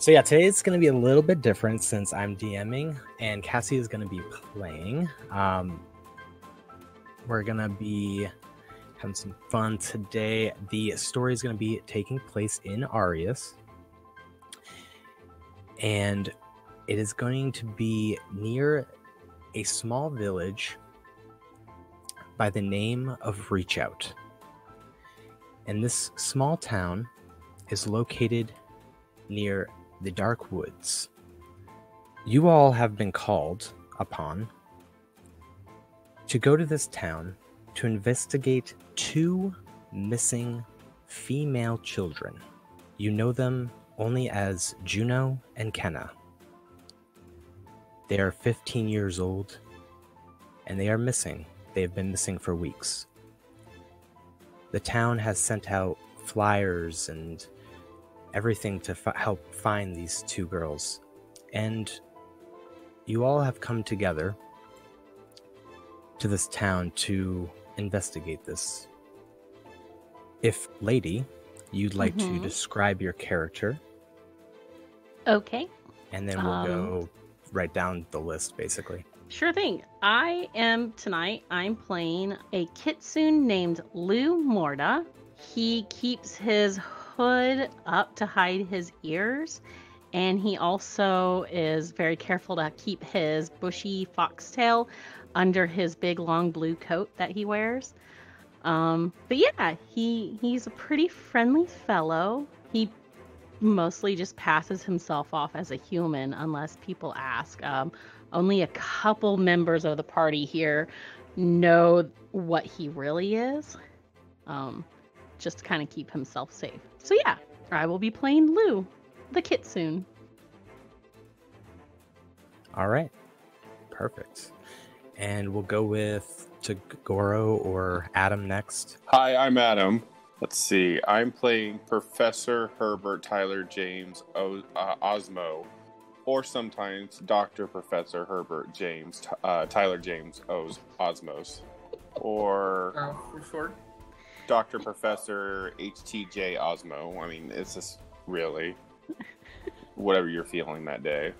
So yeah, today's going to be a little bit different since I'm DMing and Cassie is going to be playing. We're going to be having some fun today. The story is going to be taking place in Arius. And it is going to be near a small village by the name of Reach Out. And this small town is located near the Darkwoods. You all have been called upon to go to this town to investigate 2 missing female children. You know them only as Juno and Kenna. They are 15 years old and they are missing. They have been missing for weeks. The town has sent out flyers and everything to help find these 2 girls. And you all have come together to this town to investigate this. If, lady, you'd like to describe your character. Okay. And then we'll go right down the list, basically. Sure thing. I'm playing a kitsune named Lou Morda. He keeps his hood up to hide his ears, and he also is very careful to keep his bushy foxtail under his big long blue coat that he wears. But yeah, he's a pretty friendly fellow. He mostly just passes himself off as a human unless people ask. Only a couple members of the party here know what he really is, just to kind of keep himself safe. So yeah, I will be playing Lou, the kitsune. All right, perfect. And we'll go with Goro or Adam next. Hi, I'm Adam. Let's see. I'm playing Professor Herbert Tyler James Osmo, or sometimes Dr. Professor Herbert James Tyler James Osmos, or for short, Dr. Professor HTJ Osmo. I mean, it's just really whatever you're feeling that day.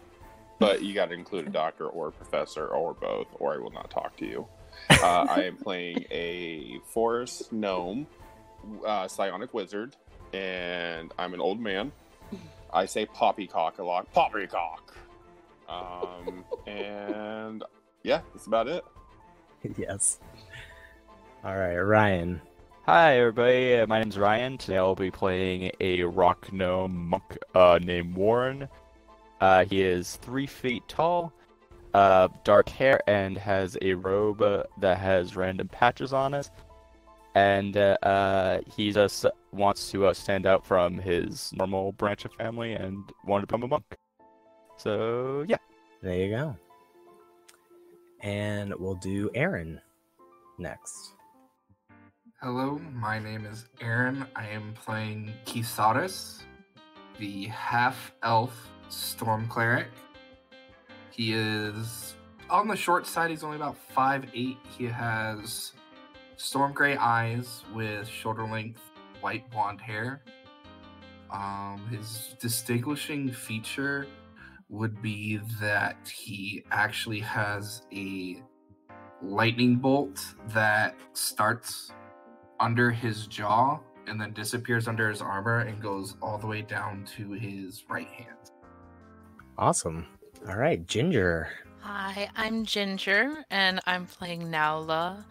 But you got to include a doctor or a professor or both, or I will not talk to you. I am playing a forest gnome, psionic wizard, and I'm an old man. I say poppycock a lot. Poppycock! And yeah, that's about it. Yes. All right, Ryan. Hi, everybody. My name's Ryan. Today I'll be playing a rock gnome monk named Warren. He is 3 feet tall, dark hair, and has a robe that has random patches on it. And he just wants to stand out from his normal branch of family and want to become a monk. So, yeah. There you go. And we'll do Aaron next. Hello, my name is Aaron. I am playing Kisaris, the half-elf storm cleric. He is on the short side. He's only about 5'8". He has storm gray eyes with shoulder-length white blonde hair. His distinguishing feature would be that he actually has a lightning bolt that starts under his jaw and then disappears under his armor and goes all the way down to his right hand. Awesome. All right, Ginger. Hi, I'm Ginger, and I'm playing Naula,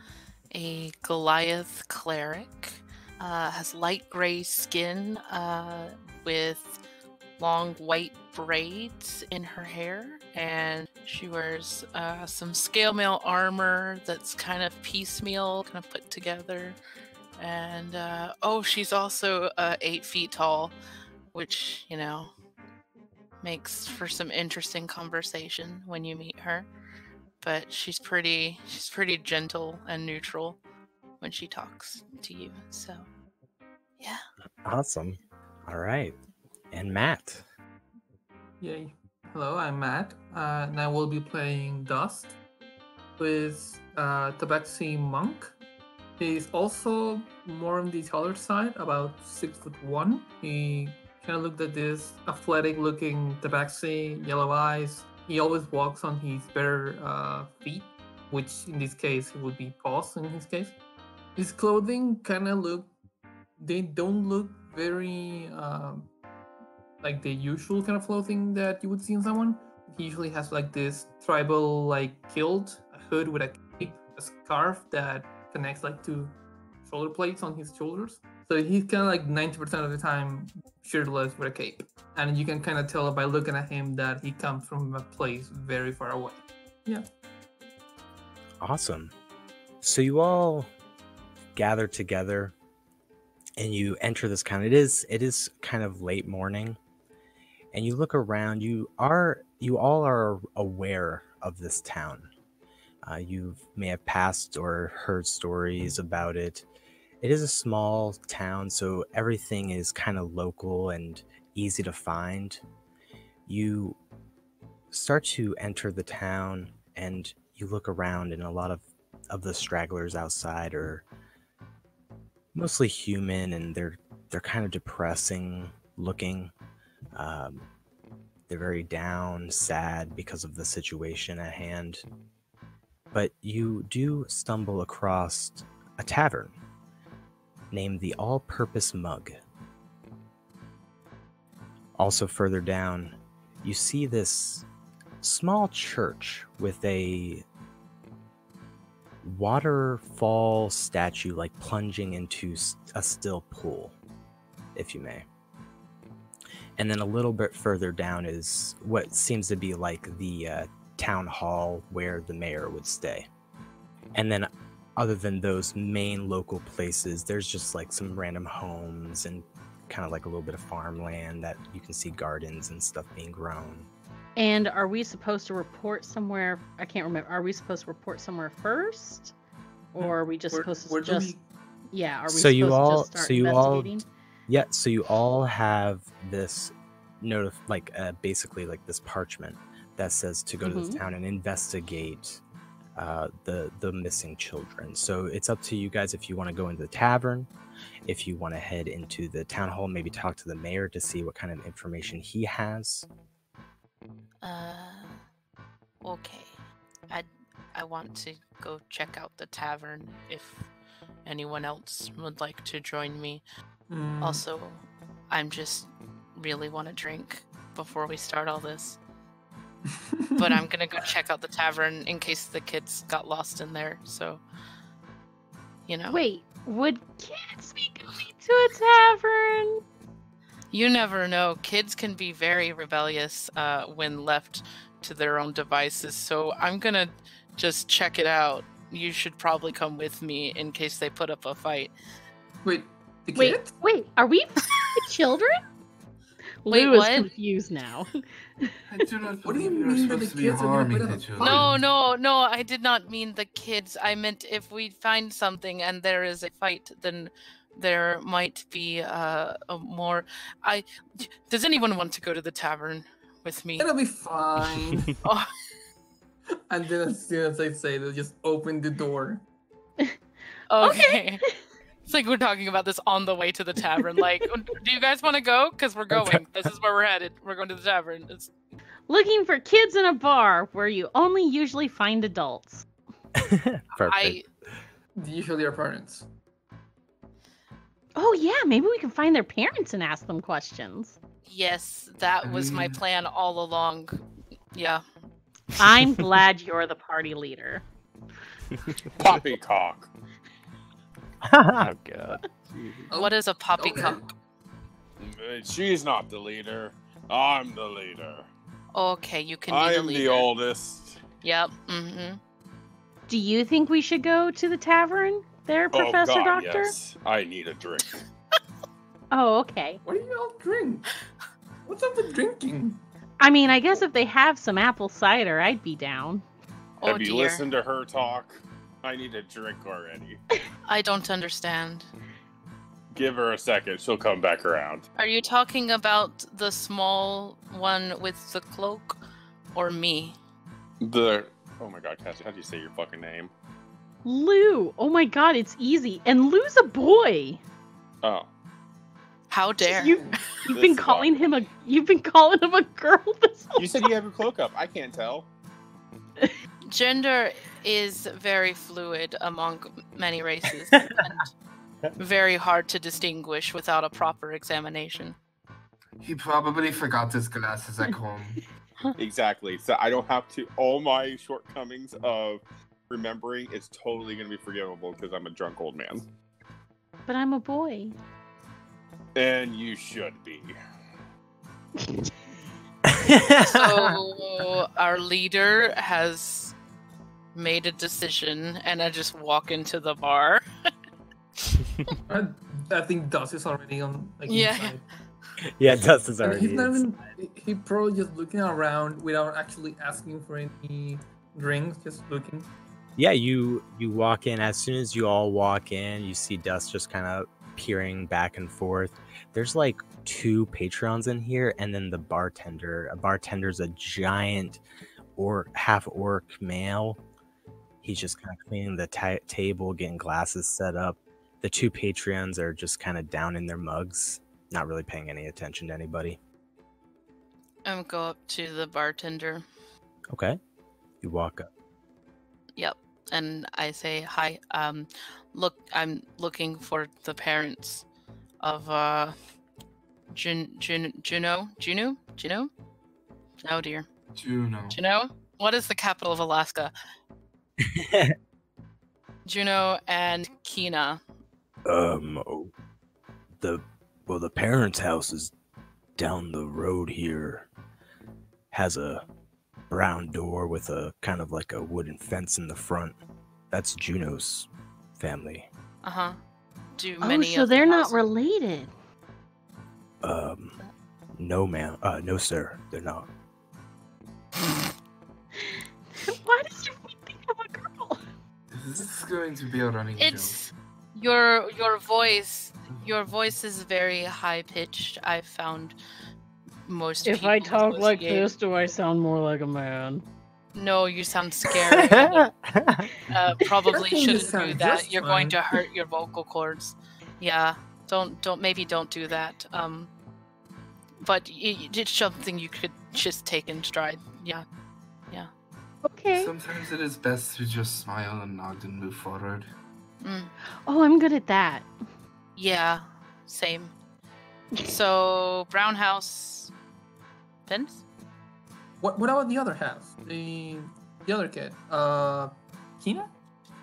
a Goliath cleric. Has light gray skin with long white braids in her hair, and she wears some scale mail armor that's kind of piecemeal, kind of put together. And she's also 8 feet tall, which, you know, makes for some interesting conversation when you meet her. But she's pretty gentle and neutral when she talks to you. So, yeah. Awesome. All right. And Matt. Yay. Hello, I'm Matt. And I will be playing Dust, who is a Tabaxi monk. He's also more on the taller side, about 6'1". He kind of looked at this athletic-looking tabaxi, yellow eyes. He always walks on his bare feet, which in this case it would be paws in his case. His clothing kind of they don't look very like the usual kind of clothing that you would see in someone. He usually has like this tribal like kilt, a hood with a cape, a scarf that connects like two shoulder plates on his shoulders. So he's kind of like 90% of the time shirtless with a cape. And you can kind of tell by looking at him that he comes from a place very far away. Yeah. Awesome. So you all gather together and you enter this town. It is kind of late morning, and you look around. You all are aware of this town. You may have passed or heard stories about it. It is a small town, so everything is kind of local and easy to find. You start to enter the town, and you look around, and a lot of the stragglers outside are mostly human, and they're kind of depressing looking. They're very down, sad because of the situation at hand. But you do stumble across a tavern named the All-Purpose Mug. Also further down, you see this small church with a waterfall statue like plunging into a still pool, if you may. And then a little bit further down is what seems to be like the town hall where the mayor would stay. And then other than those main local places, there's just like some random homes and kind of like a little bit of farmland that you can see gardens and stuff being grown. And are we supposed to report somewhere? I can't remember. Are we supposed to report somewhere first? Or are we just supposed to just... Yeah, are we so supposed you all, to just start investigating? Yeah, so you all have this basically like this parchment that says to go to this town and investigate the missing children. So it's up to you guys if you want to go into the tavern, if you want to head into the town hall, maybe talk to the mayor to see what kind of information he has. Okay. I want to go check out the tavern if anyone else would like to join me. Also, I'm just really want to drink before we start all this. But I'm gonna go check out the tavern in case the kids got lost in there, so you know. Wait, would kids be going to a tavern? You never know. Kids can be very rebellious when left to their own devices, so I'm gonna just check it out. You should probably come with me in case they put up a fight. Wait, the kids? Wait, are we children? Wait, Lou what? is confused now. I do not What do you believe mean you're that the supposed to be kids are gonna harming put up the a children. fight? No, I did not mean the kids. I meant if we find something and there is a fight, then there might be a more... Does anyone want to go to the tavern with me? It'll be fine. Oh, And then as soon as I say, they'll just open the door. okay. It's like we're talking about this on the way to the tavern. Like, do you guys want to go? Because we're going. This is where we're headed. We're going to the tavern. Looking for kids in a bar where you only usually find adults. Perfect. Usually our parents. Oh yeah, maybe we can find their parents and ask them questions. Yes, that was my plan all along. Yeah. I'm glad you're the party leader. Poppycock. Oh god. What is a poppycock? She's not the leader. I'm the leader. Okay, you can be I the am leader. the oldest. Yep. Mm-hmm. Do you think we should go to the tavern there, Professor Oh God, Doctor? yes. I need a drink. Oh, okay. What do you all drink? What's up with drinking? I mean, I guess if they have some apple cider, I'd be down. Oh Have you dear. listened to her talk? I need a drink already. I don't understand. Give her a second. She'll come back around. Are you talking about the small one with the cloak, or me? Oh my God, Cassie, how do you say your fucking name? Lou. Oh my god, it's easy. And Lou's a boy. Oh. How dare? You've This been is calling him a girl this whole You said you have your cloak up. I can't tell. Gender is very fluid among many races and very hard to distinguish without a proper examination. He probably forgot his glasses at home. Exactly. So I don't have to. All my shortcomings of remembering is totally going to be forgivable because I'm a drunk old man. But I'm a boy. And you should be. So our leader has made a decision, and I just walk into the bar. I think Dust is already on. Like, Yeah. inside. Yeah, Dust is And already. he's not even. He probably just looking around without actually asking for any drinks. Just looking. Yeah, you walk in. As soon as you all walk in, you see Dust just kind of peering back and forth. There's like 2 Patreons in here, and then the bartender. A bartender's a giant half orc male. He's just kind of cleaning the table, getting glasses set up. The 2 Patreons are just kind of down in their mugs, not really paying any attention to anybody. I go up to the bartender. Okay, you walk up. Yep, and I say hi. Look, I'm looking for the parents of Juno. Oh dear. Juno. What is the capital of Alaska? Juno and Kina. The parents' house is down the road here. Has a brown door with a kind of like a wooden fence in the front. That's Juno's family. Uh-huh. Do Oh, many so of the they're not houses- related. No, ma'am. No, sir. They're not. Why did you think of a girl? This is going to be a running It's your voice. Your voice is very high pitched. I've found most If people I talk like associate- this, do I sound more like a man? No, you sound scary. Probably I think you shouldn't do sound that. just You're going to fine. hurt your vocal cords. Yeah, don't do that. But it's something you could just take in stride. Yeah. Okay. Sometimes it is best to just smile and nod and move forward. Mm. Oh, I'm good at that. Yeah, same. So brown house, Vince. What about the other house? The other kid. Kina?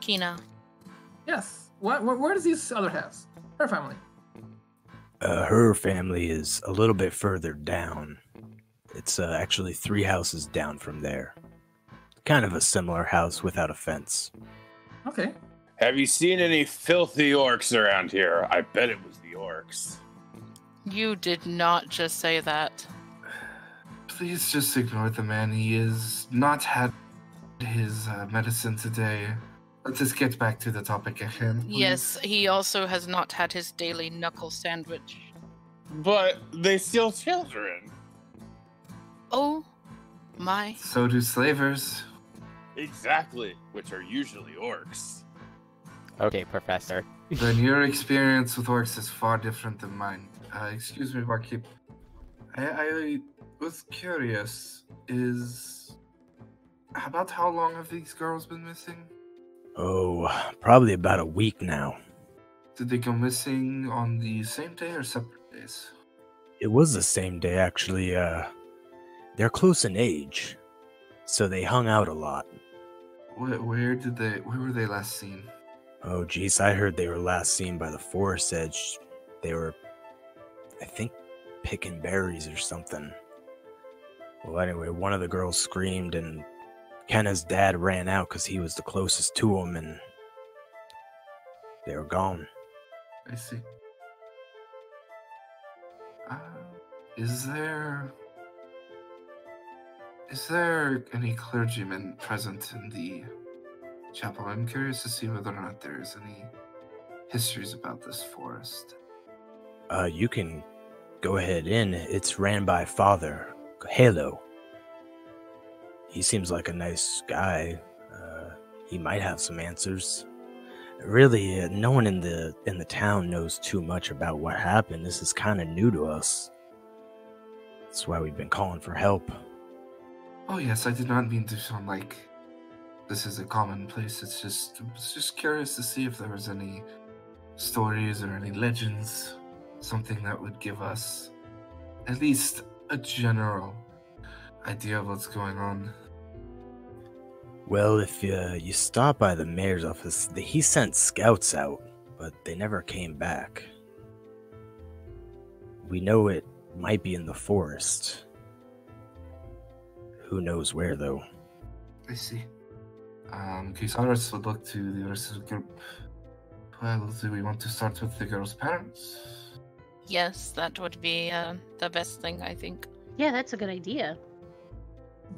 Kina. Yes. Where is this other house? Her family. Her family is a little bit further down. It's actually 3 houses down from there. Kind of a similar house without a fence. Okay. Have you seen any filthy orcs around here? I bet it was the orcs. You did not just say that. Please just ignore the man. He has not had his medicine today. Let's just get back to the topic at hand. please. Yes, he also has not had his daily knuckle sandwich. But they steal children. Oh my. So do slavers. Exactly, which are usually orcs. Okay, Professor. Then your experience with orcs is far different than mine. Excuse me, barkeep. I was curious. About how long have these girls been missing? Oh, probably about a week now. Did they go missing on the same day or separate days? It was the same day, actually. They're close in age, so they hung out a lot. Where were they last seen? Oh, geez, I heard they were last seen by the forest edge. They were, I think, picking berries or something. Well, anyway, one of the girls screamed, and Kenna's dad ran out because he was the closest to him, and they were gone. I see. Is there any clergymen present in the chapel? I'm curious to see whether or not there is any histories about this forest. You can go ahead in. It's ran by Father Halo. He seems like a nice guy. He might have some answers. Really, no one in the town knows too much about what happened. This is kind of new to us. That's why we've been calling for help. Oh yes, I did not mean to sound like this is a commonplace. I was just curious to see if there was any stories or any legends, something that would give us at least a general idea of what's going on. Well, if you stop by the mayor's office, he sent scouts out, but they never came back. We know it might be in the forest. Who knows where, though? I see. Kisaris would look to the rest of the group. Well, do we want to start with the girl's parents? Yes, that would be the best thing, I think. Yeah, that's a good idea.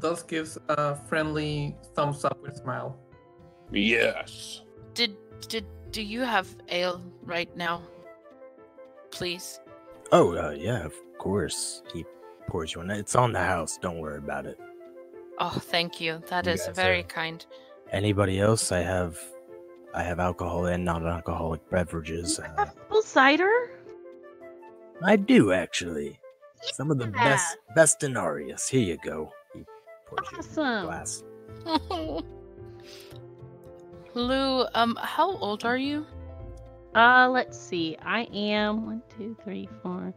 Thus gives a friendly thumbs up with a smile. Yes. Do you have ale right now? Please. Oh, yeah, of course. He pours you one. It's on the house. Don't worry about it. Oh, thank you. That You is guys very are- kind. Anybody else? I have alcohol and non-alcoholic beverages. Apple cider? I do, actually. Some of the Yeah. best Denarius. Here you go. He pours you a Awesome. glass. Lou, how old are you? Let's see. I am 1, 2, 3, 4.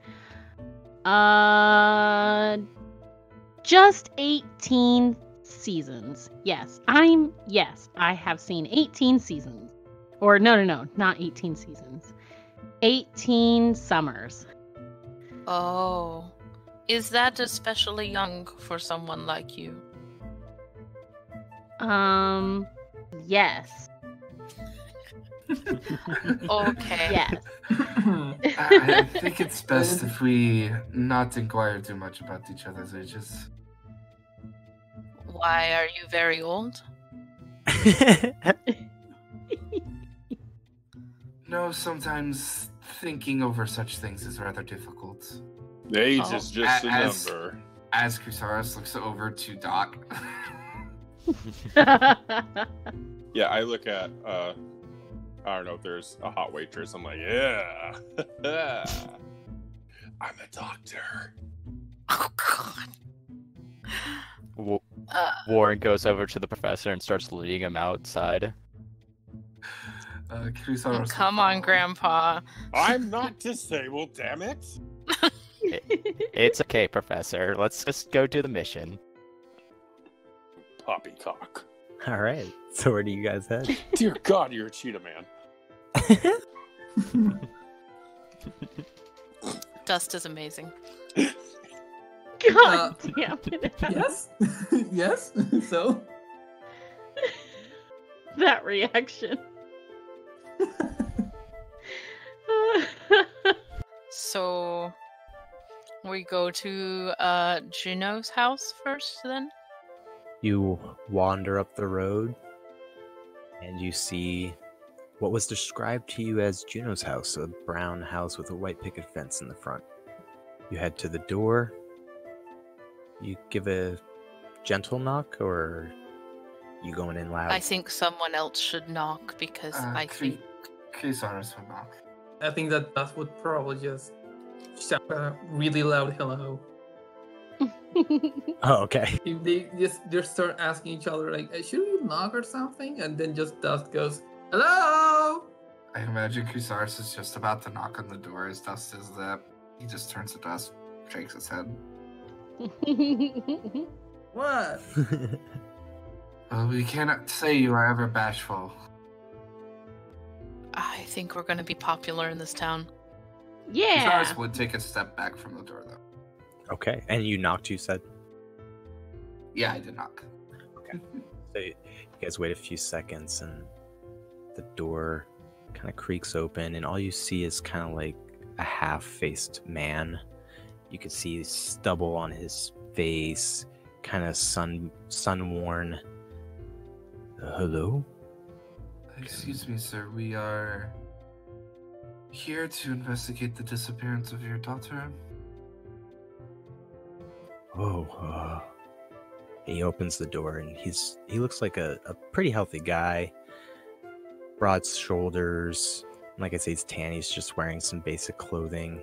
Just 18 seasons. Yes, I have seen 18 seasons. Or no, not 18 seasons. 18 summers. Oh. Is that especially young for someone like you? Yes. Okay. Yes. I think it's best if we not inquire too much about each other's ages. Why are you very old? No, sometimes thinking over such things is rather difficult. Age Oh. is just a As- number. As Chrysaris looks over to Doc. Yeah, I look at I don't know if there's a hot waitress. I'm like, yeah. I'm a doctor. Oh, God. Warren goes over to the professor and starts leading him outside. Chrysaris. Come on, Grandpa. I'm not disabled, damn it. It's okay, Professor. Let's just go do the mission. Poppycock. All right. So where do you guys head? Dear God, you're a cheetah man. Dust is amazing. God damn it. Yes? Yes? So? That reaction. So we go to Juno's house first then? You wander up the road, and you see what was described to you as Juno's house, a brown house with a white picket fence in the front. You head to the door. You give a gentle knock, or you going in loud? I think someone else should knock because I think Chrysaris would knock. I think that would probably just shout a really loud hello. Oh, okay. If they just start asking each other like, should we knock or something? And then just Dust goes, hello! I imagine Chrysaris is just about to knock on the door as Dust says that. He just turns to Dust, shakes his head. What? Well, we cannot say you are ever bashful. I think we're going to be popular in this town. Yeah. Chrysaris would take a step back from the door, though. Okay. And you knocked, you said? Yeah, I did knock. So you guys wait a few seconds, and the door kind of creaks open, and all you see is kind of like a half-faced man. You can see stubble on his face, kind of sun-worn. Hello? Excuse me, sir. We are here to investigate the disappearance of your daughter. Oh, he opens the door, and he looks like a pretty healthy guy. broad shoulders. Like I say, he's tan. He's just wearing some basic clothing.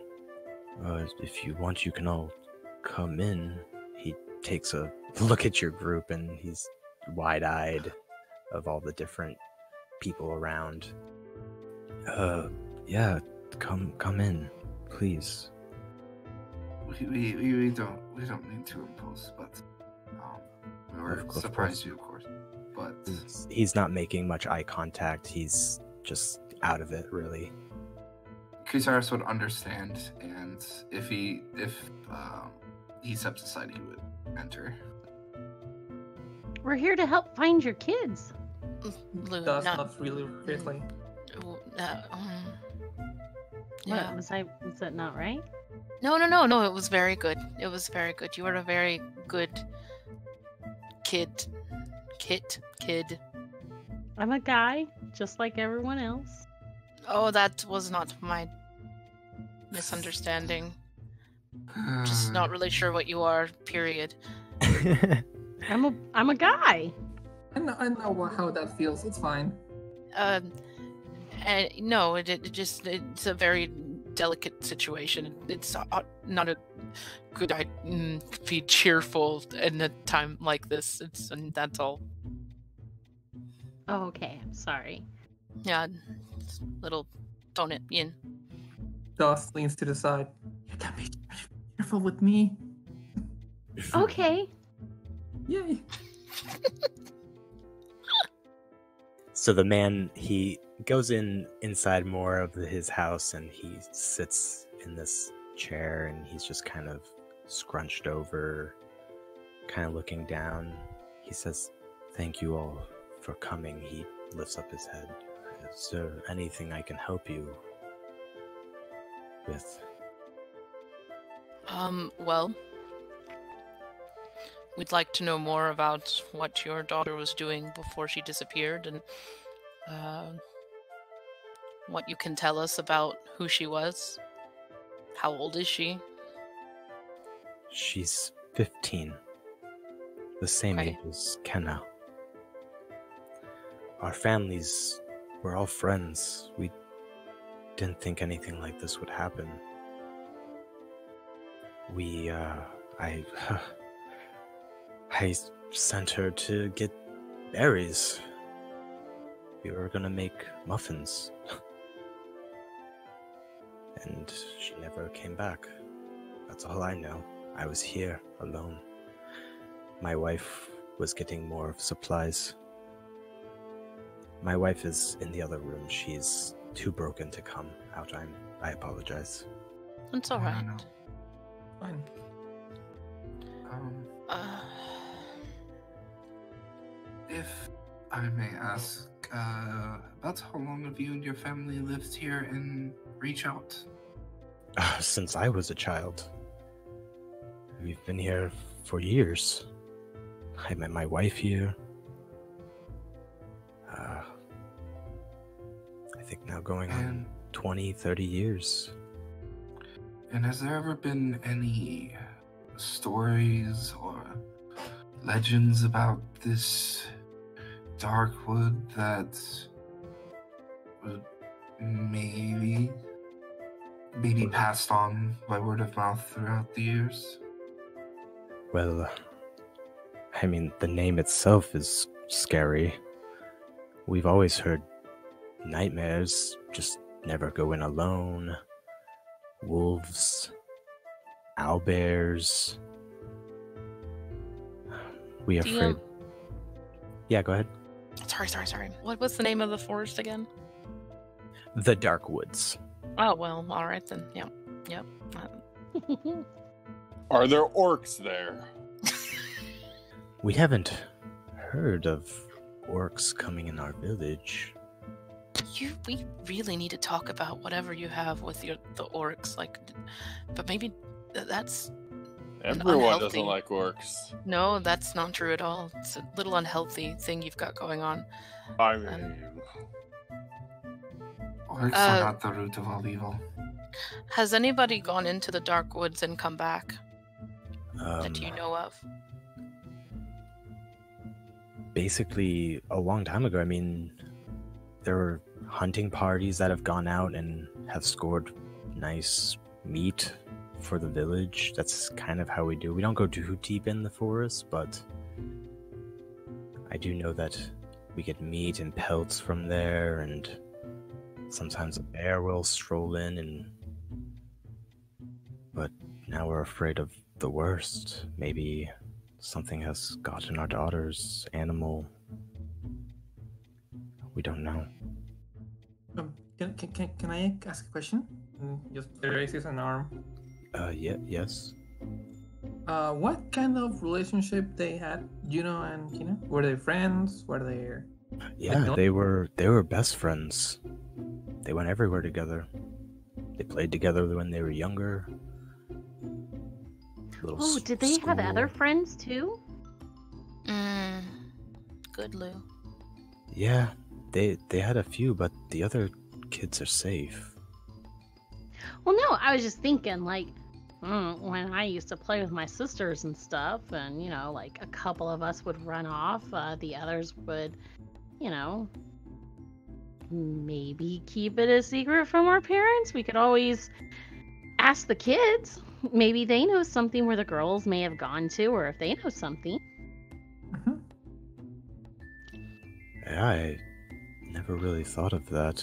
If you want, you can all come in. He takes a look at your group, and he's wide-eyed of all the different people around. Yeah, come in, please. We don't mean to impose, but we were surprised you, of course. But He's not making much eye contact. He's just out of it, really. Kusaris would understand, and if he steps aside, he would enter. We're here to help find your kids. Lou, That's not. not really friendly. What, was that not right? No. It was very good. It was very good. You were a very good kid. I'm a guy, just like everyone else. Oh, that was not my misunderstanding. Just not really sure what you are. Period. I'm a guy. I know how that feels. It's fine. No, it's a very delicate situation. It's not a good idea to be cheerful in a time like this. And that's all. Oh, okay. I'm sorry. Yeah, it's a little tone it in. Dust leans to the side. You can be careful with me. Okay. Yay. So the man, he goes inside more of his house, and he sits in this chair, and he's just kind of scrunched over, kind of looking down. He says, "Thank you all for coming." He lifts up his head. "Is there anything I can help you with?" Well, we'd like to know more about what your daughter was doing before she disappeared, and what you can tell us about who she was. How old is she? She's 15. The same Okay. age as Kenna. Our families were all friends. We didn't think anything like this would happen. I sent her to get berries. We were gonna make muffins. And she never came back. That's all I know. I was here, alone. My wife was getting more supplies. My wife is in the other room. She's too broken to come out. I apologize. It's all right. No. Fine. If I may ask, about how long have you and your family lived here in Reach Out? Since I was a child. We've been here for years. I met my wife here. I think now going on 20, 30 years. And has there ever been any stories or legends about this Darkwood that would maybe passed on by word of mouth throughout the years? Well, I mean, the name itself is scary. We've always heard nightmares just never go in alone. Wolves, owlbears. We are afraid. Yeah, go ahead. Sorry. What was the name of the forest again? The Darkwoods. Oh, well, all right then. Yep. Are there orcs there? We haven't heard of orcs coming in our village. We really need to talk about whatever you have with the orcs, but maybe that's Everyone unhealthy. doesn't like orcs. No, that's not true at all. It's a little unhealthy thing you've got going on. I mean, Orcs are not the root of all evil. Has anybody gone into the Darkwoods and come back that you know of? Basically, a long time ago. I mean, there were hunting parties that have gone out and have scored nice meat for the village. That's kind of how we do. We don't go too deep in the forest, but I do know that we get meat and pelts from there, and sometimes a bear will stroll in. But now we're afraid of the worst. Maybe something has gotten our daughter's animal. We don't know. Can I ask a question? Just raises an arm. Yes. What kind of relationship they had, Juno and Kina? Were they friends? Were they? Yeah, they were best friends. They went everywhere together. They played together when they were younger. Oh, did they have other friends too? Good, Lou. Yeah, they had a few, but the other kids are safe. Well, no, I was just thinking, like, when I used to play with my sisters and stuff, and, you know, like, a couple of us would run off, the others would, you know, maybe keep it a secret from our parents. We could always ask the kids. Maybe they know something where the girls may have gone to, or if they know something. Mm-hmm. Yeah, I never really thought of that.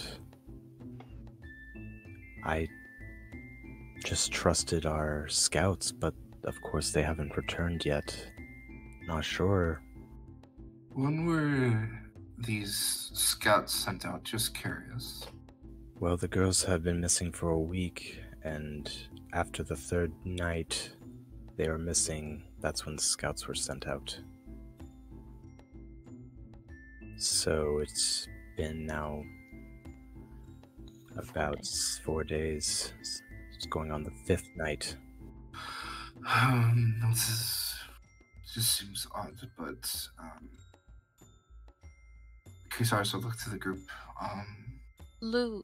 I just trusted our scouts, but of course they haven't returned yet. Not sure. When were these scouts sent out? Just curious. Well, the girls have been missing for a week, and after the third night they were missing, that's when the scouts were sent out. So it's been now about 4 days. It's going on the 5th night. This just seems odd, but Chris will look to the group. Lou,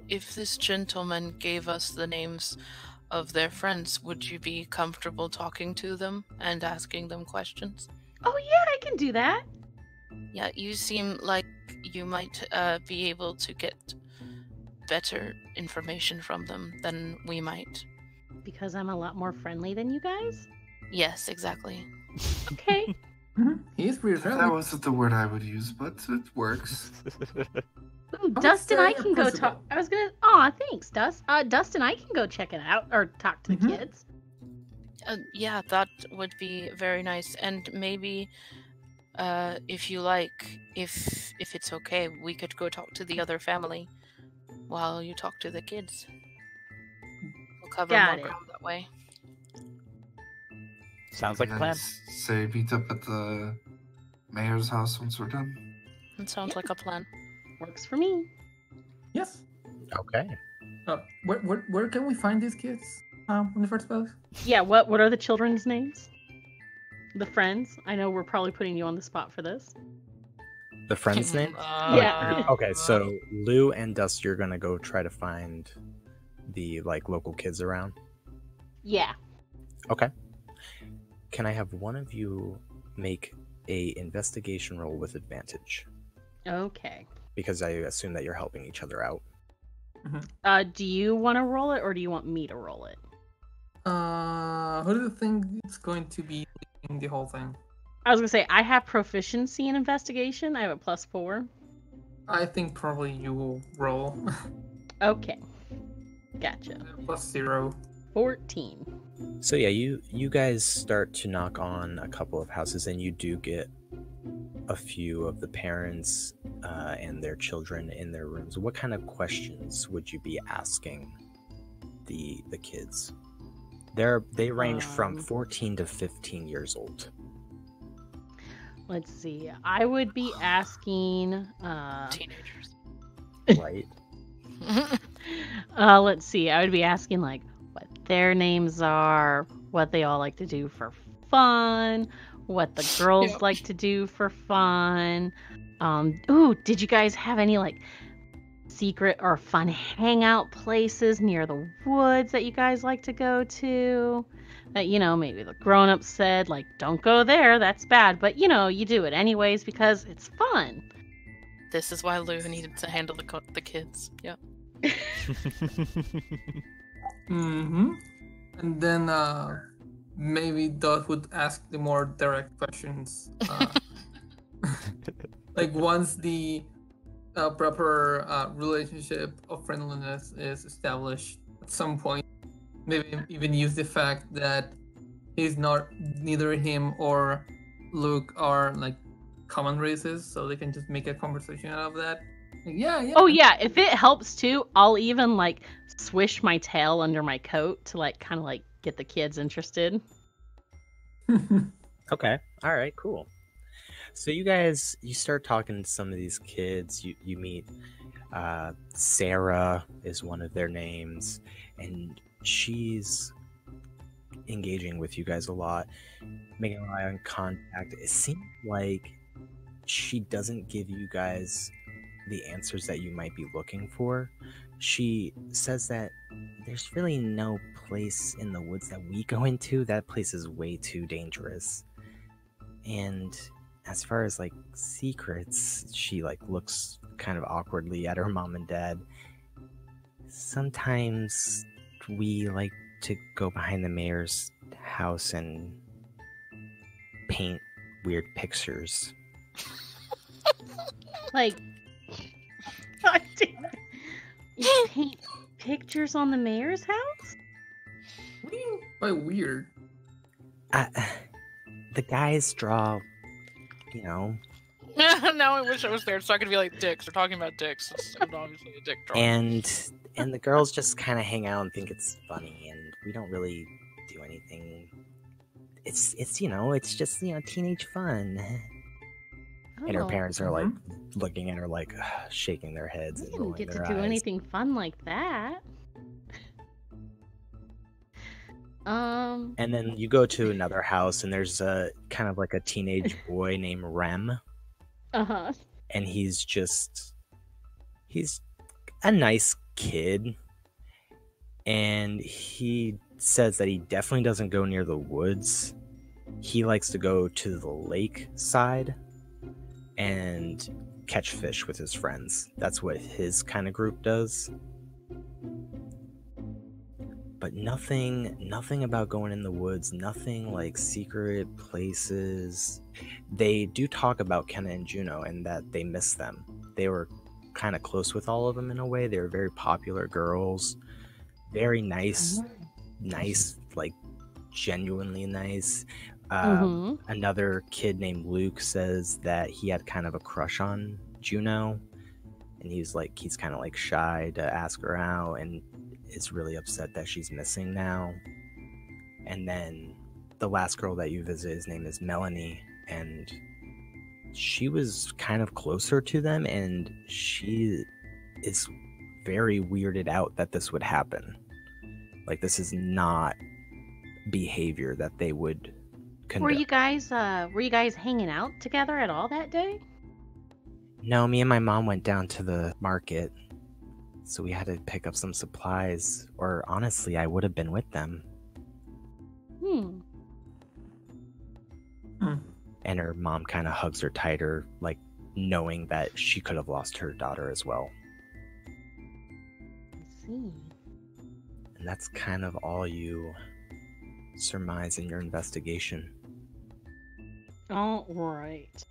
if this gentleman gave us the names of their friends, would you be comfortable talking to them and asking them questions? Oh, yeah, I can do that. Yeah, you seem like you might be able to get better information from them than we might. Because I'm a lot more friendly than you guys? Yes, exactly. Okay. He is pretty friendly. That wasn't the word I would use, but it works. Ooh, Dustin, I can go talk. I was gonna. Aw, thanks, Dustin, I can go check it out or talk to the kids. Yeah, that would be very nice. And maybe, if you like, if it's okay, we could go talk to the other family while you talk to the kids. We'll cover more ground that way. Sounds like a plan. Say meet up at the mayor's house once we're done. That sounds like a plan. Works for me. Yes. Okay. Where can we find these kids? In the first place? Yeah. What are the children's names? The friends. I know we're probably putting you on the spot for this. The friends' name? Yeah. Okay, so Lou and Dust, you're gonna go try to find the local kids around. Yeah. Okay. Can I have one of you make a investigation roll with advantage? Okay. Because I assume that you're helping each other out. Do you want to roll it, or do you want me to roll it? Who do you think it's going to be leading the whole thing? I was gonna say I have proficiency in investigation. I have a +4. I think probably you will roll. Okay. Gotcha. +0. 14. So yeah, you guys start to knock on a couple of houses, and you do get a few of the parents and their children in their rooms. What kind of questions would you be asking the kids? They range from 14 to 15 years old. Let's see. I would be asking Teenagers. Right. Let's see. I would be asking what their names are, what they all like to do for fun, what the girls like to do for fun. Did you guys have any secret or fun hangout places near the woods that you guys like to go to? That, maybe the grown-ups said, don't go there, that's bad. But, you do it anyways because it's fun. This is why Lou needed to handle the kids. Yep. Mm-hmm. And then maybe Dot would ask the more direct questions. Like once the proper relationship of friendliness is established at some point, maybe even use the fact that neither him or Luke are like common races, so they can just make a conversation out of that. Like, yeah. Oh yeah, if it helps too, I'll even like swish my tail under my coat to like kind of like get the kids interested. Okay. All right. Cool. So you start talking to some of these kids. You meet Sarah is one of their names, and she's engaging with you guys a lot, making a lot of contact. It seems like she doesn't give you guys the answers that you might be looking for. She says that there's really no place in the woods that we go into. That place is way too dangerous. And as far as like secrets, she like looks kind of awkwardly at her mom and dad. Sometimes we like to go behind the mayor's house and paint weird pictures. Like, God damn it. You paint pictures on the mayor's house? What do you mean by weird? The guys draw, you know. Now I wish I was there so I could be like dicks. We're talking about dicks. It's obviously a dick drawing. And the girls just kind of hang out and think it's funny, and we don't really do anything. It's you know, it's just, you know, teenage fun. And her parents are like looking at her like shaking their heads. We and didn't rolling get to their do eyes. anything fun like that. And then you go to another house, and there's a kind of like a teenage boy named Rem. Uh-huh. And he's a nice kid. And he says that he definitely doesn't go near the woods. He likes to go to the lake side and catch fish with his friends. That's what his kind of group does. But nothing about going in the woods, nothing like secret places. They do talk about Kenna and Juno and that they miss them. They were kind of close with all of them in a way. They were very popular girls. Very nice, like genuinely nice. Another kid named Luke says that he had kind of a crush on Juno, and he's kind of like shy to ask her out, and is really upset that she's missing now. And then the last girl that you visit, his name is Melanie, and she was kind of closer to them, and she is very weirded out that this would happen. Like, this is not behavior that they would condone. Were you guys hanging out together at all that day? No, me and my mom went down to the market, so we had to pick up some supplies, or honestly, I would have been with them. And her mom kind of hugs her tighter, like knowing that she could have lost her daughter as well. I see. And that's kind of all you surmise in your investigation. All right.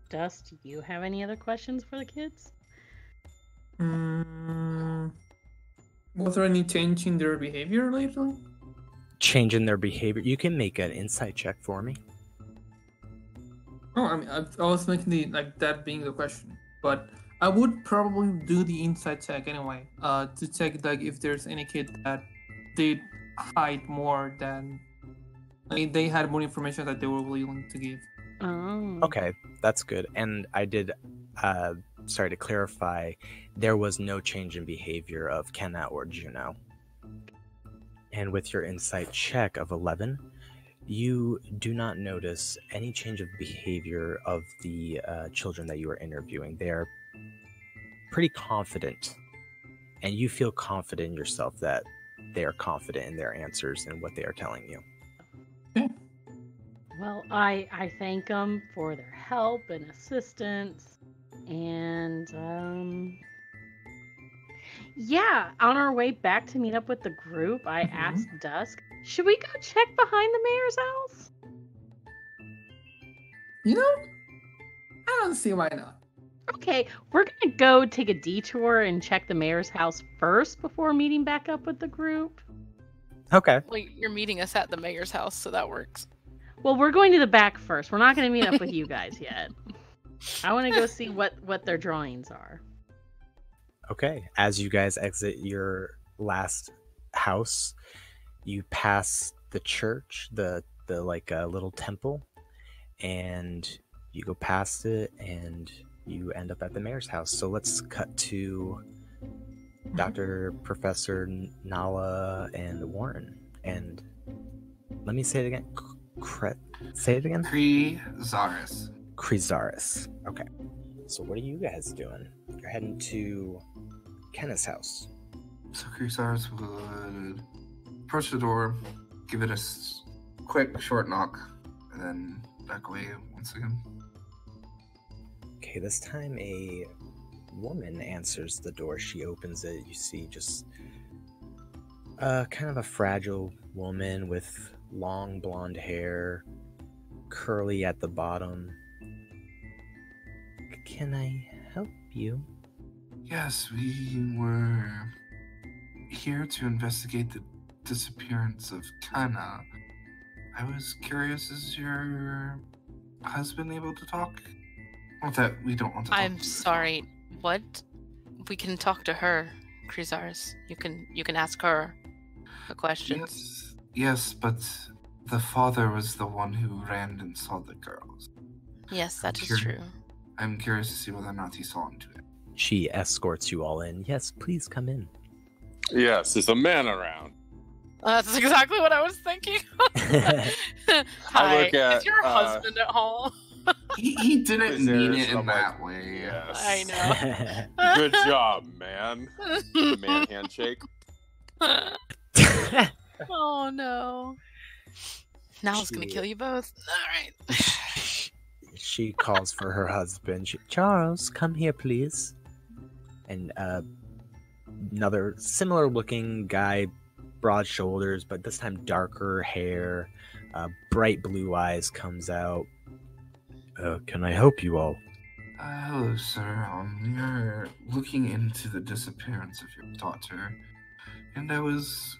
Dust, do you have any other questions for the kids? Was there any change in their behavior lately? Change in their behavior? You can make an insight check for me. Oh, I mean, I was making that being the question, but I would probably do the insight check anyway, to check like if there's any kid that did hide more than, they had more information that they were willing to give. Oh. Okay, that's good. And I did, sorry to clarify, there was no change in behavior of Kenna or Juno. And with your insight check of 11, you do not notice any change of behavior of the children that you are interviewing. They are pretty confident, and you feel confident in yourself that they are confident in their answers and what they are telling you. Well, I thank them for their help and assistance. And yeah, on our way back to meet up with the group, I asked Dusk, should we go check behind the mayor's house? You know, I don't see why not. Okay, we're gonna go take a detour and check the mayor's house first before meeting back up with the group. Okay. Well, you're meeting us at the mayor's house, so that works. Well, we're going to the back first. We're not gonna meet up with you guys yet. I want to go see what their drawings are. Okay. As you guys exit your last house, you pass the church, the little temple, and you go past it, and you end up at the mayor's house. So let's cut to Dr. Professor Nala and Warren. And let me say it again. Say it again. Krizaris. Okay. So what are you guys doing? You're heading to Kenneth's house. So Krizaris would approach the door, give it a quick, short knock, and then back away once again. Okay, this time a woman answers the door. She opens it. You see just kind of a fragile woman with long blonde hair, curly at the bottom. Can I help you? Yes, we were here to investigate the disappearance of Kana. I was curious, is your husband able to talk? Not that we don't want to talk I'm to sorry. What? We can talk to her, Krizaris. You can ask her a question. Yes, but the father was the one who ran and saw the girls. Yes, that is true. I'm curious to see whether or not he saw into it. She escorts you all in. Yes, please come in. Yes, there's a man around. That's exactly what I was thinking. Hi, look at, is your husband at home? He didn't mean it in I'm that like, way. Yes. I know. Good job, man. Man handshake. Oh no. Now's gonna She- kill you both. Alright. She calls for her husband. Charles, come here, please. And another similar looking guy, broad shoulders, but this time darker hair, bright blue eyes, comes out. Can I help you all? Hello, sir. We are looking into the disappearance of your daughter, and I was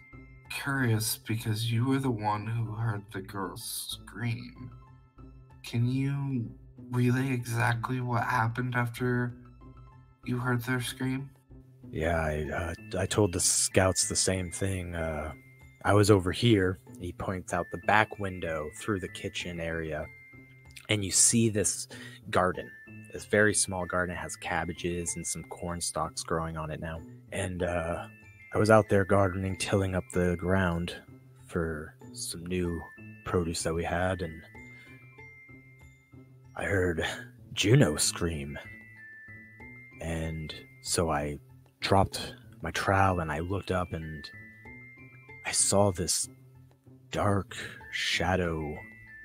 curious because you were the one who heard the girls scream. Can you relay exactly what happened after you heard their scream? Yeah, I told the scouts the same thing. I was over here. He points out the back window through the kitchen area, and you see this garden. This very small garden. It has cabbages and some corn stalks growing on it now. And I was out there gardening, tilling up the ground for some new produce that we had, and I heard Juno scream. And so I dropped my trowel and I looked up and I saw this dark shadow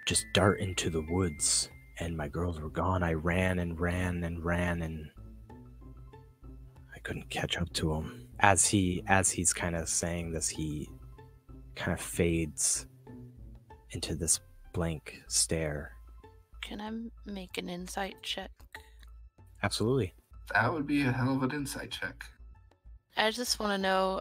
just dart into the woods, and my girls were gone. I ran and ran and ran, and I couldn't catch up to him. As he's kind of saying this, he kind of fades into this blank stare. Can I make an insight check? Absolutely. That would be a hell of an insight check. I just want to know,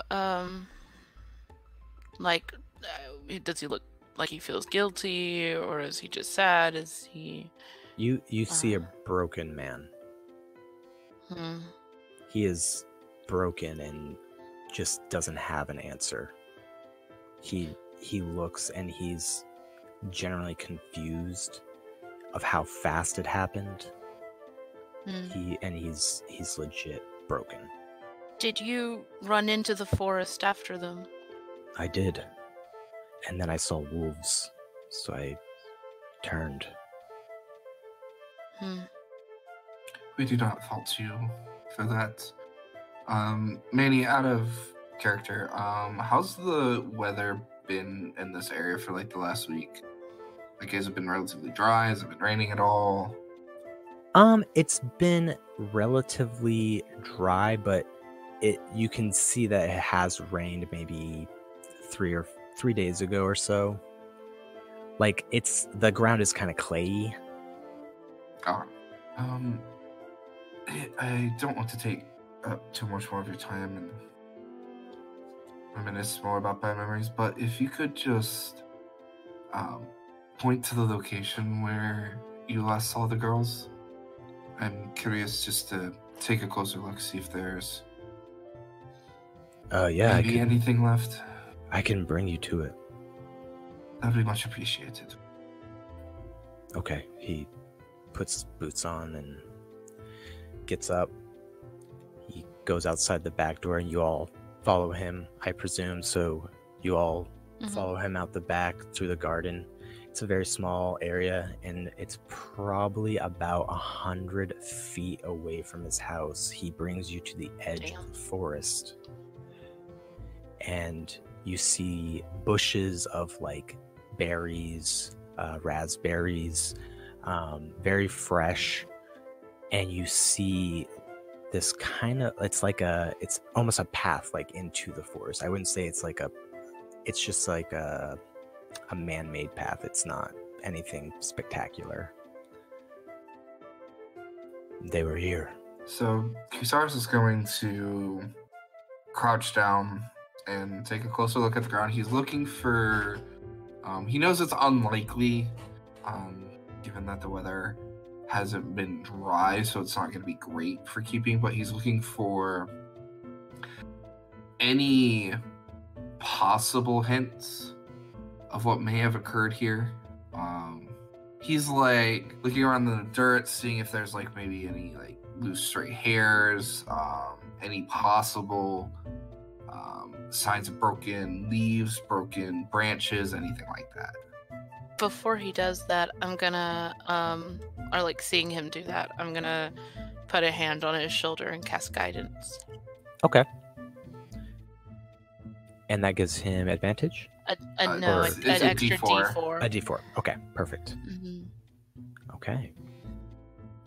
does he look like he feels guilty, or is he just sad? Is he... You see a broken man. He is broken and just doesn't have an answer. He looks and he's generally confused of how fast it happened. He's legit broken. Did you run into the forest after them? I did. And then I saw wolves, so I turned. We do not fault you for that. Manny, out of character, how's the weather been in this area for like the last week? Like, has it been relatively dry? Has it been raining at all? It's been relatively dry, but you can see that it has rained maybe 3 days ago or so. Like the ground is kind of clayey. Oh. I don't want to take up too much more of your time, and reminisce more about bad memories, but if you could just point to the location where you last saw the girls. I'm curious just to take a closer look, see if there's Yeah, maybe anything left. I can bring you to it. That'd be much appreciated. Okay, he puts boots on and gets up. He goes outside the back door, and you all follow him, I presume. So you all follow him out the back through the garden. It's a very small area, and it's probably about 100 feet away from his house. He brings you to the edge of the forest, and you see bushes of like berries, raspberries, very fresh, and you see this kind of, it's almost a path like into the forest. I wouldn't say it's just like a man-made path. It's not anything spectacular. They were here. So Kusaris is going to crouch down and take a closer look at the ground. He's looking for he knows it's unlikely, given that the weather hasn't been dry, so it's not going to be great for keeping, but he's looking for any possible hints of what may have occurred here. He's like looking around in the dirt, seeing if there's like maybe any like loose stray hairs, any possible signs of broken leaves, broken branches, anything like that. Before he does that, I'm gonna, or like seeing him do that, I'm gonna put a hand on his shoulder and cast guidance. Okay. And that gives him advantage? An Or extra is it D4. D4? A D4. Okay, perfect. Mhm. Okay.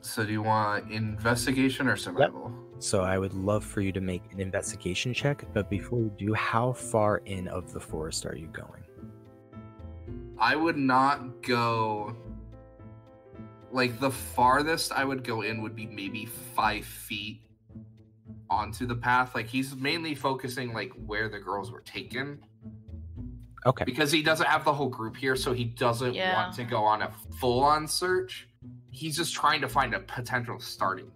So do you want investigation or survival? So I would love for you to make an investigation check, but before you do, how far in of the forest are you going? I would not go... Like, the farthest I would go in would be maybe 5 feet onto the path. Like, he's mainly focusing, like, where the girls were taken. Okay. Because he doesn't have the whole group here, so he doesn't want to go on a full-on search. He's just trying to find a potential starting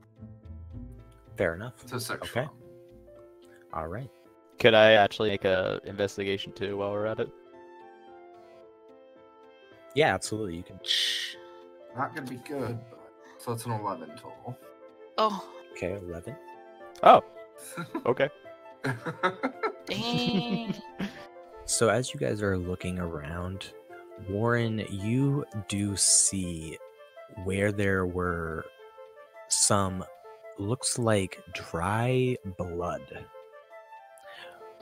Fair enough. to search Okay. from. All right. Could I actually make a investigation too while we're at it? Yeah, absolutely. You can. Not going to be good, but... So it's an 11 total. Oh, Okay, 11. Oh, okay. dang. So as you guys are looking around, Warren, you do see where there were some, looks like dry blood,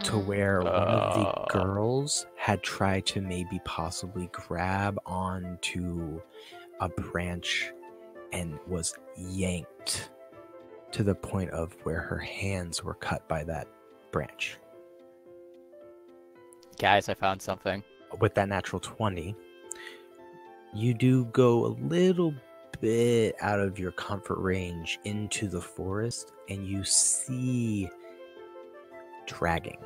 to where one of the girls had tried to maybe possibly grab onto a branch and was yanked to the point of where her hands were cut by that branch. Guys, I found something. With that natural 20, you do go a little bit out of your comfort range into the forest, and you see dragging.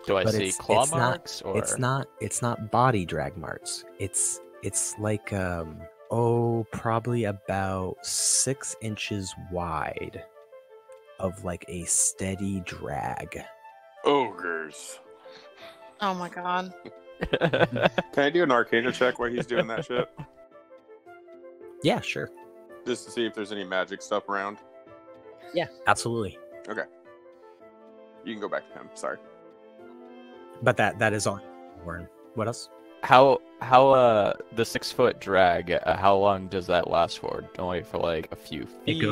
Do I But see claw marks? Or It's not body drag marks. It's like probably about 6 inches wide of like a steady drag. Ogres. Oh my god. Can I do an Arcana check while he's doing that shit? Yeah, sure. Just to see if there's any magic stuff around. Yeah, absolutely. Okay. You can go back to him. Sorry. But that is on Warren. What else? How the 6-foot drag? How long does that last for? Only for like a few feet.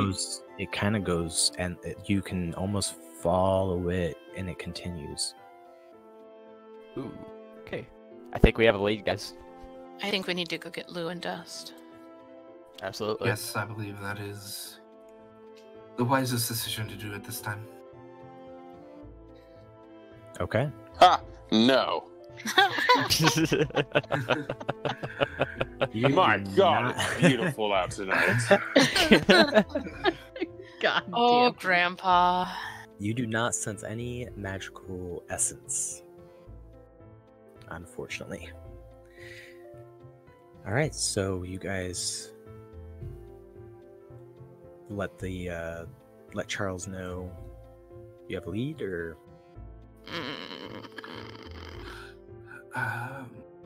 It kind of goes, and you can almost follow it, and it continues. Ooh. Okay. I think we have a lead, guys. I think we need to go get Lou and Dust. Absolutely. Yes, I believe that is the wisest decision to do at this time. Okay. Ha! No. You My do God, not- it's beautiful out tonight. God Oh, damn. Grandpa. You do not sense any magical essence, unfortunately. All right, so you guys let Charles know you have a lead, or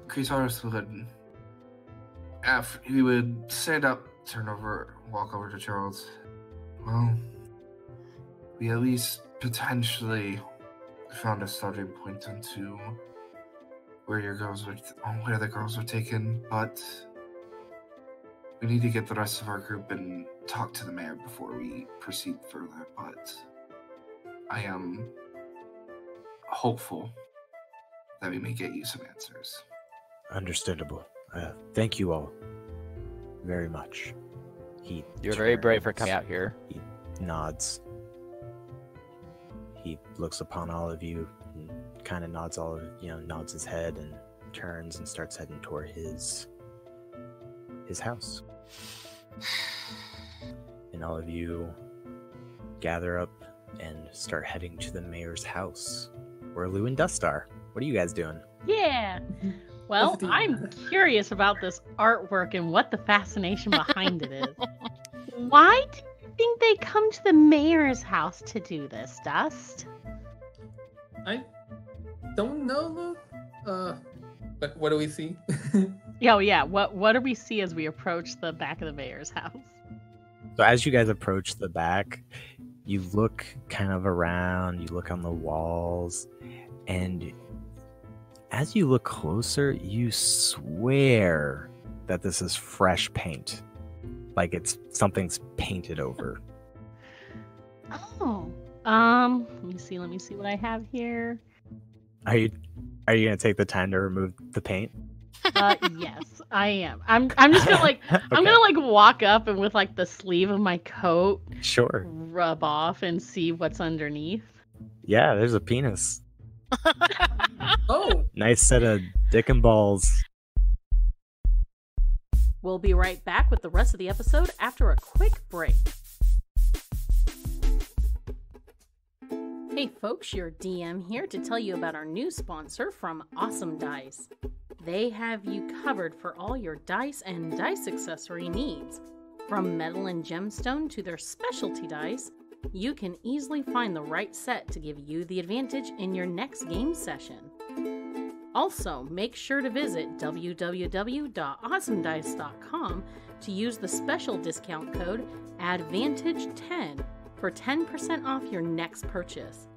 Chrysalis would, after he would stand up, walk over to Charles. Well, we at least potentially found a starting point into where the girls were taken, but we need to get the rest of our group and talk to the mayor before we proceed further. But I am hopeful that we may get you some answers. understandable. Thank you all very much. You're very brave for coming out here. He nods. He looks upon all of you and kind of nods nods his head and turns and starts heading toward his house. And all of you gather up and start heading to the mayor's house, where Lou and Dust are. What are you guys doing? Yeah. Well, I'm curious about this artwork and what the fascination behind it is. Why do you think they come to the mayor's house to do this, Dust? I don't know. But what do we see? Oh yeah, what do we see as we approach the back of the mayor's house? So as you guys approach the back, you look kind of around, you look on the walls, and as you look closer, you swear that this is fresh paint. Like something's painted over. Oh. Let me see what I have here. Are you gonna take the time to remove the paint? Yes, I am. I'm just gonna I'm gonna walk up and with the sleeve of my coat Sure. rub off and see what's underneath. Yeah, there's a penis. Oh, Nice set of dick and balls. We'll be right back with the rest of the episode after a quick break. Hey folks, your DM here to tell you about our new sponsor from Awesome Dice. They have you covered for all your dice and dice accessory needs. From metal and gemstone to their specialty dice, you can easily find the right set to give you the advantage in your next game session. Also, make sure to visit www.awesomedice.com to use the special discount code ADVANTAGE10 for 10% off your next purchase.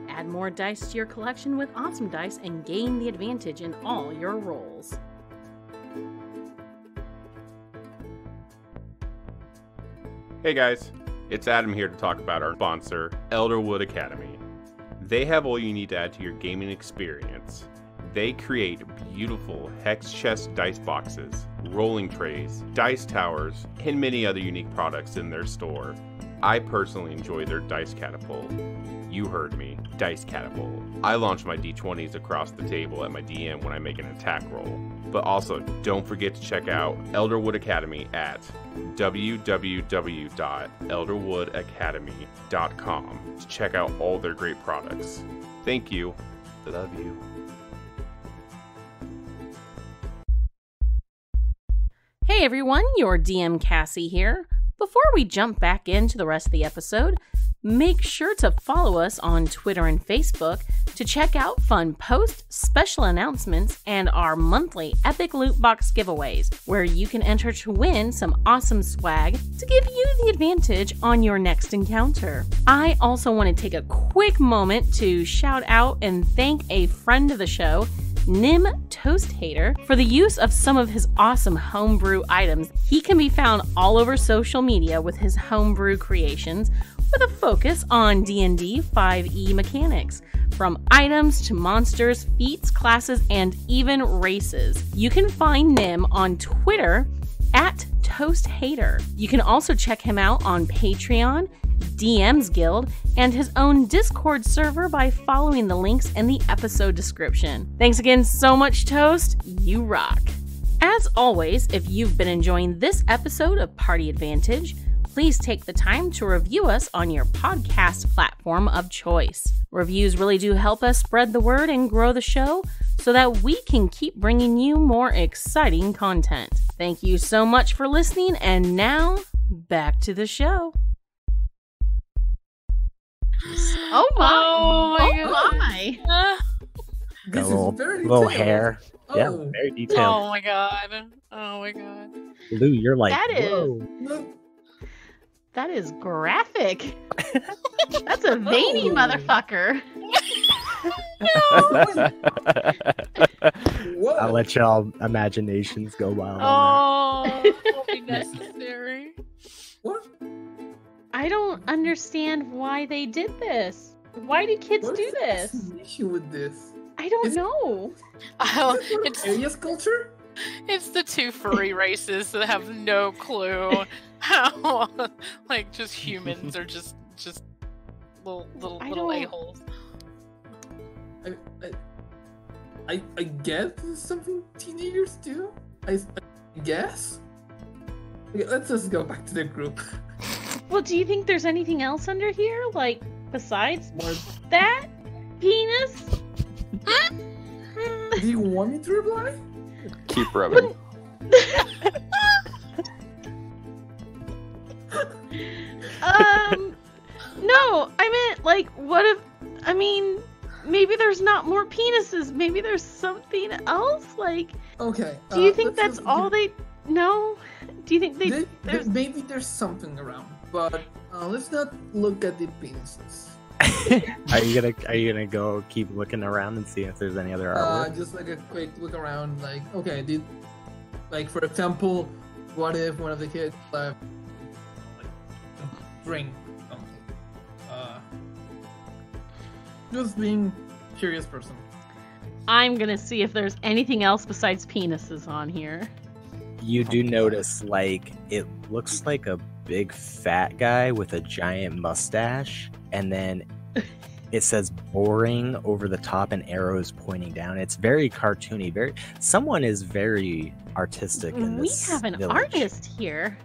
Add more dice to your collection with Awesome Dice and gain the advantage in all your rolls. Hey guys, it's Adam here to talk about our sponsor, Elderwood Academy. They have all you need to add to your gaming experience. They create beautiful hex chest dice boxes, rolling trays, dice towers, and many other unique products in their store. I personally enjoy their dice catapult. You heard me, dice catapult. I launch my d20s across the table at my DM when I make an attack roll. But also, don't forget to check out Elderwood Academy at www.elderwoodacademy.com to check out all their great products. Thank you. I love you. Hey everyone, your DM Cassie here. Before we jump back into the rest of the episode, make sure to follow us on Twitter and Facebook to check out fun posts, special announcements, and our monthly epic loot box giveaways, where you can enter to win some awesome swag to give you the advantage on your next encounter. I also want to take a quick moment to shout out and thank a friend of the show, Nim Toast Hater, for the use of some of his awesome homebrew items. He can be found all over social media with his homebrew creations, with a focus on D&D 5e mechanics, from items to monsters, feats, classes, and even races. You can find Nim on Twitter at Toast Hater. You can also check him out on Patreon, DM's Guild, and his own Discord server by following the links in the episode description. Thanks again so much, Toast. You rock. As always, if you've been enjoying this episode of Party Advantage, please take the time to review us on your podcast platform of choice. Reviews really do help us spread the word and grow the show so that we can keep bringing you more exciting content. Thank you so much for listening, and now, back to the show. Oh my! Oh my my! This little, is very little detailed. hair. Yeah, Oh, very god. detailed. Oh my god. Oh my god. Lou, you're like, That is- whoa. look. That is graphic. That's a veiny Oh. motherfucker. Whoa. I'll let y'all imaginations go wild on Oh, that'll be necessary. What? I don't understand why they did this. Why do kids What do is the this? fascination with this? I don't It's- know. Oh, Is this sort of it's alias culture? it's the two furry races that have no clue how like just humans are just little I little don't- a-holes. I guess this is something teenagers do. I guess. Okay, let's just go back to the group. Well, do you think there's anything else under here? Like, besides More- that? Penis? Do you want me to reply? Keep rubbing. No, I meant, like, what if, I mean, maybe there's not more penises. Maybe there's something else? Like, Okay. do you think let's that's just- all they know? Do you think there's... Maybe there's something around, but let's not look at the penises. Are you gonna go keep looking around and see if there's any other artwork? Just like a quick look around, like, okay, like, for example, what if one of the kids left, like, a drink something? Just being curious person. I'm gonna see if there's anything else besides penises on here. You do notice, like, it looks like a big fat guy with a giant mustache, and then it says boring over the top and arrows pointing down. It's very cartoony. Someone is very artistic in We this have an village. artist here.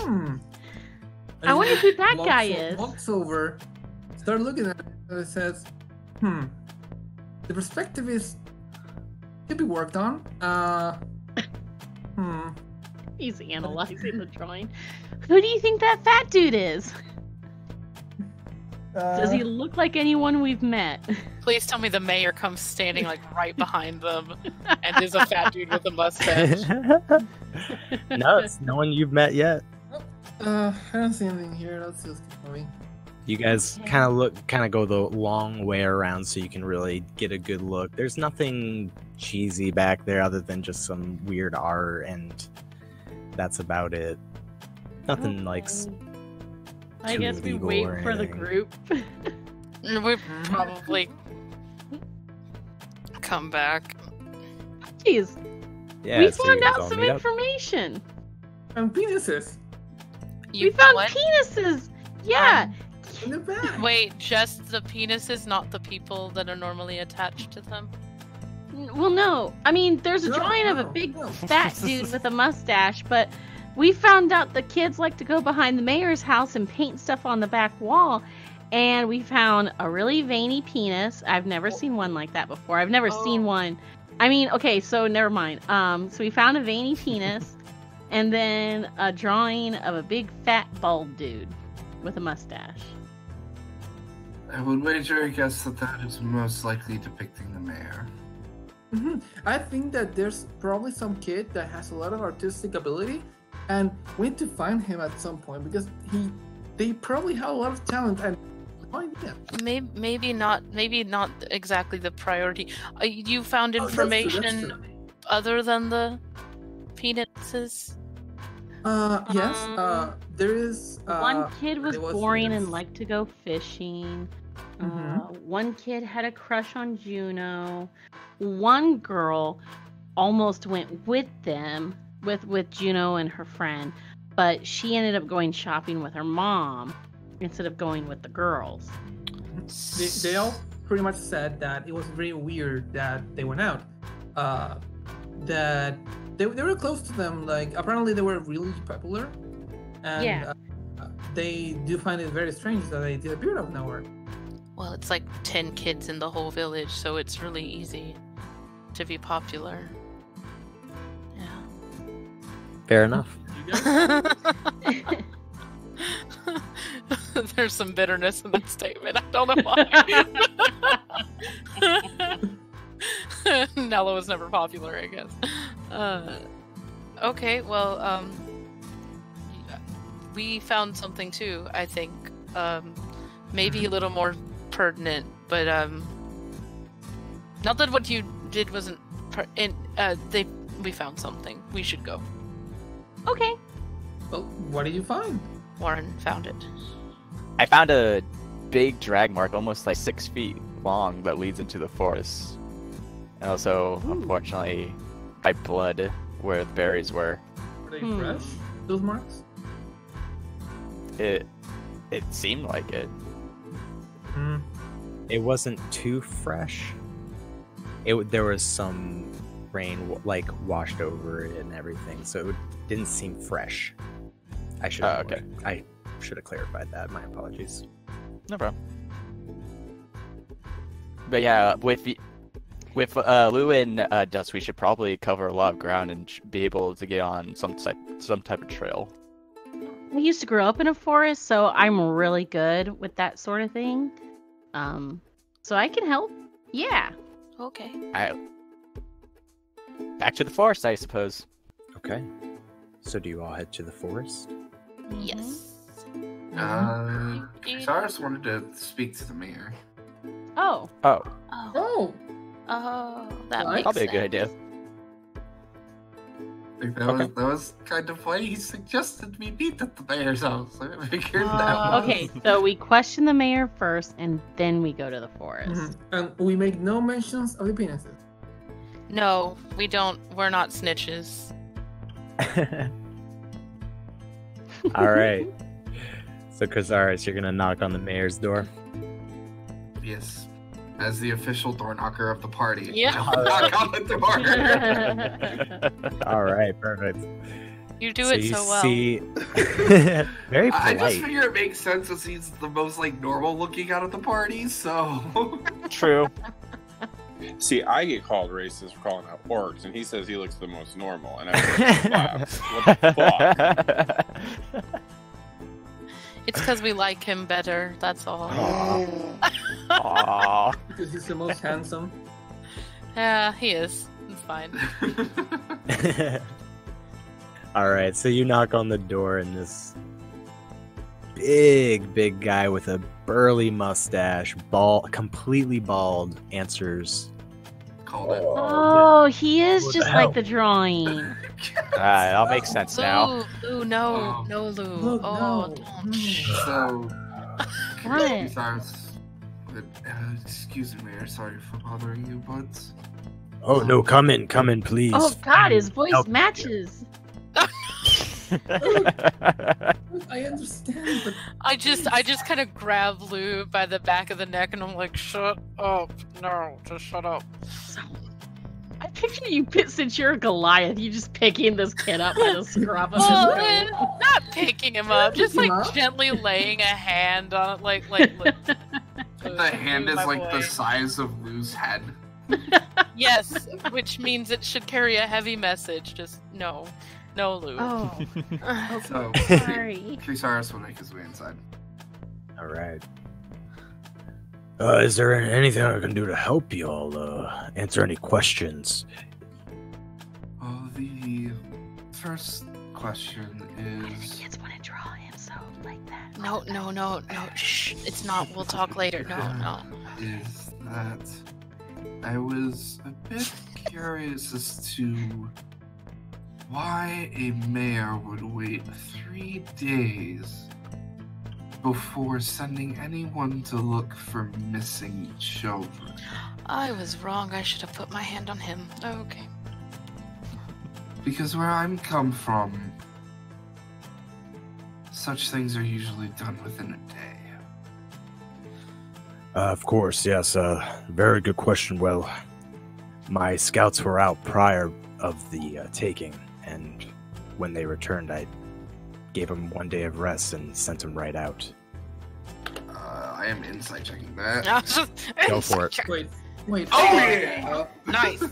And wonder who that walks guy o- is. Walks over, start looking at it, and it says, the perspective is could be worked on. He's analyzing the drawing. Who do you think that fat dude is? Does he look like anyone we've met? Please tell me the mayor comes standing like right behind them and is a fat dude with a mustache. No, it's no one you've met yet. I don't see anything here. Let's just keep moving. You guys kind of go the long way around so you can really get a good look. There's nothing cheesy back there other than just some weird art, and that's about it. Nothing like I too guess we legal wait or for the anything. group. We probably come back. Jeez, yeah. we so found you guys out all some meet up. information. And penises We found what? penises. Yeah. in the back. Wait, just the penises, not the people that are normally attached to them? Well, no. I mean, there's a No, drawing of a no, big no. fat dude with a mustache, but we found out the kids like to go behind the mayor's house and paint stuff on the back wall. And we found a really veiny penis. I've never seen one like that before. I've never seen one. I mean, okay, so never mind. So we found a veiny penis and then a drawing of a big fat bald dude with a mustache. I would wager a guess that is most likely depicting the mayor. I think that there's probably some kid that has a lot of artistic ability, and we need to find him at some point because they probably have a lot of talent and no idea. Maybe not exactly the priority. You found Oh, that's true, that's information true. other than the penises? Yes. There is. One kid was there was- boring there's- and liked to go fishing. One kid had a crush on Juno. One girl almost went with them, with Juno and her friend, but she ended up going shopping with her mom instead of going with the girls. They all pretty much said that it was very weird that they went out. That they were close to them. Like apparently they were really popular, and Yeah. They do find it very strange that they disappeared out of nowhere. Well, it's like 10 kids in the whole village, so it's really easy to be popular. Yeah. Fair enough. You guys? There's some bitterness in that statement. I don't know why. Nella was never popular, I guess. Okay, well, we found something too, I think. Maybe a little more pertinent, but not that what you did wasn't we found something. We should go. Okay. Well, what did you find? Warren found it. I found a big drag mark, almost like 6 feet long, that leads into the forest. And also, Ooh. unfortunately, by blood where the berries were. Were they fresh? Those marks? It seemed like it. It wasn't too fresh. There was some rain like washed over it and everything, so it didn't seem fresh. I should have clarified that. My apologies. No problem. But yeah, with Lou and Dust, we should probably cover a lot of ground and be able to get on some type of trail. I used to grow up in a forest, so I'm really good with that sort of thing. So I can help. Yeah. Okay. Back to the forest, I suppose. Okay. So do you all head to the forest? Yes. Cyrus wanted to speak to the mayor. Oh. Oh, Oh. Oh, That Well, makes probably a sense. good idea. I think that was kind of why he suggested we meet at the mayor's house. I figured that was... Okay, so we question the mayor first, and then we go to the forest. Mhm. And we make no mentions of the penises. No, we don't. We're not snitches. All right. So, Cazares, you're gonna knock on the mayor's door. Yes. As the official door knocker of the party. Yeah. I'll knock on the door. All right, perfect. You do it you so well. See... Very I polite. just figure it makes sense as he's the most normal looking out of the party, so True. See, I get called racist for calling out orcs, and he says he looks the most normal, and everyone laughs. What the fuck? It's because we like him better. That's all. Aww. Because he's the most handsome. Yeah, he is. It's fine. All right, so you knock on the door, and this big guy with a burly mustache, completely bald, answers. called it. Oh, he is What just the like hell? the drawing. Alright, that makes sense now. Lou, no, Oh. no, Lou. Look, Oh, no. don't. So, What? Cyrus, excuse me, Mayor, sorry for bothering you, but Oh no, come in, please. Oh God, his voice Help. matches. I understand, but I just kind of grab Lou by the back of the neck, and I'm like, shut up. No, just shut up. I picture you, since you're a Goliath, you just picking this kid up by the scruff of his Well, neck. not picking him up, just Pick him like up? gently laying a hand on it, like the hand is my like the boy. size of Lou's head. Yes, which means it should carry a heavy message. Just no, Lou. Oh, So, sorry. Cyrus will make his way inside. All right. Is there anything I can do to help y'all answer any questions? Well, the first question is... Kids want to draw him so like that. No. Shh, it's not. We'll talk later. No. Is that I was a bit curious as to why a mayor would wait 3 days before sending anyone to look for missing children. I was wrong. I should have put my hand on him. Okay. Because where I'm come from, such things are usually done within a day. Of course, yes. Very good question. Well, my scouts were out prior of the taking, and when they returned, I gave them 1 day of rest and sent them right out. I am insight checking that. Go for it. Wait. Oh yeah! Nice.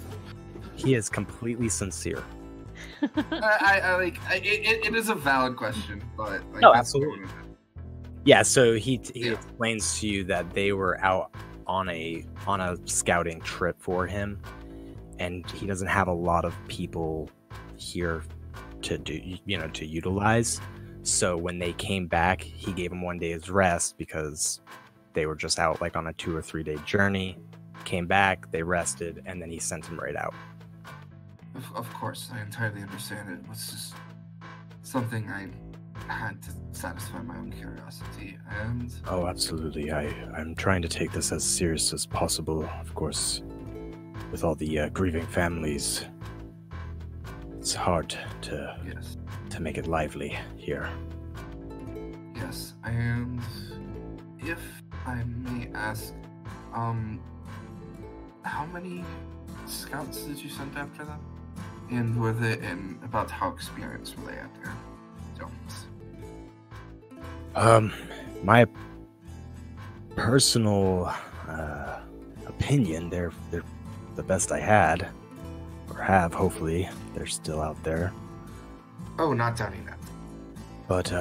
He is completely sincere. It is a valid question, but like, No, that's absolutely. going with it. Yeah, so he explains to you that they were out on a scouting trip for him, and he doesn't have a lot of people here to to utilize. So when they came back, he gave them 1 day's rest because they were just out like on a 2 or 3 day journey. Came back, they rested, and then he sent them right out. Of course, I entirely understand it. It's just something I had to satisfy my own curiosity, and Oh, absolutely. I'm trying to take this as serious as possible. Of course, with all the grieving families, it's hard to yes, make it lively here. yes, and if I may ask, how many scouts did you send after them? And about how experienced were they at their zones? My personal opinion, they're the best I had, or have. Hopefully, they're still out there. Oh, not doubting that. But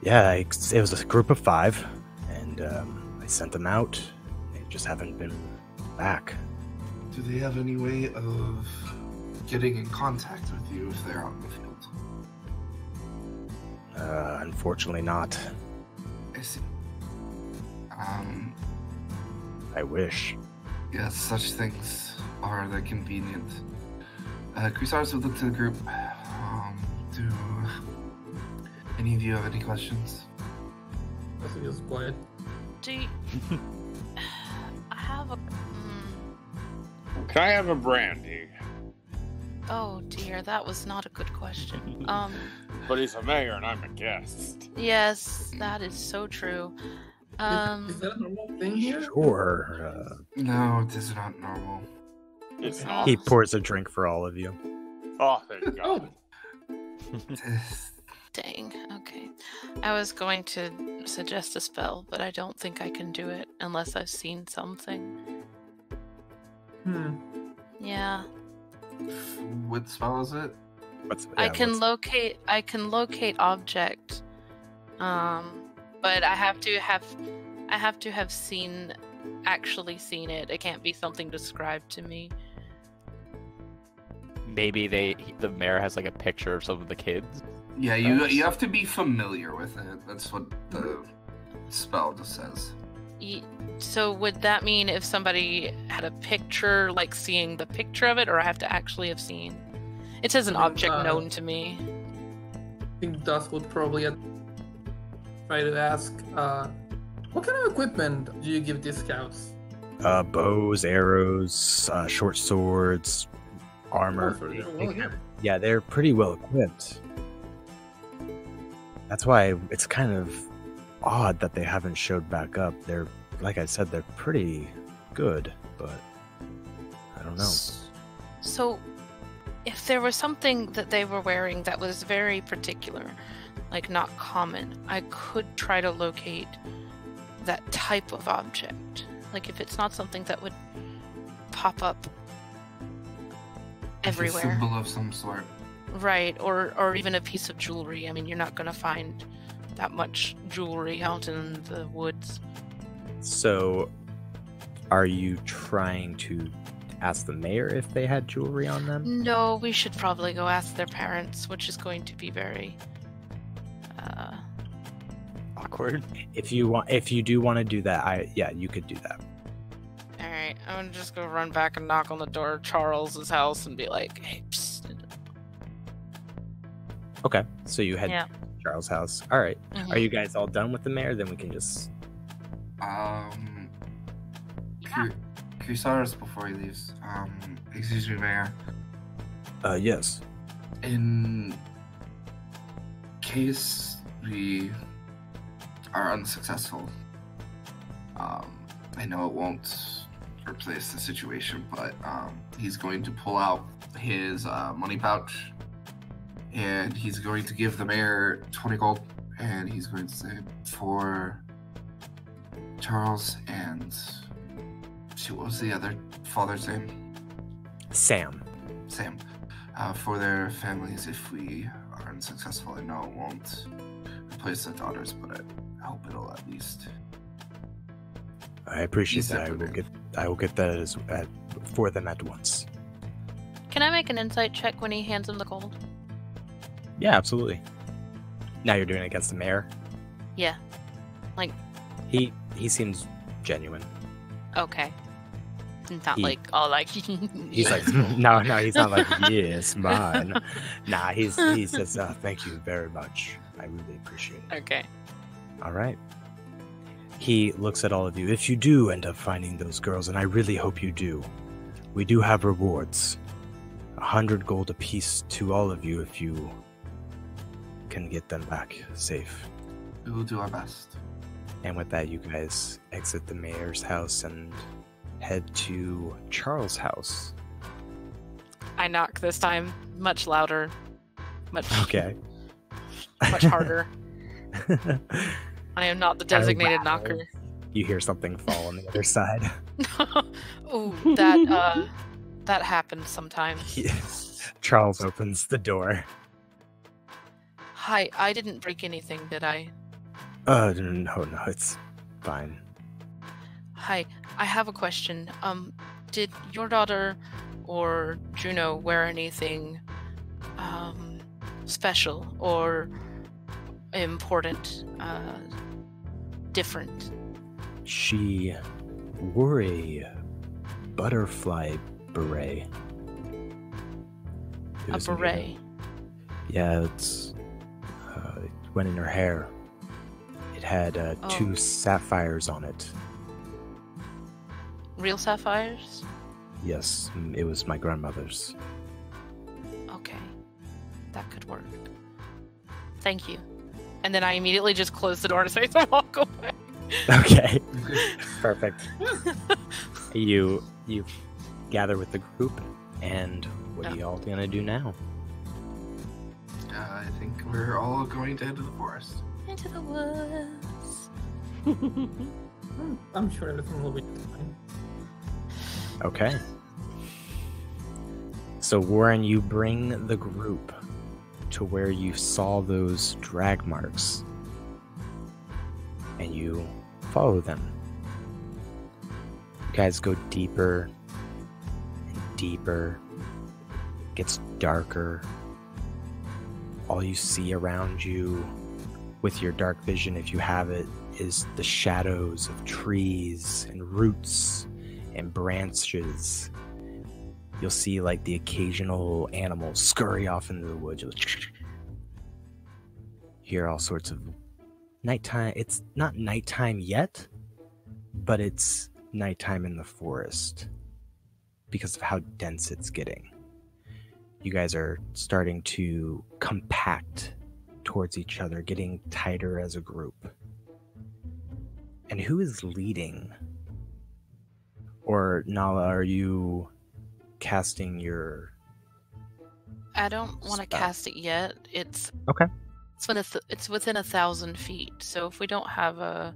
yeah, it was a group of 5, and I sent them out. They just haven't been back. Do they have any way of getting in contact with you if they're out in the field? Unfortunately, not. I see. I wish. Yes, such things are the convenient. Crusaders would look to the group. Do any of you have any questions? I think it's quiet. Do you... I have a... Can I have a brandy? Oh dear, that was not a good question. But he's a mayor and I'm a guest. Yes, that is so true. Is that a normal thing here? Sure. No, it is not normal. It's Okay. not. He pours a drink for all of you. Oh, thank God. Dang, okay. I was going to suggest a spell, but I don't think I can do it unless I've seen something. Yeah. What spell is it? I can locate object. But I have to have actually seen it. It can't be something described to me. Maybe the mayor has like a picture of some of the kids. Yeah, you have to be familiar with it. That's what the spell just says. So would that mean if somebody had a picture, like seeing the picture of it, or I have to actually have seen? It says an object known to me. I think Dust would probably try to ask, what kind of equipment do you give these scouts? Bows, arrows, short swords, armor. Oh, so they're well equipped. Yeah, they're pretty well equipped. That's why it's kind of odd that they haven't showed back up. They're, like I said, they're pretty good, but I don't know. So, if there was something that they were wearing that was very particular, like not common, I could try to locate that type of object. Like if it's not something that would pop up everywhere. A symbol of some sort. Right, or even a piece of jewelry. I mean, you're not going to find that much jewelry out in the woods. So, are you trying to ask the mayor if they had jewelry on them? No, we should probably go ask their parents, which is going to be very Awkward. If you do want to do that, you could do that. Alright, I'm gonna just go run back and knock on the door of Charles's house and be like, hey, psst. Okay, so you head Yeah. to Charles' house. All right. Mhm. Are you guys all done with the mayor? Then we can just. Crusaders before he leaves. Excuse me, Mayor. Yes. In case we are unsuccessful, I know it won't replace the situation, but he's going to pull out his money pouch, and he's going to give the mayor 20 gold, and he's going to say, for Charles and what was the other father's name? Sam. Sam. For their families, if we are unsuccessful. I know it won't replace the daughters, but I hope it'll at least. I appreciate ease that. their burden. I will get that for them at once. Can I make an insight check when he hands him the gold? Yeah, absolutely. Now you're doing it against the mayor. Yeah. Like, He seems genuine. okay. Not He- like, all like, He's like, no, he's not like, yes, mine. Nah, he says, thank you very much. I really appreciate it. okay. All right. He looks at all of you. If you do end up finding those girls, and I really hope you do, we do have rewards. 100 gold apiece to all of you if you can get them back safe. We will do our best. And with that, you guys exit the mayor's house and head to Charles' house. I knock this time much louder, much Okay. much harder. I am not the designated Wow. knocker. You hear something fall on the other side. Ooh, that happens sometimes. Charles opens the door. Hi, I didn't break anything, did I? No, it's fine. Hi, I have a question. Did your daughter or Juno wear anything special or important, different? She wore a butterfly beret. It A was made of- beret. Yeah, it went in her hair. It had Oh. 2 sapphires on it. Real sapphires? Yes, it was my grandmother's. Okay. That could work. Thank you. And then I immediately just close the door to say to walk away. Okay, perfect. You gather with the group, and what are y'all gonna do now? I think we're all going to head to the forest. Into the woods. I'm sure everything will be fine. Okay. So Warren, you bring the group to where you saw those drag marks, and you follow them. You guys go deeper and deeper. It gets darker. All you see around you, with your dark vision, if you have it, is the shadows of trees and roots and branches. You'll see like the occasional animal scurry off into the woods. You'll hear all sorts of nighttime. It's not nighttime yet, but it's nighttime in the forest because of how dense it's getting. You guys are starting to compact towards each other, getting tighter as a group. And who is leading? Or Nala, are you casting your... I don't want to Spell. cast it yet. It's Okay. It's within 1,000 feet. So if we don't have a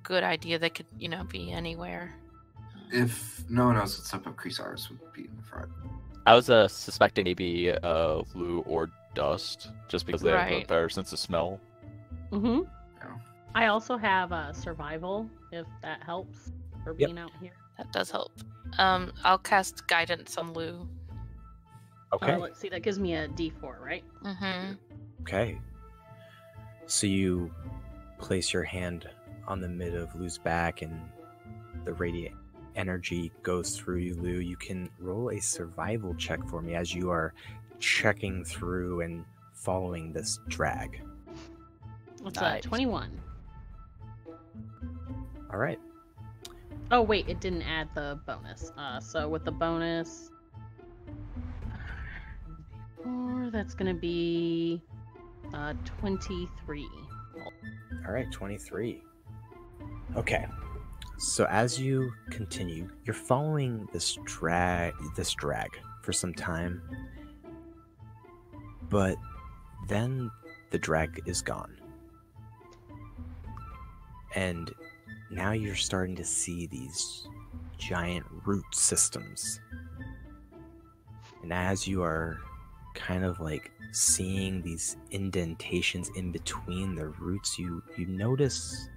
good idea, that could be anywhere. If no one else what's up, Chrysalis would be in the front. I was suspecting maybe Lou or Dust, just because they have a Right. better sense of smell. Mm-hmm. Yeah. I also have survival, if that helps for Yep. being out here. That does help. I'll cast guidance on Lou. Okay. Let's see, that gives me a D4, right? Mm-hmm. Okay. So you place your hand on the mid of Lou's back, and the radiant energy goes through you, Lou. You can roll a survival check for me as you are checking through and following this drag. It's Nice. 21. All right. Oh, wait, it didn't add the bonus. So with the bonus... Or that's going to be 23. All right, 23. Okay. So as you continue, you're following this drag for some time. But then the drag is gone. And now you're starting to see these giant root systems. And as you are kind of like seeing these indentations in between the roots, you notice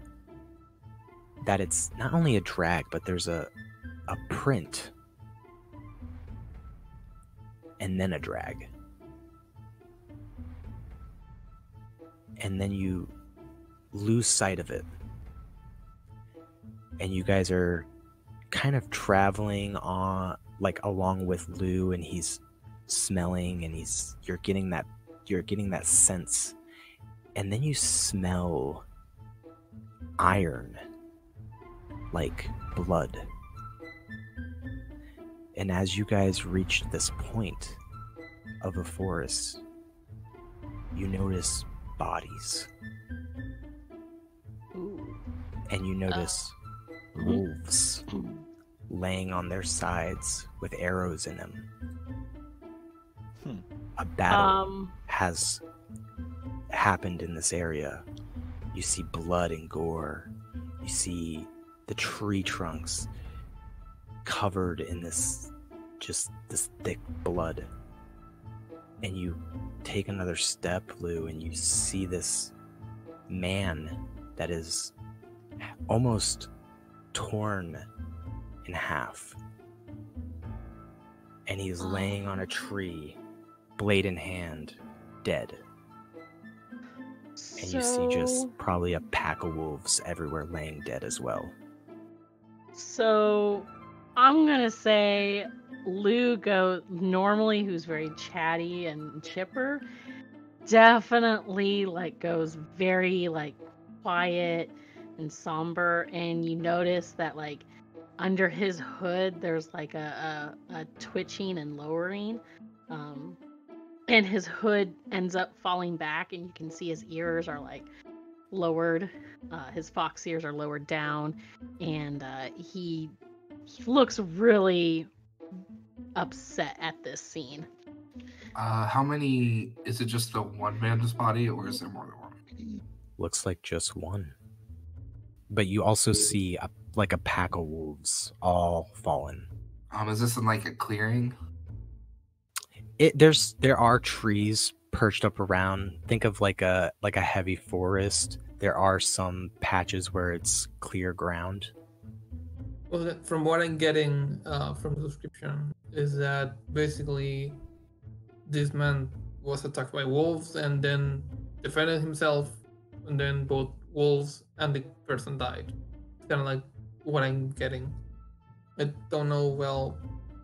that it's not only a drag, but there's a print and then a drag. And then you lose sight of it. And you guys are kind of traveling on like along with Lou, and he's smelling, and you're getting that sense. And then you smell iron, like blood. And as you guys reach this point of the forest, you notice bodies. Ooh. And you notice wolves laying on their sides with arrows in them. A battle has happened in this area. You see blood and gore. You see the tree trunks covered in this thick blood. And you take another step, Lou, and you see this man that is almost torn in half. And he's laying on a tree, blade in hand, dead. And you see just probably a pack of wolves everywhere laying dead as well. So I'm gonna say Lou normally, who's very chatty and chipper, definitely like goes very like quiet and somber, and you notice that like under his hood there's like a twitching and lowering, and his hood ends up falling back, and you can see his ears are like lowered, his fox ears are lowered down, and he looks really upset at this scene. How many? Is it just the one man's body, or is there more than one? Looks like just one. But you also see like a pack of wolves all fallen. Is this in like a clearing? There are trees perched up around. Think of like a heavy forest. There are some patches where it's clear ground. Well, from what I'm getting from the description is that basically this man was attacked by wolves and then defended himself, and then both wolves and the person died. It's kind of like what I'm getting. I don't know well.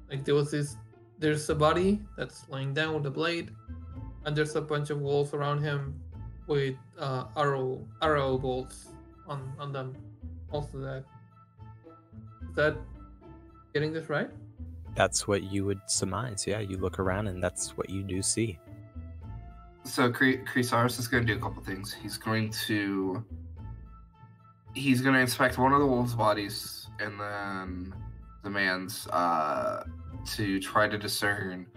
Like there's a body that's lying down with a blade, and there's a bunch of wolves around him with arrow bolts on them. Also that. Is that getting this right? That's what you would surmise. Yeah, you look around and that's what you do see. So Chrysaris is going to do a couple things. He's going to inspect one of the wolves' bodies and then the man's to try to discern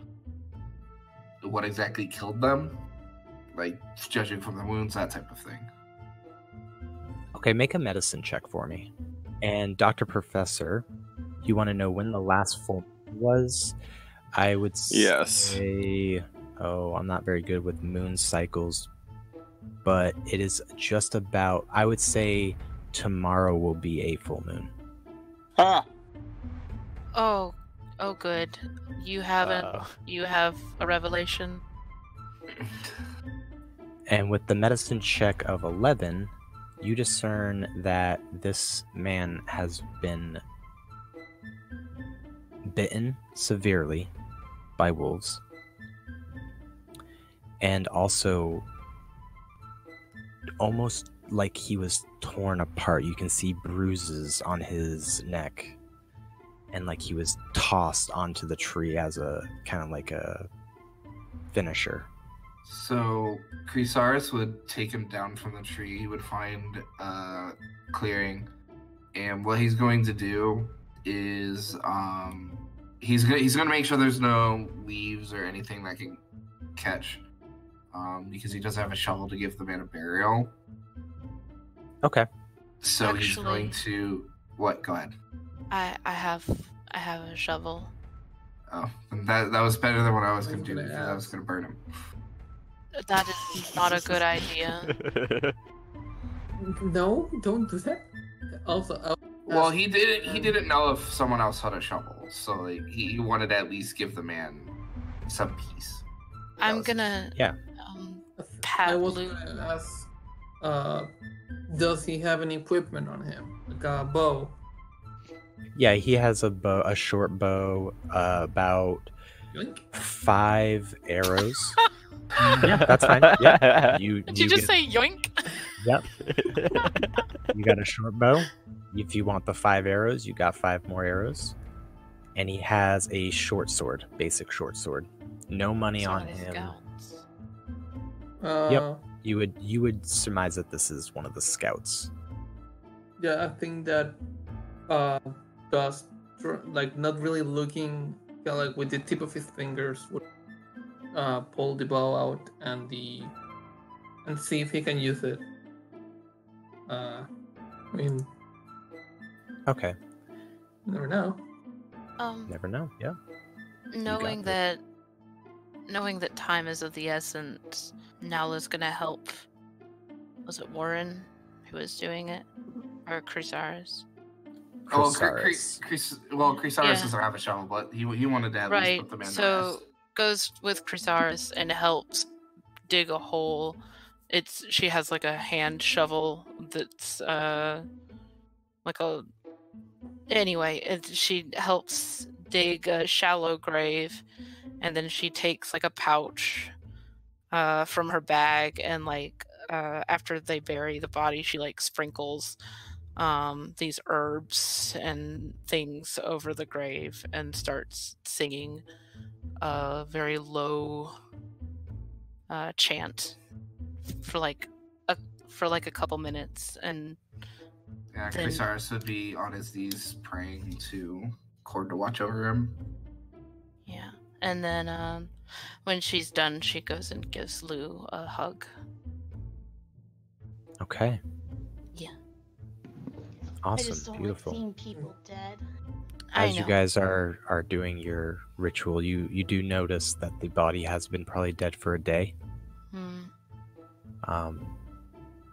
what exactly killed them, like judging from the wounds, that type of thing. Okay, make a medicine check for me. And Dr. Professor, you want to know when the last full moon was? I would say, I'm not very good with moon cycles, but it is just about, I would say tomorrow will be a full moon. Ha! Oh, good. You have a revelation. And with the medicine check of 11, you discern that this man has been bitten severely by wolves, and also almost like he was torn apart. You can see bruises on his neck, and like he was tossed onto the tree as a kind of like finisher. So Chrysaris would take him down from the tree. He would find a clearing, and what he's going to do is he's gonna make sure there's no leaves or anything that can catch, because he doesn't have a shovel to give the man a burial. Okay. So he's Actually- going to what? Go ahead. I have a shovel. Oh, that was better than what I was I gonna was do gonna because I was ask. gonna burn him. That is not a good idea. No, don't do that. Also, Well, he didn't know if someone else had a shovel, so like he wanted to at least give the man some peace. That I'm was- gonna Yeah. I pat was Lou. gonna ask, does he have any equipment on him, like a bow? Yeah, he has a short bow, about Yoink. 5 arrows. Yeah, that's fine. Yeah, Did you just say yoink? Yep. You got a short bow. If you want the 5 arrows, you got 5 more arrows. And he has a short sword, basic short sword. No money on him. Scouts. Yep. You would surmise that this is one of the scouts. Yeah, I think that Gus, like not really looking, like with the tip of his fingers, would pull the bow out and see if he can use it. I mean, Okay, you never know. never know. Yeah. Knowing this. that time is of the essence, Nala's gonna help. Was it Warren who was doing it, or Chrysaris? Oh, Chrysaris. Chrysaris Yeah. doesn't have a shovel, but he wanted to at least Right. put the man to So rest. goes with Chrysaris and helps dig a hole. She has like a hand shovel that's like a. Anyway, she helps dig a shallow grave, and then she takes like a pouch from her bag, and like after they bury the body, she like sprinkles these herbs and things over the grave and starts singing a very low chant for like a couple minutes, and Yeah, then- Chrysaris would be on his knees praying to Cord to watch over him. yeah, and then when she's done, she goes and gives Lou a hug. Okay. Yeah. I just Awesome. don't Beautiful. like seeing people dead. I As you know. guys are doing your ritual, you do notice that the body has been probably dead for a day. Hmm.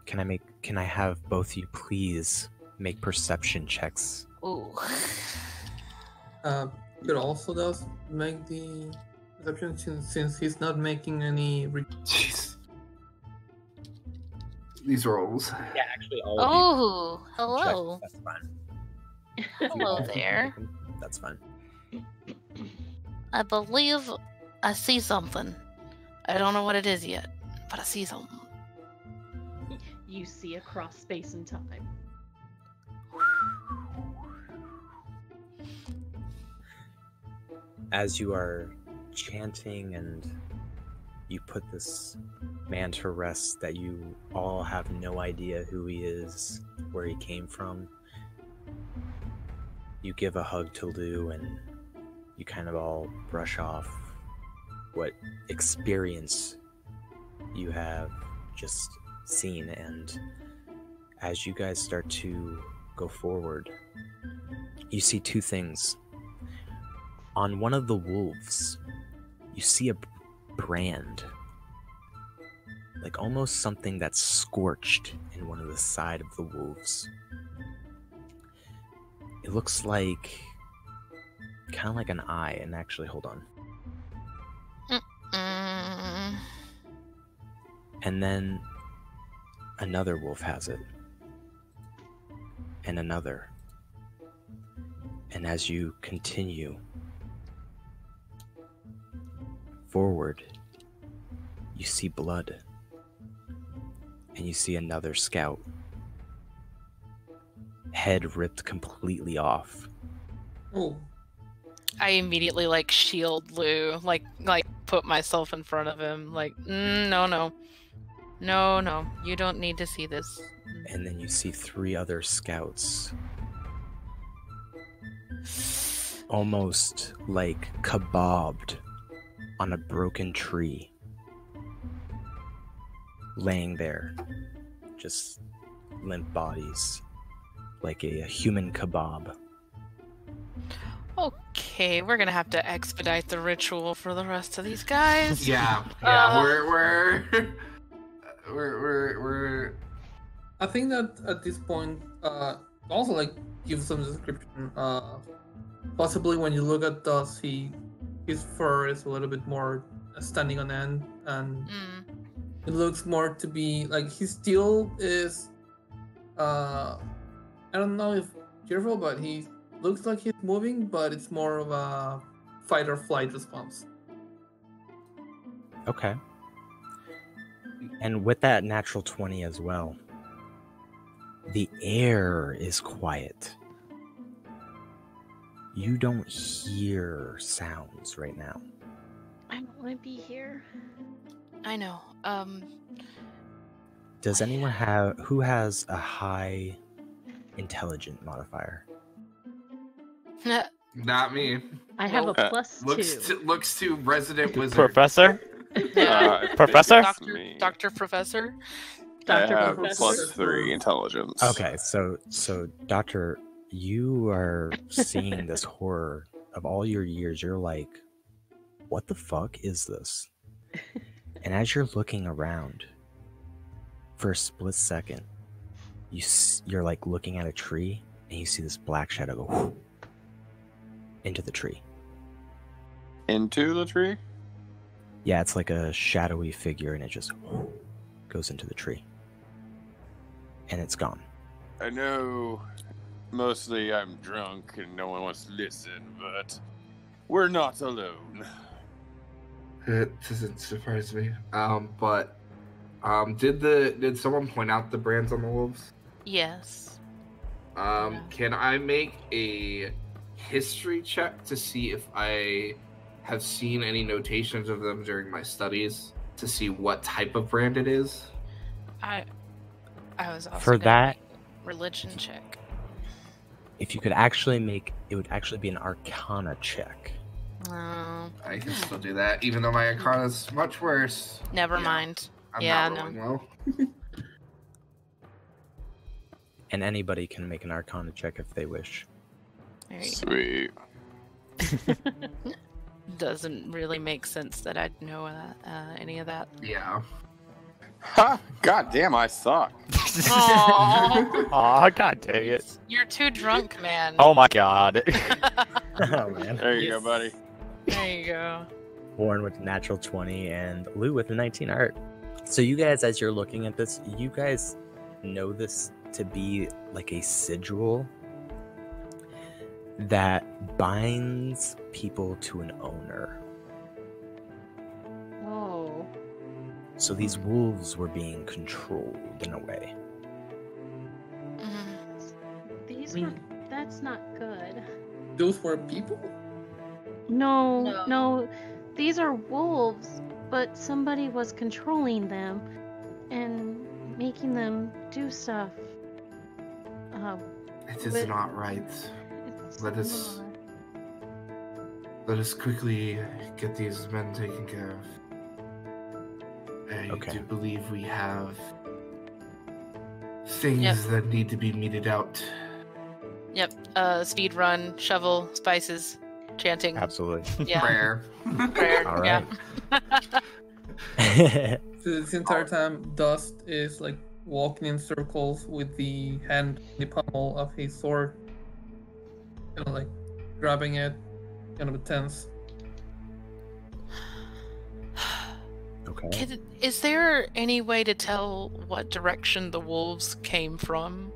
Can I have both of you please make perception checks? Ooh. But also does make the perception since he's not making any. Jeez. These rolls. Yeah, actually, all Oh, hello. That's fine. Hello there. That's fine. I believe I see something. I don't know what it is yet, but I see something. You see across space and time. As you are chanting and you put this man to rest that you all have no idea who he is, where he came from, you give a hug to Lou and you kind of all brush off what experience you have just seen. And as you guys start to go forward, you see two things. On one of the wolves, you see a brand, like almost something that's scorched in one of the side of the wolves. It looks like kind of like an eye. And actually, hold on. Mm. And then another wolf has it, and another. And as you continue forward, you see blood, and you see another scout, head ripped completely off. Oh, I immediately like shield Lou, like put myself in front of him, like, no, you don't need to see this. And then you see 3 other scouts, almost like kebabbed on a broken tree, laying there, just limp bodies, like a human kebab. Okay, we're gonna have to expedite the ritual for the rest of these guys. Yeah, we're. I think that at this point, also like give some description. Possibly when you look at Dust, his fur is a little bit more standing on end, and it looks more to be like he still is. I don't know if cheerful, but he looks like he's moving, but it's more of a fight or flight response. Okay. And with that natural 20 as well, the air is quiet. You don't hear sounds right now. I don't want to be here. I know. Does anyone who has a high intelligent modifier? Not me. I have a +2. Looks to resident wizard. Professor? Professor? Doctor Professor? I Dr. have Professor. +3 intelligence. Okay, so Doctor, you are seeing this horror of all your years. You're like, what the fuck is this? And as you're looking around, for a split second, you're like looking at a tree, and you see this black shadow go whoosh, into the tree. Into the tree? Yeah, it's like a shadowy figure, and it just whoosh, goes into the tree. And it's gone. I know mostly I'm drunk and no one wants to listen, but we're not alone. It doesn't surprise me. But did someone point out the brands on the wolves? Yes. Can I make a history check to see if I have seen any notations of them during my studies to see what type of brand it is? I was also For gonna that, make a religion check. if you could actually make it, would actually be an Arcana check. I can still do that, even though my Arcana is much worse. Never Yeah. mind. I'm Yeah, not no. rolling well. And anybody can make an Arcana check if they wish. There you go. Sweet. Doesn't really make sense that I'd know that, any of that. Yeah. Ha! God damn, I suck. Aww. Aw, god dang it. You're too drunk, man. Oh my god. Oh man. There you go, buddy. There you go. Warren with a natural 20 and Lou with a 19 art. So you guys, as you're looking at this, you guys know this to be like a sigil that binds people to an owner. Oh. So these wolves were being controlled in a way. These I mean- were. That's not good. Those were people? No. These are wolves, but somebody was controlling them and making them do stuff. It is But- not right. It's Let us- not. Let us quickly get these men taken care of. I Okay. do believe we have things Yep. that need to be meted out. Yep. Speed run, shovel, spices, chanting. Absolutely. Yeah. Prayer. Prayer. All Yeah. So this entire time, Dust is like walking in circles with the hand on the pommel of his sword, kind of like grabbing it, kind of tense. Okay. Is there any way to tell what direction the wolves came from?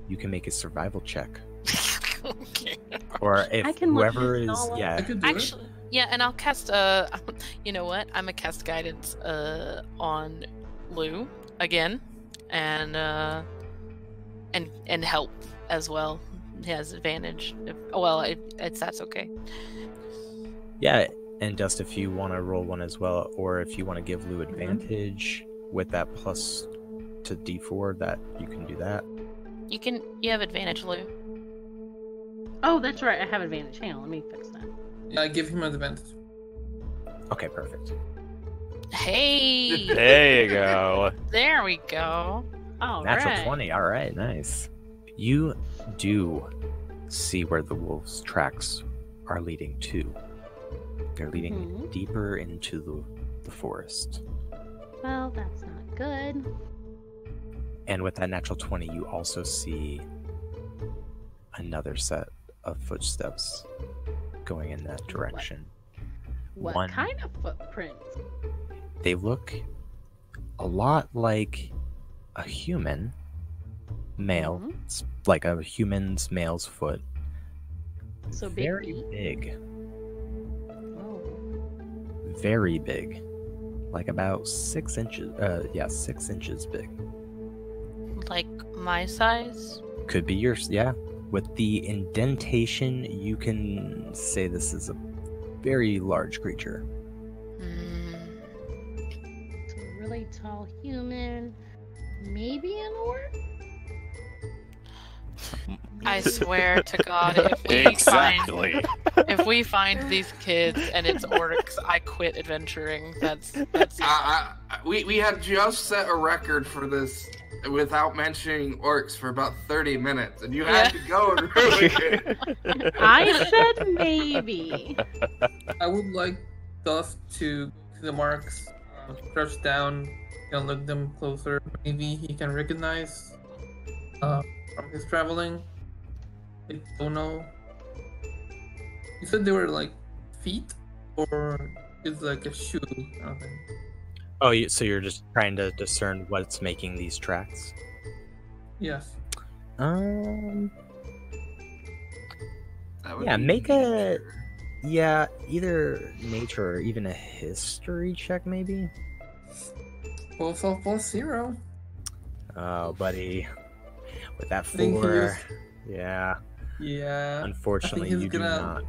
You can make a survival check. Okay. Or if I can look whoever this is, all up. I yeah. could do Actually, yeah, and I'll cast you know what? I'm gonna cast guidance on Lou again, and help as well. He has advantage. That's okay. Yeah, And Dust, if you want to roll one as well, or if you want to give Lou advantage with that plus to D4, that you can do that. You have advantage, Lou. Oh, that's right. I have advantage. Hang on, let me fix that. Yeah, I give him an advantage. Okay, perfect. Hey! There you go. There we go. All Natural right. 20. All right, nice. You do see where the wolves' tracks are leading to. They're leading deeper into the forest. Well, that's not good. And with that natural 20, you also see another set of footsteps going in that direction. What One- kind of footprints? They look a lot like a human male. Mhm. It's like a human's male's foot. So big Very feet? big. Oh. Very big. Like about 6 inches. 6 inches big. Like my size? Could be yours, yeah. With the indentation, you can say this is a very large creature. So a really tall human. Maybe an orc? I swear to God, if we find these kids and it's orcs, I quit adventuring. That's We had just set a record for this without mentioning orcs for about 30 minutes, and you had to go and ruin it. I said maybe. I would like Dust to the marks, crouch down, look them closer. Maybe he can recognize from his traveling. I don't know. You said they were like feet, or it's like a shoe kind of thing. Oh, so you're just trying to discern what's making these tracks? Yes. That would Yeah, be make a- nature. Yeah, either nature or even a history check, maybe? Both of +0. Oh, buddy. With that think he 4, is- yeah. Yeah. Unfortunately, he's you do gonna- not.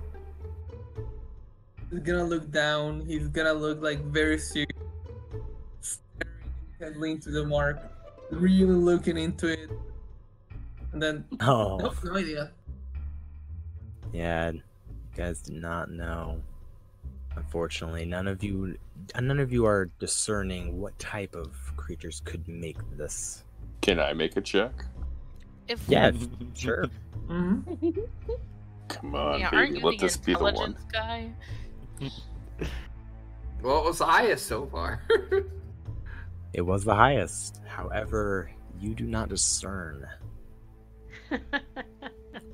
He's gonna look down. He's gonna look like very serious, staring intently into the mark, really looking into it, and then Oh, no idea. yeah. You guys do not know. Unfortunately, none of you are discerning what type of creatures could make this. Can I make a check? if Yeah, sure. Mm-hmm. Come on, yeah, baby. aren't you Let the this be the one. intelligence guy? Well, it was the highest so far. It was the highest. However, you do not discern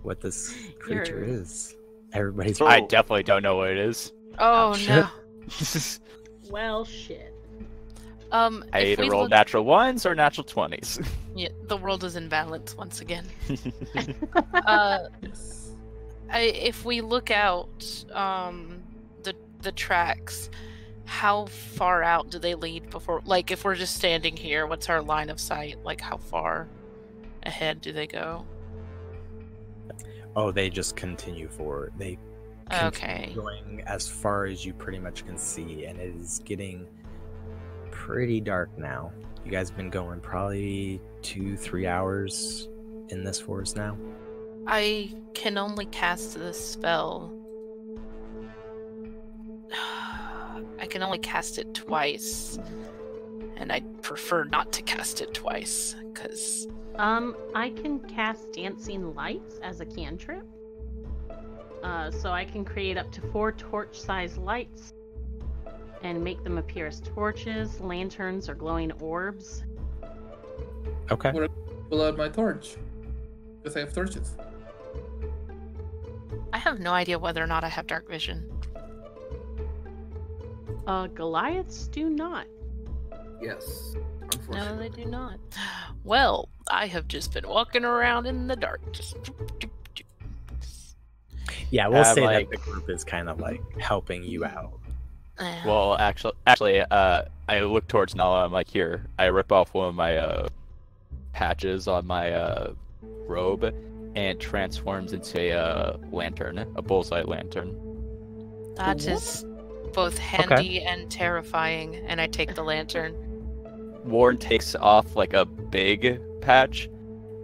what this creature You're- is. Everybody's So- I definitely don't know what it is. Oh shit. no. Well, shit. I If either we rolled look- natural 1s or natural 20s. Yeah, the world is in balance once again. Yes. If we look out, the tracks, how far out do they lead before? Like, if we're just standing here, what's our line of sight? Like, how far ahead do they go? Oh, they just continue forward. They continue Okay. going as far as you pretty much can see, and it is getting pretty dark now. You guys have been going probably 2-3 hours in this forest now. I can only cast this spell. I can only cast it twice, and I'd prefer not to cast it twice, because I can cast Dancing Lights as a cantrip. So I can create up to 4 torch-sized lights and make them appear as torches, lanterns, or glowing orbs. Okay. Pull out my torch, because I have torches. I have no idea whether or not I have dark vision. Goliaths do not. Yes. No, Unfortunately. they do not. Well, I have just been walking around in the dark. Just... Yeah, we'll say like- that the group is kind of like helping you out. Well, actually, I look towards Nala. I'm like, here. I rip off one of my patches on my robe, and it transforms into a lantern, a bullseye lantern. That is both handy and terrifying, and I take the lantern. Warren takes off like a big patch,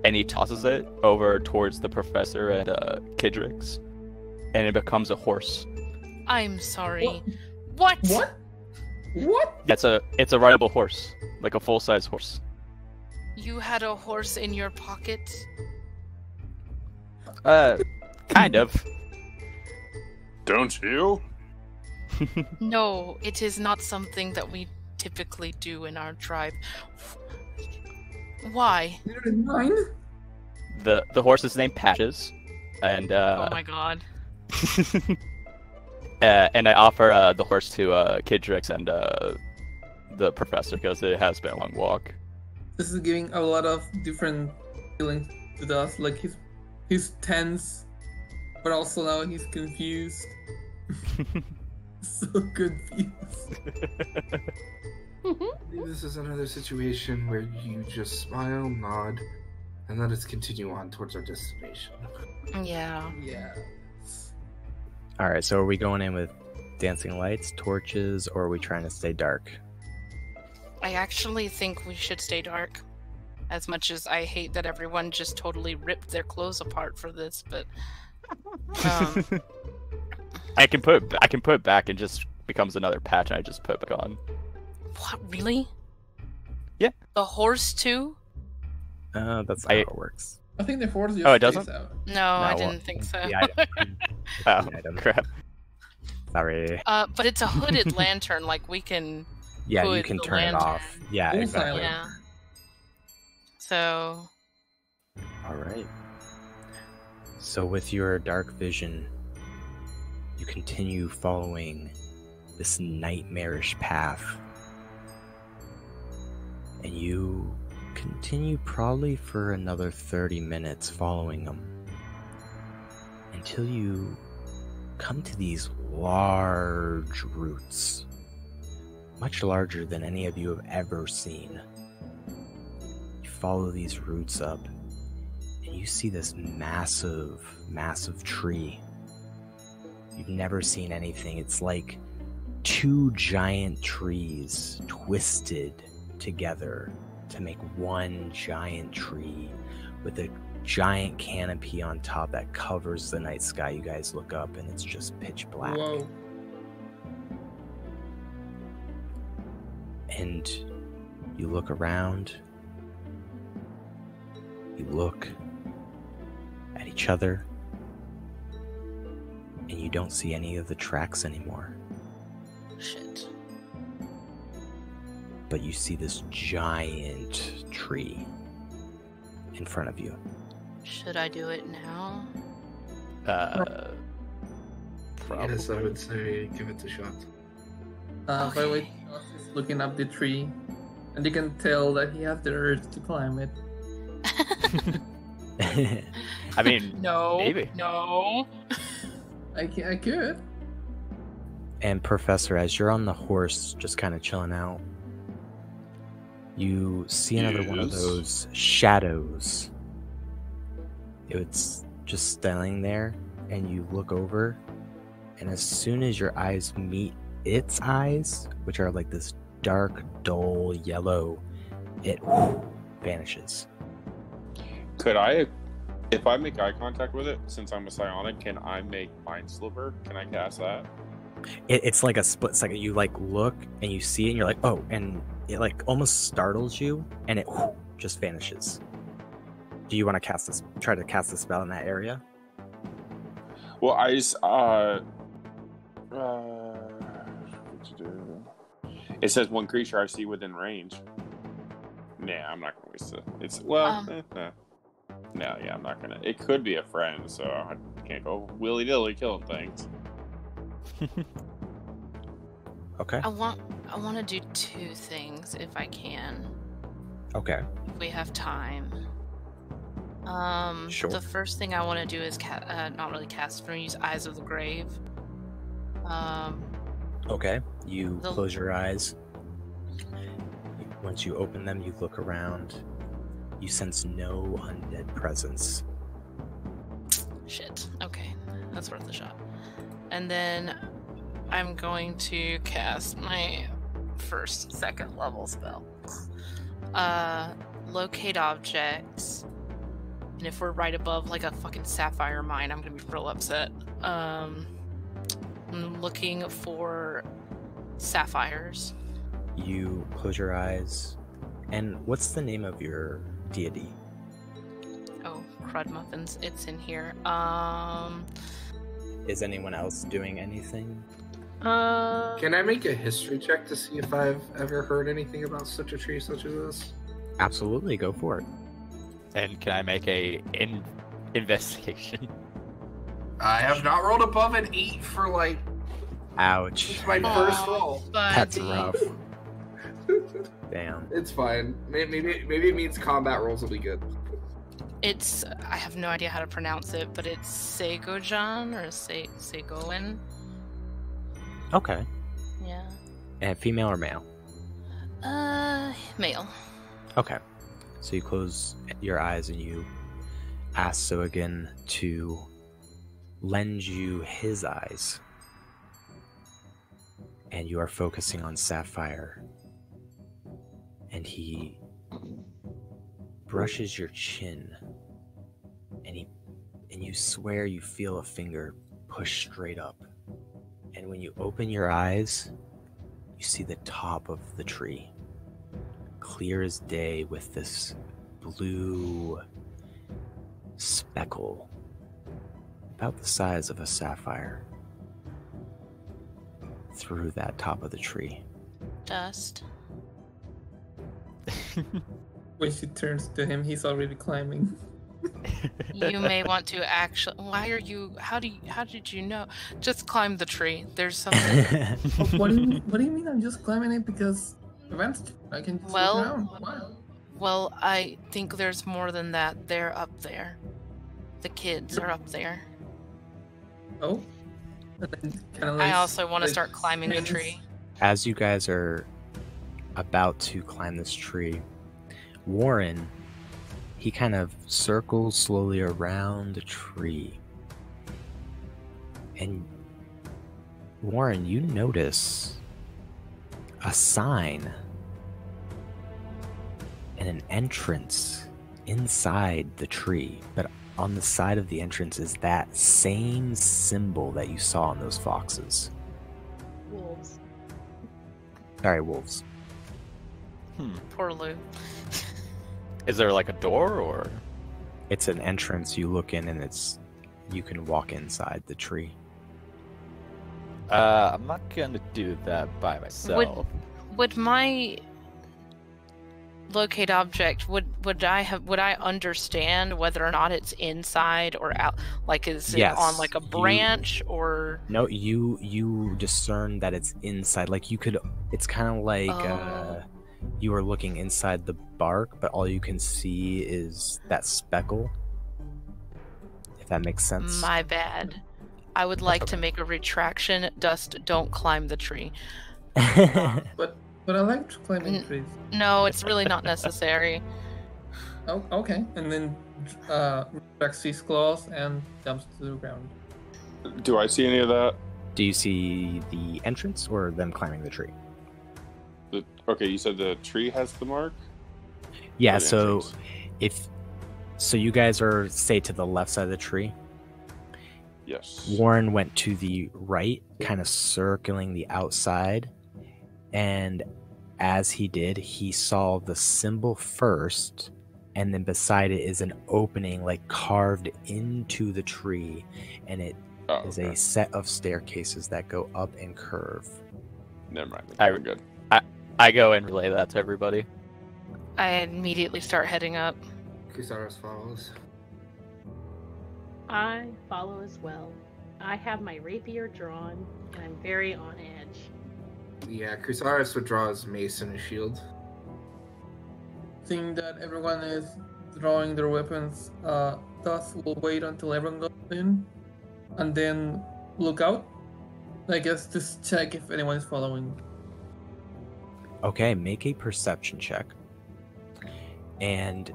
and he tosses it over towards the professor and Kidrix, and it becomes a horse. I'm sorry. What? What? It's a rideable horse, like a full-size horse. You had a horse in your pocket? Kind of. Don't you? No, it is not something that we typically do in our tribe. Why? Neither is mine. The horse is named Patches, and Oh my god. and I offer the horse to Kidrix and the professor because it has been a long walk. This is giving a lot of different feelings to us. Like he's tense, but also now he's confused. So confused. Maybe this is another situation where you just smile, nod, and let us continue on towards our destination. Yeah. Yeah. All right, so are we going in with dancing lights, torches, or are we trying to stay dark? I actually think we should stay dark. As much as I hate that everyone just totally ripped their clothes apart for this, but I can put it back and just becomes another patch, and I just put it back on. what, really? Yeah. The horse too? That's not how it works. I think the force just Oh, it stays doesn't? out. No, I No, didn't think so. The item. Oh, The item. crap. Sorry. But it's a hooded lantern, like we can Yeah, you hood can the turn it off. lantern. Yeah, Full exactly. Yeah. So All right. So with your dark vision, you continue following this nightmarish path. And you continue probably for another 30 minutes following them. Until you come to these large roots. Much larger than any of you have ever seen. You follow these roots up, and you see this massive, massive tree. You've never seen anything. It's like two giant trees twisted together to make one giant tree with a giant canopy on top that covers the night sky. You guys look up, and it's just pitch black. Whoa. And you look around, you look at each other, and you don't see any of the tracks anymore. shit. But you see this giant tree in front of you. Should I do it now? Probably. Yes, I would say give it a shot. By the way, Okay. Josh is looking up the tree, and you can tell that he has the urge to climb it. I mean, No. maybe. No. I could. And Professor, as you're on the horse, just kind of chilling out, you see another one of Yes. those shadows. It's just standing there, and you look over, and as soon as your eyes meet its eyes, which are like this dark, dull yellow, it vanishes. Could I, if I make eye contact with it, since I'm a psionic, can I make Mind Sliver? Can I cast that? It's like a split second. You like look, and you see it, and you're like, oh, and it like almost startles you, and it just vanishes. Do you want to cast this? Try to cast a spell in that area? Well, I just, what to do? It says one creature I see within range. Nah, I'm not gonna waste it. It's, well, no, yeah, I'm not gonna. It could be a friend, so I can't go willy-nilly killing things. Okay. I want to do two things if I can. Okay. If we have time. Sure. The first thing I want to do is not really cast, but use Eyes of the Grave. Okay. You The- close your eyes. Once you open them, you look around. You sense no undead presence. Shit. Okay, that's worth a shot. And then I'm going to cast my second level spell. Locate objects. And if we're right above like a fucking sapphire mine, I'm gonna be real upset. I'm looking for sapphires. You close your eyes. And what's the name of your deity? Oh, crud muffins. It's in here. Is anyone else doing anything? Can I make a history check to see if I've ever heard anything about such a tree such as this? Absolutely, go for it. And can I make a investigation? I have not rolled above an 8 for like Ouch. it's my first roll. That's Buddy. rough. Damn. It's fine. Maybe it means combat rolls will be good. It's I have no idea how to pronounce it, but it's Segojan or Segoen. Okay. Yeah. And female or male? Male. Okay. So you close your eyes and you ask Soagin to lend you his eyes. And you are focusing on Sapphire. And he brushes your chin. And you swear you feel a finger push straight up. And when you open your eyes, you see the top of the tree. Clear as day with this blue speckle about the size of a sapphire through that top of the tree. Dust. When she turns to him, he's already climbing. You may want to actually. Why are you? How did you know? Just climb the tree. There's something. What do you mean I'm just climbing it because advanced? I can just Well- look around. Wow. Well, I think there's more than that. They're up there. The kids are up there. Oh. And then kinda I like- also want to like start climbing the hands- tree. As you guys are about to climb this tree, Warren, he kind of circles slowly around the tree. And Warren, you notice a sign and an entrance inside the tree. But on the side of the entrance is that same symbol that you saw in those foxes. Wolves. Sorry, wolves. Poor Lou. Is there like a door or? It's an entrance. You look in and you can walk inside the tree. I'm not gonna do that by myself. Would my locate object would I understand whether or not it's inside or out? Like, is it Yes, on like a you- branch or? No, you discern that it's inside. Like you could. It's kind of like Oh. you are looking inside the bark, but all you can see is that speckle. If that makes sense. My bad. I would like to okay. make a retraction. Dust, don't climb the tree. But I like climbing N- trees. No, it's really not necessary. Oh, okay. And then retracts his claws and jumps to the ground. Do I see any of that? Do you see the entrance or them climbing the tree? Okay, you said the tree has the mark? Yeah. Or the So entrance? so you guys are say to the left side of the tree. Yes. Warren went to the right, kind of circling the outside. And as he did, he saw the symbol first, and then beside it is an opening like carved into the tree, and it Oh, is okay. a set of staircases that go up and curve. Never mind. I- We're good. I go and relay that to everybody. I immediately start heading up. Kusaros follows. I follow as well. I have my rapier drawn, and I'm very on edge. Yeah, Kusaros would draw his mace and his shield. Seeing that everyone is drawing their weapons, Thus will wait until everyone goes in, and then look out. I guess just check if anyone is following. Okay, make a perception check. And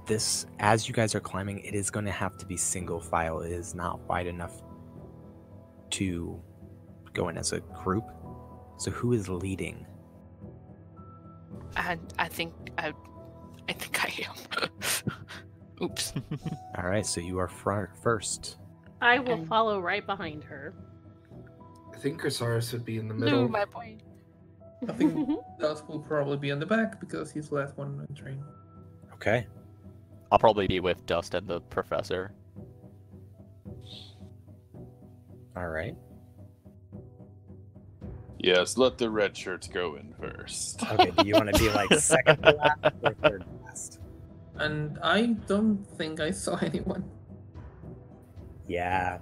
this, as you guys are climbing, it is going to have to be single file. It is not wide enough to going as a group. So who is leading? I think I am. Oops. All right, so you are first. I will follow right behind her. I think Chrysaris would be in the No, middle. my boy. I think Dusk will probably be on the back because he's the last one on the train. Okay. I'll probably be with Dust and the professor. All right. Yes, let the red shirts go in first. Okay, do you want to be like second to last or third to last? And I don't think I saw anyone. Yeah.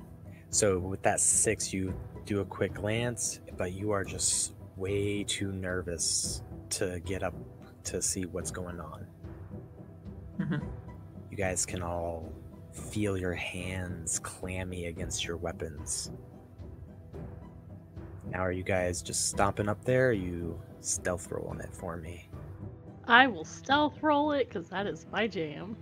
So with that 6, you do a quick glance, but you are just way too nervous to get up to see what's going on. Mhm. You guys can all feel your hands clammy against your weapons. Now, are you guys just stomping up there? Or are you stealth rolling it for me? I will stealth roll it because that is my jam.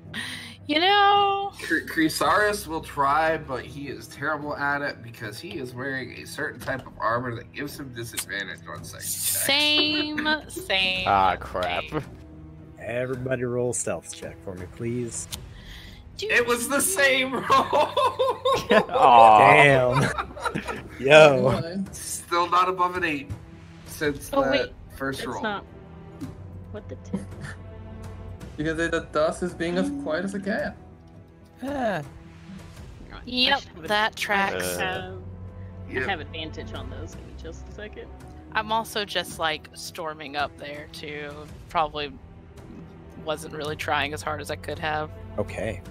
You know, Chrysaris will try, but he is terrible at it because he is wearing a certain type of armor that gives him disadvantage on second checks. same. Ah, crap. Everybody roll stealth check for me, please. It was the same roll. Aw. Damn. Yo. Still not above an 8 since Oh, that wait, first It's roll. not. What the tip? You can say that Dusk is being as quiet as a cat. Yep, that tracks. I Yep. have advantage on those. Give me just a second. I'm also just like storming up there too. Probably wasn't really trying as hard as I could have. Okay.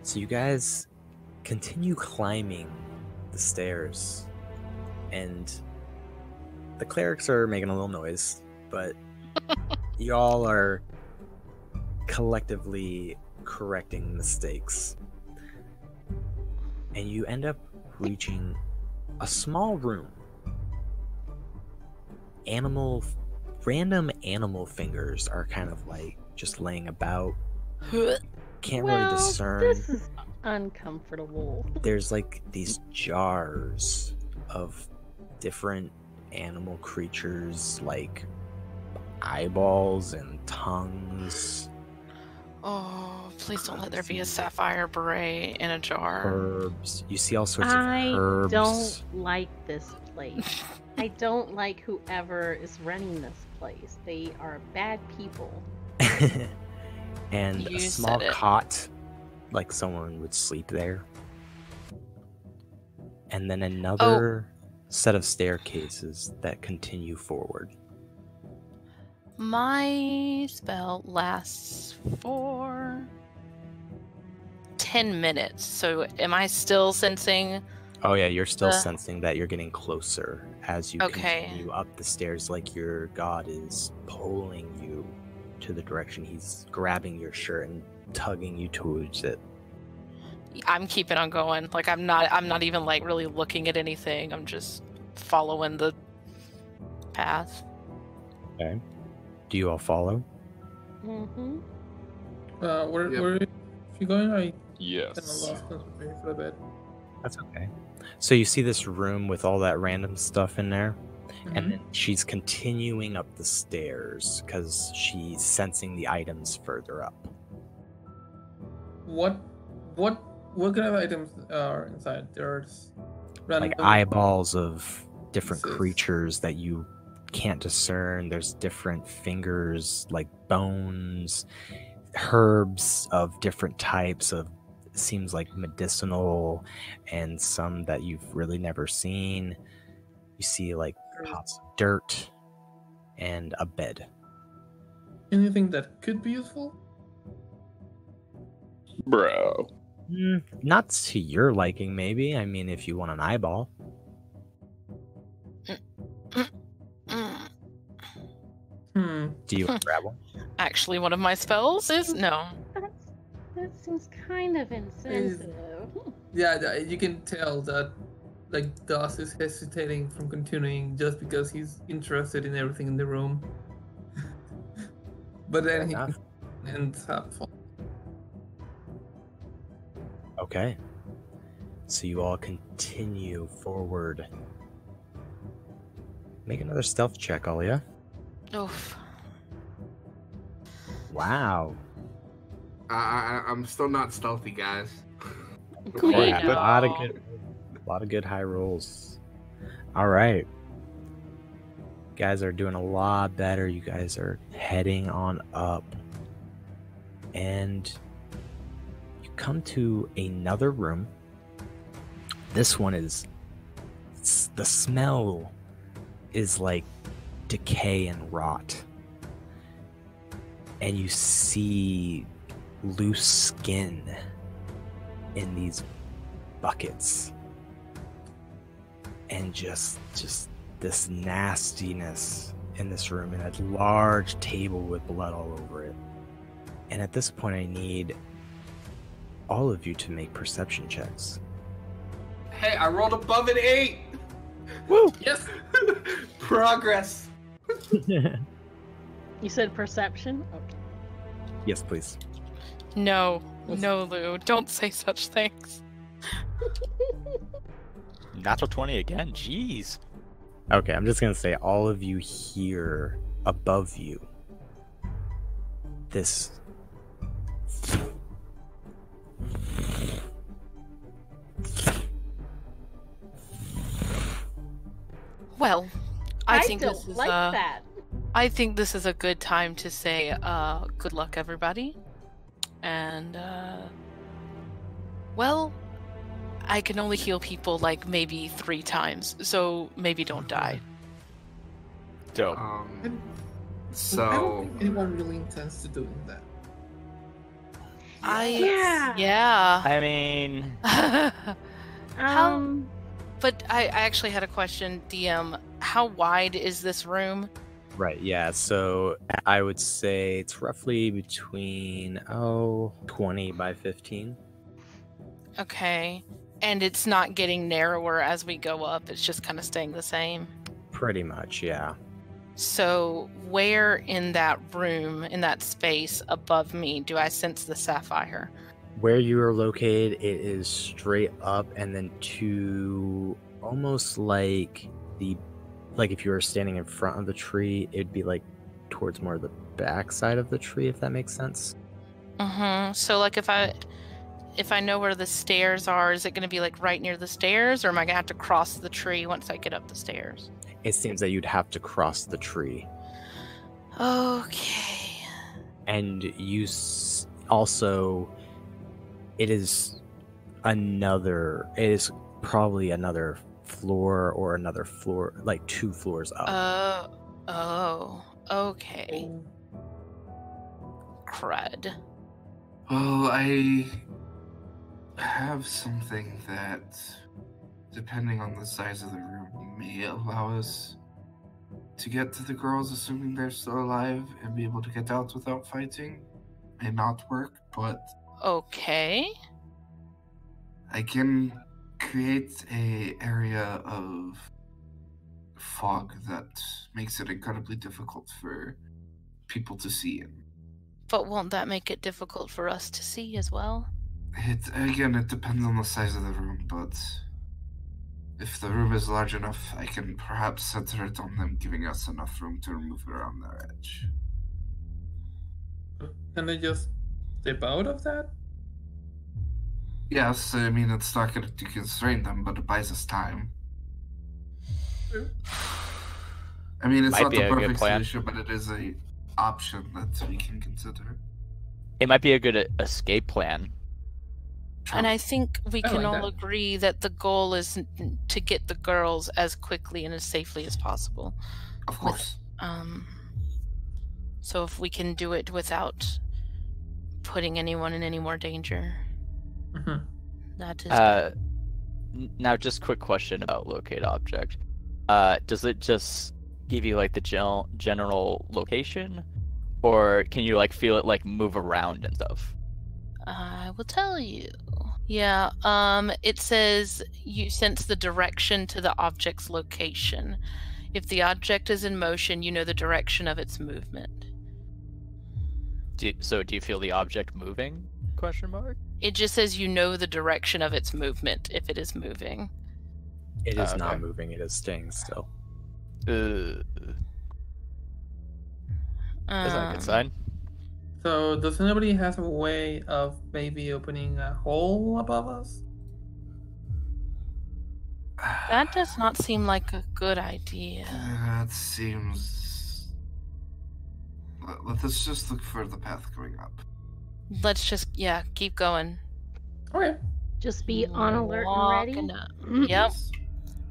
So you guys continue climbing the stairs, and the clerics are making a little noise, but y'all are collectively correcting mistakes. And you end up reaching a small room. Random animal fingers are kind of like just laying about. Can't really discern. This is uncomfortable. There's like these jars of different animal creatures, like eyeballs and tongues, Oh, please don't let there be a sapphire beret in a jar. herbs. You see all sorts of I herbs. don't like this place. I don't like whoever is running this place. They are bad people. And You a small said it. cot, like someone would sleep there. And then another set of staircases that continue forward. My spell lasts for 10 minutes. So am I still sensing? Oh yeah, you're still The- sensing that you're getting closer as you Okay. continue up the stairs, like your god is pulling you to the direction. He's grabbing your shirt and tugging you towards it. I'm keeping on going. Like I'm not even like really looking at anything. I'm just following the path. Okay. Do you all follow? Mm-hmm. Where Yep. are you going? I kind of Yes. lost concentrate for a bit. That's okay. So you see this room with all that random stuff in there, and then she's continuing up the stairs because she's sensing the items further up. What kind of items are inside? There's random Like eyeballs of different pieces. creatures that you can't discern. There's different fingers, like bones, herbs of different types of, seems like medicinal, and some that you've really never seen. You see like pots of dirt and a bed. Anything that could be useful? Bro. Not to your liking, maybe. I mean, if you want an eyeball. Mm. Do you want to grab one? Actually, one of my spells is no. That seems kind of insensitive. Yeah, you can tell that like Doss is hesitating from continuing just because he's interested in everything in the room. But Fair then he enough. ends up falling. Okay. So you all continue forward. Make another stealth check, Alia. Oof. Wow. I'm still not stealthy, guys. We Crap, know. a lot of good high rolls. All right. You guys are doing a lot better. You guys are heading on up. And you come to another room. This one is... the smell is like decay and rot. And you see loose skin in these buckets. And just this nastiness in this room, and a large table with blood all over it. And at this point, I need all of you to make perception checks. Hey, I rolled above an 8! Woo! Yes! Progress! You said perception? Okay. Yes, please. No, Lou, don't say such things. Natural 20 again. Jeez. Okay, I'm just gonna say all of you hear above you this Well, I think don't this is like that. I think this is a good time to say good luck, everybody. And well, I can only heal people like maybe 3 times, so maybe don't die. Dope. I So don't think anyone really intends to doing that. Yeah. I mean, Um, But I actually had a question, DM. How wide is this room? right, yeah. So I would say it's roughly between 20 by 15. Okay. And it's not getting narrower as we go up, it's just kind of staying the same. Pretty much, yeah. So where in that room, in that space above me, do I sense the sapphire? Where you are located, it is straight up and then to almost like if you were standing in front of the tree, it'd be like towards more of the back side of the tree, if that makes sense. So like if I know where the stairs are, is it going to be like right near the stairs, or am I going to have to cross the tree once I get up the stairs? It seems that you'd have to cross the tree. Okay. And you also, it is probably another floor or another floor, like 2 floors up. Okay. Crud. well, I have something that, depending on the size of the room, may allow us to get to the girls, assuming they're still alive, and be able to get out without fighting. May not work, but Okay. I can create a area of fog that makes it incredibly difficult for people to see in. But won't that make it difficult for us to see as well? It depends on the size of the room, but if the room is large enough, I can perhaps center it on them, giving us enough room to remove it around their edge. Can they just step out of that? Yes, I mean, it's not going to constrain them, but it buys us time. I mean, it's Might not be the a good perfect plan. solution, but it is a option that we can consider. it might be a good escape plan. And I think we I can like all that. agree that the goal is to get the girls as quickly and as safely as possible. Of course. So if we can do it without putting anyone in any more danger, Mhm. that is Now, just quick question about locate object. Does it just give you like the general location, or can you like feel it like move around and stuff? I will tell you. Yeah, it says you sense the direction to the object's location. If the object is in motion, you know the direction of its movement. Do you feel the object moving? Question mark? It just says you know the direction of its movement if it is moving. It is Okay. not moving. It is staying still. That's not a good sign. So, does anybody have a way of maybe opening a hole above us? That does not seem like a good idea. That seems. Let's just look for the path going up. Let's just, keep going. Okay. Just be on alert and ready. Walking up. Yep.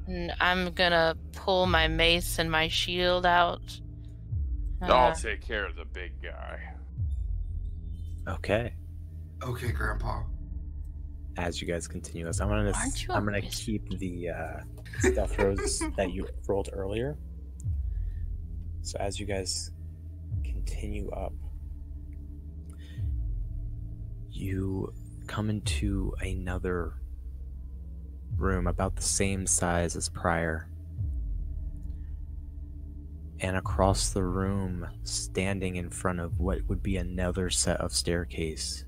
And I'm gonna pull my mace and my shield out. I'll take care of the big guy. Okay. Okay, Grandpa. As you guys continue this, I'm gonna keep the stealth throws that you rolled earlier. So as you guys continue up, you come into another room about the same size as prior. And across the room, standing in front of what would be another set of staircase,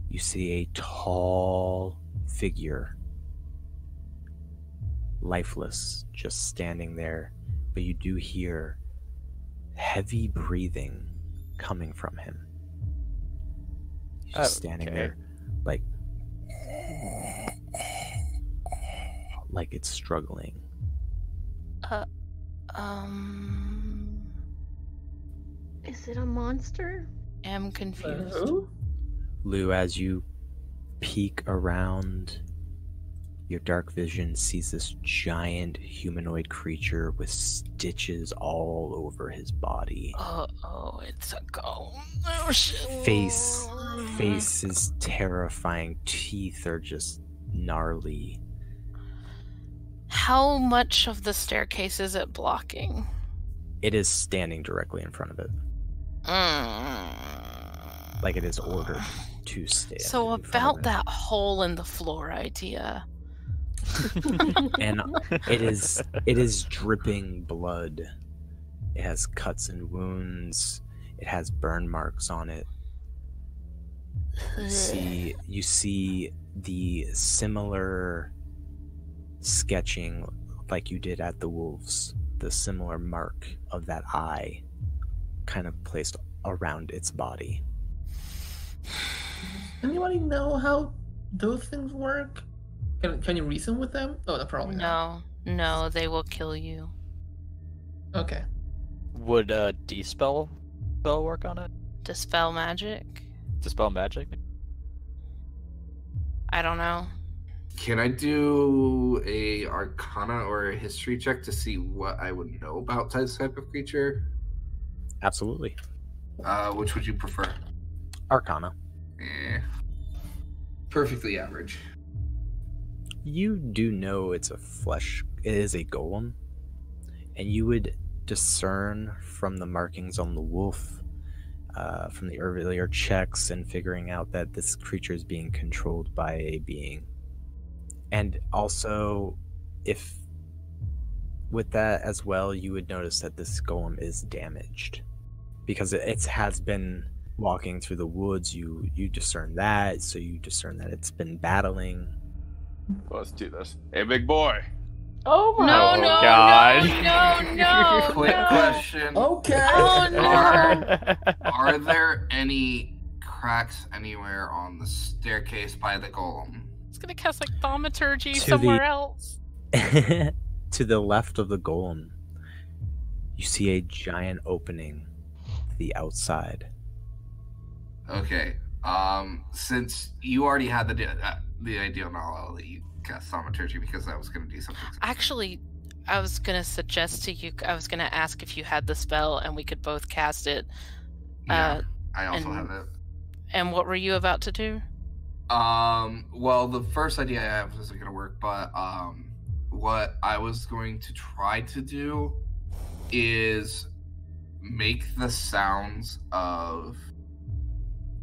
you see a tall figure, lifeless, just standing there. But you do hear heavy breathing coming from him. He's just standing there, like it's struggling. Is it a monster? Am confused. Who? Lou, as you peek around, your dark vision sees this giant humanoid creature with stitches all over his body. Oh, it's a golem. Oh, shit. Face is terrifying. Teeth are just gnarly. How much of the staircase is it blocking? It is standing directly in front of it. Like it is ordered to stay. So about that hole in the floor idea. And it is dripping blood. It has cuts and wounds. It has burn marks on it. You see the similar sketching like you did at the wolves, the similar mark of that eye kind of placed around its body. Anybody know how those things work? Can you reason with them? Oh, no, probably not. No, they will kill you. Okay. Would Dispel spell work on it? Dispel magic? Dispel magic? I don't know. Can I do a Arcana or a History check to see what I would know about this type of creature? Absolutely. Which would you prefer? Arcana. Perfectly average. You do know it is a golem, and you would discern from the markings on the wolf, from the earlier checks, and figuring out that this creature is being controlled by a being. And also, if with that as well, you would notice that this golem is damaged because it has been walking through the woods. You discern that, so you discern that it's been battling. Let's do this. Hey, big boy. Oh my No, no. Quick question. Okay. Oh no. Are there any cracks anywhere on the staircase by the golem? It's gonna cast like thaumaturgy To somewhere the- else. To the left of the golem, you see a giant opening to the outside. Okay. Since you already had the idea, I'll let you cast thaumaturgy because I was going to do something. Actually, I was gonna suggest to you. I was gonna ask if you had the spell and we could both cast it. Yeah, I also and- have it. And what were you about to do? Well, the first idea I have isn't going to work, but what I was going to try to do is make the sounds of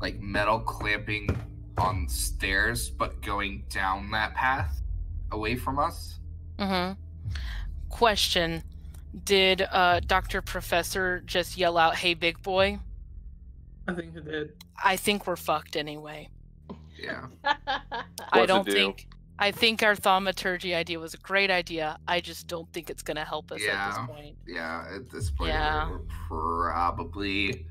like metal clamping on stairs, but going down that path away from us. Mm-hmm. Question: did Dr. Professor just yell out, "Hey, big boy"? I think he did. I think we're fucked anyway. I don't think. I think our thaumaturgy idea was a great idea. I just don't think it's going to help us at this point. Yeah, at this point, Yeah. we're probably.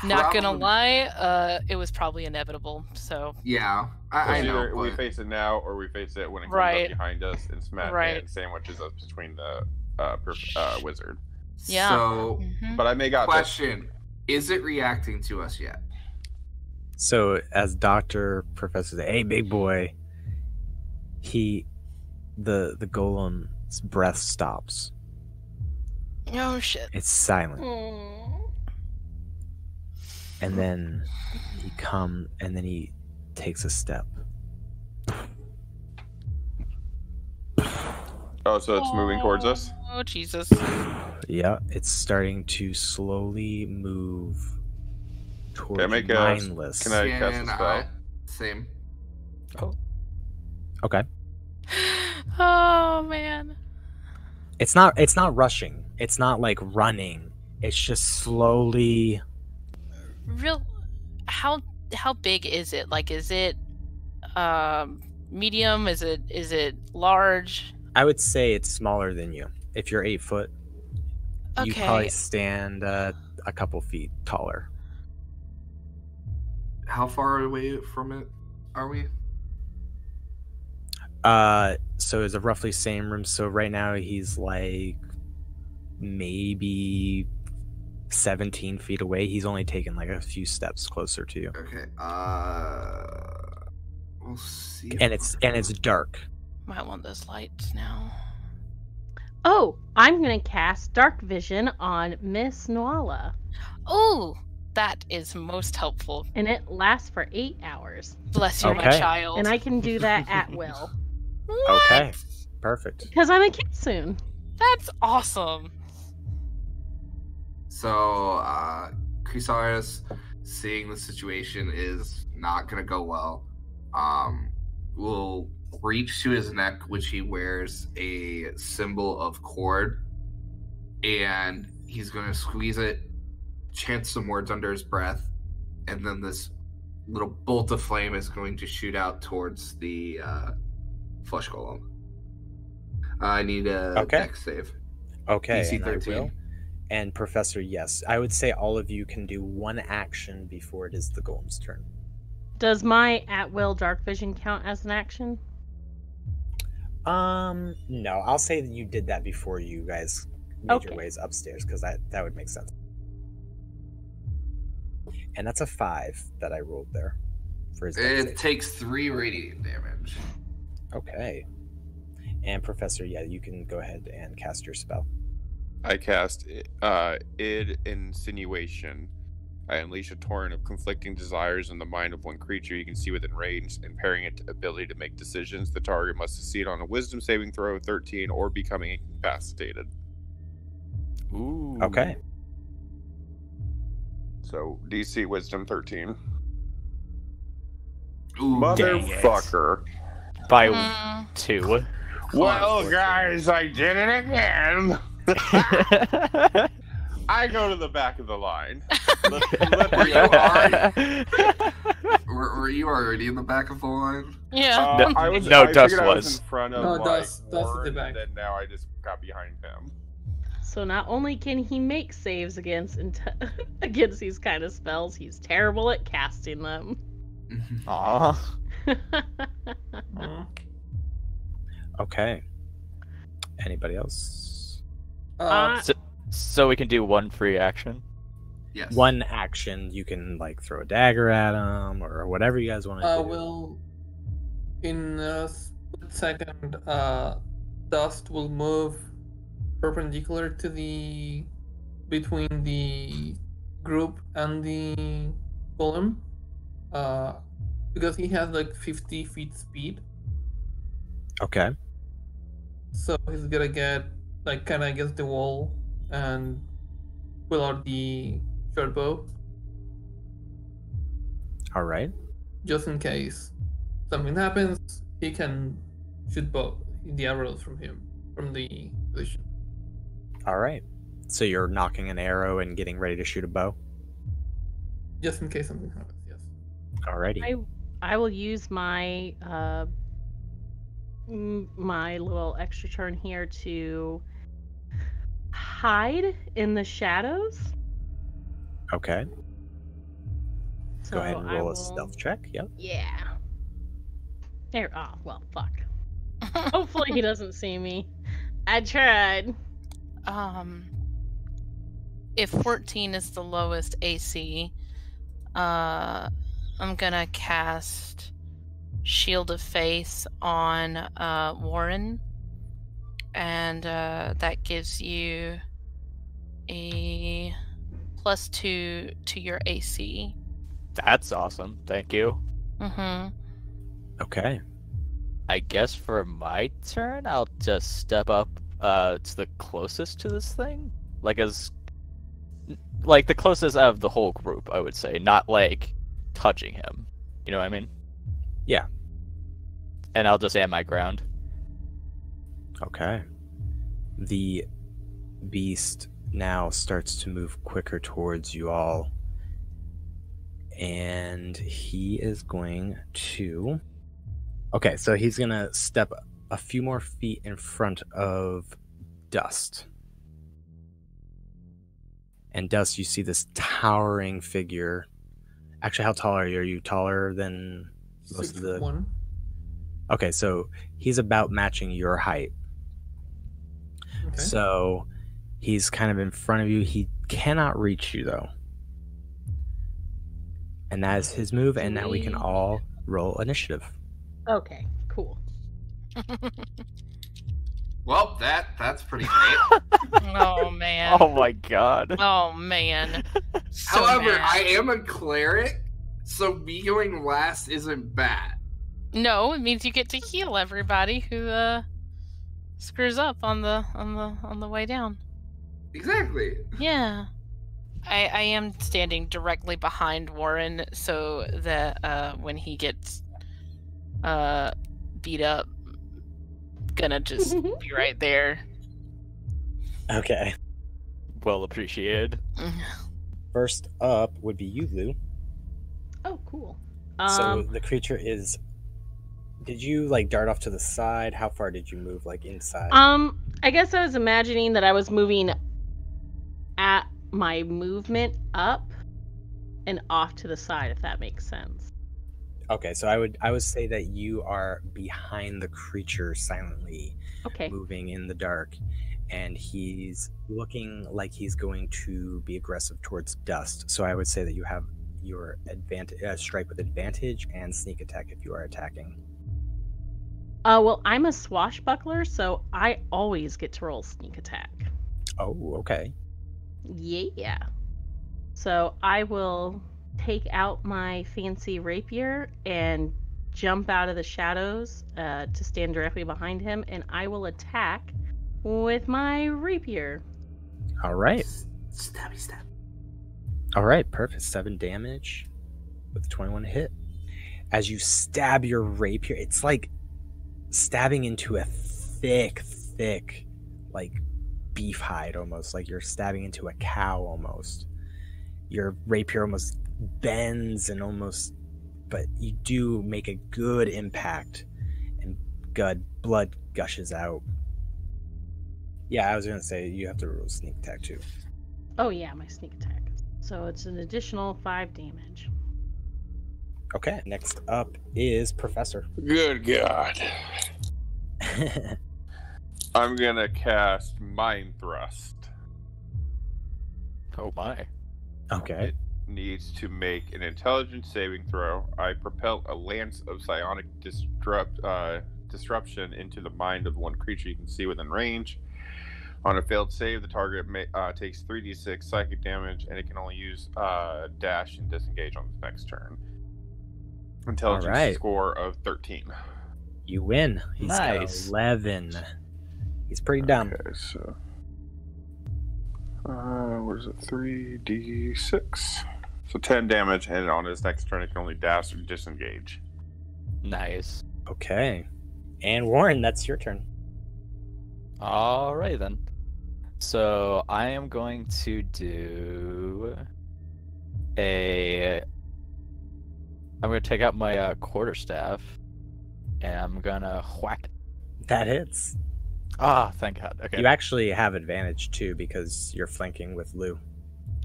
Not gonna lie, it was probably inevitable. So yeah, I know. Either we face it now, or we face it when it comes Right. up behind us and Right. sandwiches us between the wizard. Yeah. So, But I may got question: is it reacting to us yet? So as Dr. Professor says, hey, big boy, the golem's breath stops. Oh shit. It's silent. And then he takes a step. Oh, so it's moving towards us? Oh Jesus. Yeah, it's starting to slowly move towards mindless. Can I cast a spell? Same. Okay. Oh man. It's not rushing. It's not like running. It's just slowly. How big is it? Like, is it medium? Is it large? I would say it's smaller than you. If you're 8 foot, you Okay. probably stand a couple feet taller. How far away from it are we? So it's a roughly same room. So right now he's like maybe 17 feet away. He's only taken like a few steps closer to you. Okay. We'll see. And it's dark. Might want those lights now. Oh, I'm gonna cast Dark Vision on Miss Noala, Oh, that is most helpful. and it lasts for 8 hours. Bless you, my Okay. child. And I can do that at will What? Okay. Perfect. because I'm a kitsune. That's awesome. So, Chrysalis, seeing the situation is not gonna go well, will reach to his neck, which he wears a symbol of cord, and he's gonna squeeze it, chant some words under his breath, and then this little bolt of flame is going to shoot out towards the flesh golem. I need a dex save. Okay. DC And I 13. will. And Professor, yes, I would say all of you can do one action before it is the golem's turn. Does my at will Dark Vision count as an action? No, I'll say that you did that before you guys made your Okay. ways upstairs, because that would make sense. And that's a 5 that I rolled there for his dex It save. takes 3 radiant damage. Okay. And Professor, yeah, you can go ahead and cast your spell. I cast id insinuation. I unleash a torrent of conflicting desires in the mind of one creature you can see within range, impairing its ability to make decisions. The target must succeed on a wisdom saving throw of 13 or becoming incapacitated. Ooh. Okay. So DC wisdom 13. Ooh, Motherfucker. By Mm. 2. Well, guys, I did it again. I go to the back of the line. Were you already in the back of the line? Yeah. I Dust figured I was. in front of No, like, Dust is the Warren, back. and then now I just got behind him. So not only can he make saves against against these kind of spells, he's terrible at casting them. Aw. Okay. Anybody else? So we can do one free action. Yes. One action, you can like throw a dagger at him or whatever you guys want to do. Will in a split second, Dust will move perpendicular to the between the group and the golem, because he has like 50 feet speed, Okay. so he's gonna get like kind of against the wall and pull out the short bow All right. just in case something happens. He can shoot the arrows from the position. All right. So you're knocking an arrow and getting ready to shoot a bow. Just in case something happens, yes. Alrighty. I will use my my little extra turn here to hide in the shadows. Okay. So Go ahead and I roll will... a stealth check. Yep. Yeah. There. Oh, well, fuck. Hopefully he doesn't see me. I tried. If 14 is the lowest AC, I'm gonna cast Shield of Faith on Warren, and that gives you a +2 to your AC. That's awesome. Thank you. Mm-hmm. Okay. I guess for my turn, I'll just step up to the closest to this thing. Like the closest out of the whole group, I would say. Not like touching him. You know what I mean? Yeah. And I'll just stand my ground. Okay. The beast now starts to move quicker towards you all. And he is going to... Okay, so he's going to step a few more feet in front of Dust. And Dust, you see this towering figure. Actually, how tall are you? Are you taller than most of the... 6'1". Okay, so he's about matching your height. Okay. So he's kind of in front of you. He cannot reach you, though. And that is his move, and now we can all roll initiative. Okay, cool. Well, that's pretty great. Oh man. Oh my god. Oh man. So However, mad. I am a cleric, so me going last isn't bad. No, it means you get to heal everybody who screws up on the way down. Exactly. Yeah. I am standing directly behind Warren so that when he gets beat up, gonna just be right there. Okay. Well appreciated. First up would be you, Lou. Oh, cool. So the creature is... Did you, like, dart off to the side? How far did you move, like, inside? I guess I was imagining that I was moving at my movement up and off to the side, if that makes sense. Okay, so I would say that you are behind the creature, silently moving in the dark, and he's looking like he's going to be aggressive towards Dust. So I would say that you have your strike with advantage and sneak attack if you are attacking. Well, I'm a swashbuckler, so I always get to roll sneak attack. Oh, okay. Yeah. So I will take out my fancy rapier and jump out of the shadows to stand directly behind him, and I will attack with my rapier. All right. Stabby stab. All right, perfect. 7 damage with 21 hit. As you stab your rapier, it's like stabbing into a thick, like beef hide almost, like you're stabbing into a cow almost. Your rapier almost bends and almost, but you do make a good impact, and blood gushes out. Yeah, I was gonna say you have to roll sneak attack too. Oh yeah, my sneak attack. So it's an additional 5 damage. Okay, next up is Professor. Good God. I'm gonna cast Mind Thrust. Oh my. Okay. It needs to make an intelligence saving throw. I propel a lance of psionic disruption into the mind of one creature you can see within range. On a failed save, the target takes 3d6 psychic damage, and it can only use dash and disengage on the next turn. Intelligence score of 13. You win. He's Nice. got 11. He's pretty dumb. Okay, so what is it? 3d6. So 10 damage, and on his next turn, it can only dash or disengage. Nice. Okay. And Warren, that's your turn. Alright then. So I am going to do a I'm gonna take out my quarterstaff, and I'm gonna whack it. That hits. Ah, thank God. Okay. You actually have advantage too because you're flanking with Lou.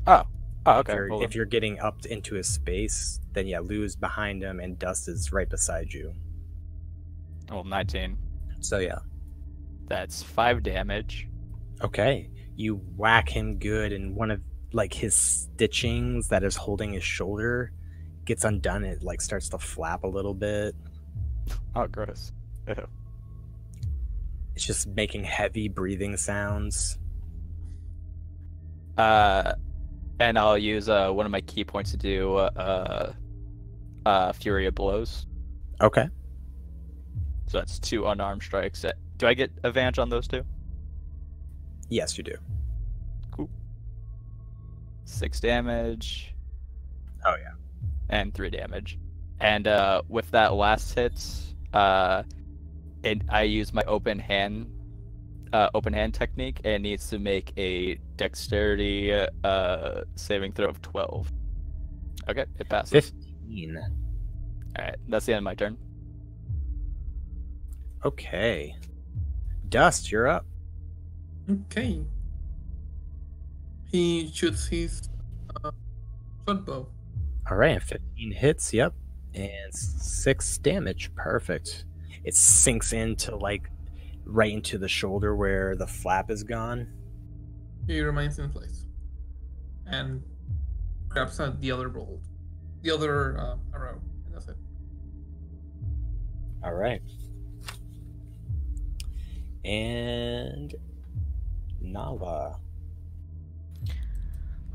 Oh, okay. If you're getting up into his space, then yeah, Lou's behind him and Dust is right beside you. Well, 19. So yeah. That's 5 damage. Okay. You whack him good, and one of like his stitchings that is holding his shoulder gets undone. It like starts to flap a little bit. Oh, gross. Ew. It's just making heavy breathing sounds. And I'll use one of my key points to do Fury of Blows. Okay. So that's 2 unarmed strikes. Do I get advantage on those 2? Yes, you do. Cool. 6 damage. Oh yeah. And 3 damage. And with that last hit, I use my open hand technique, and it needs to make a dexterity saving throw of 12. Okay, it passes. 15. Alright, that's the end of my turn. Okay. Dust, you're up. Okay. He shoots his short bow. All right, 15 hits, yep. And 6 damage. Perfect. It sinks into like right into the shoulder where the flap is gone. He remains in place. And grabs out the other bolt. The other arrow. And that's it. All right. And Nala.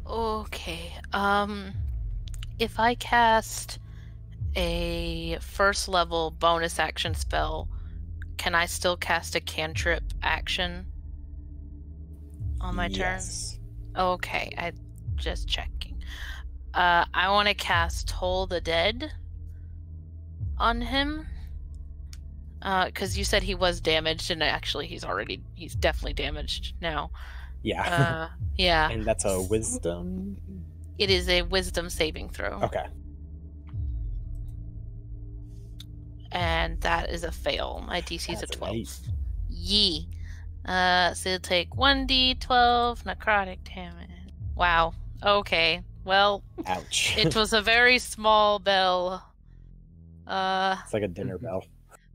Okay. If I cast a first level bonus action spell, can I still cast a cantrip action on my Yes. turn? Okay, I just checking. I want to cast Toll the Dead on him. Because you said he was damaged, and actually he's definitely damaged now. Yeah. Yeah. And that's a wisdom? It is a wisdom saving throw. Okay. And that is a fail. My DC is a That's 12. nice. Yee. So you'll take 1d12 necrotic damage. Wow. Okay. Well, Ouch. it was a very small bell. It's like a dinner bell.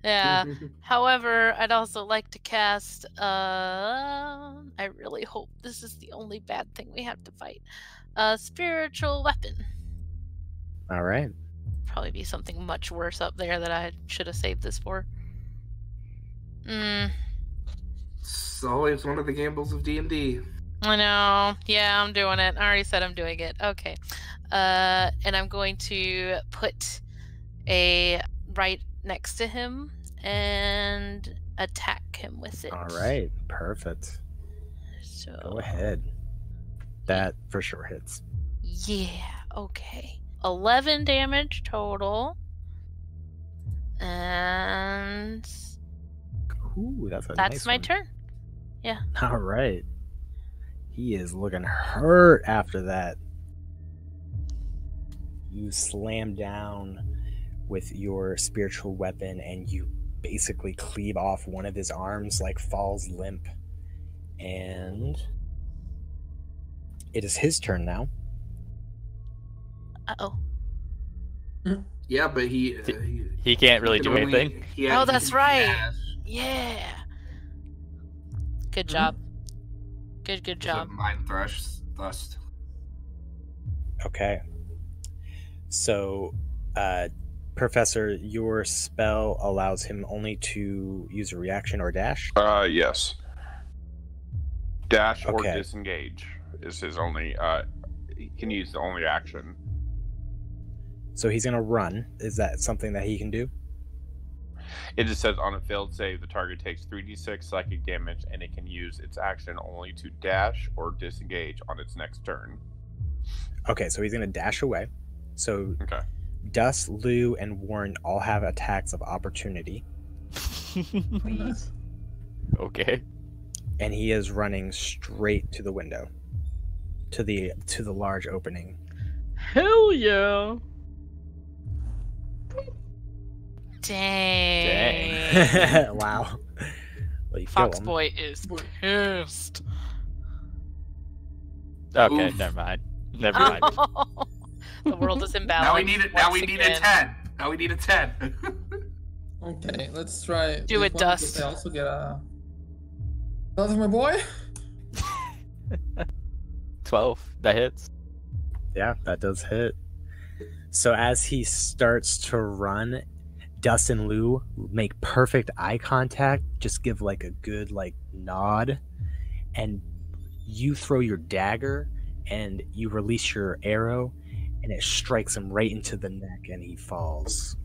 Yeah. However, I'd also like to cast. I really hope this is the only bad thing we have to fight. A spiritual weapon. All right. Probably be something much worse up there that I should have saved this for. It's always one of the gambles of D&D. I know. Yeah, I'm doing it. I already said I'm doing it. Okay. And I'm going to put a right next to him and attack him with it. All right. Perfect. So Go ahead. That for sure hits. yeah, okay. 11 damage total. And Ooh, that's that's nice my one. turn. Yeah. All right. He is looking hurt after that. You slam down with your spiritual weapon and you basically cleave off one of his arms, like falls limp. And it is his turn now. Uh-oh. Yeah, but he can't really do anything. Oh, that's right. Yeah. Good job. Good job. Mind thrust. Okay. So, Professor, your spell allows him only to use a reaction or dash? Yes. Dash or Okay. disengage is his only. He can use the only action. So he's going to run. Is that something that he can do? It just says on a failed save, the target takes 3d6 psychic damage, and it can use its action only to dash or disengage on its next turn. Okay, so he's going to dash away. So Okay. Dust, Lou, and Warren all have attacks of opportunity. Please. Okay. And he is running straight to the window. To the large opening. Hell yeah. Dang. Wow. Well, you Fox kill him. Boy is pissed. Okay, Oof. never mind. Never mind. The world is imbalanced. Now we need it. Now once we need a again. 10. Now we need a 10. Okay, let's try. Do this it, one, Dust. because I also get a. That's my boy. 12. That hits. Yeah, that does hit. So as he starts to run, Dust and Lou make perfect eye contact, just give like a good like nod, and you throw your dagger and you release your arrow and it strikes him right into the neck and he falls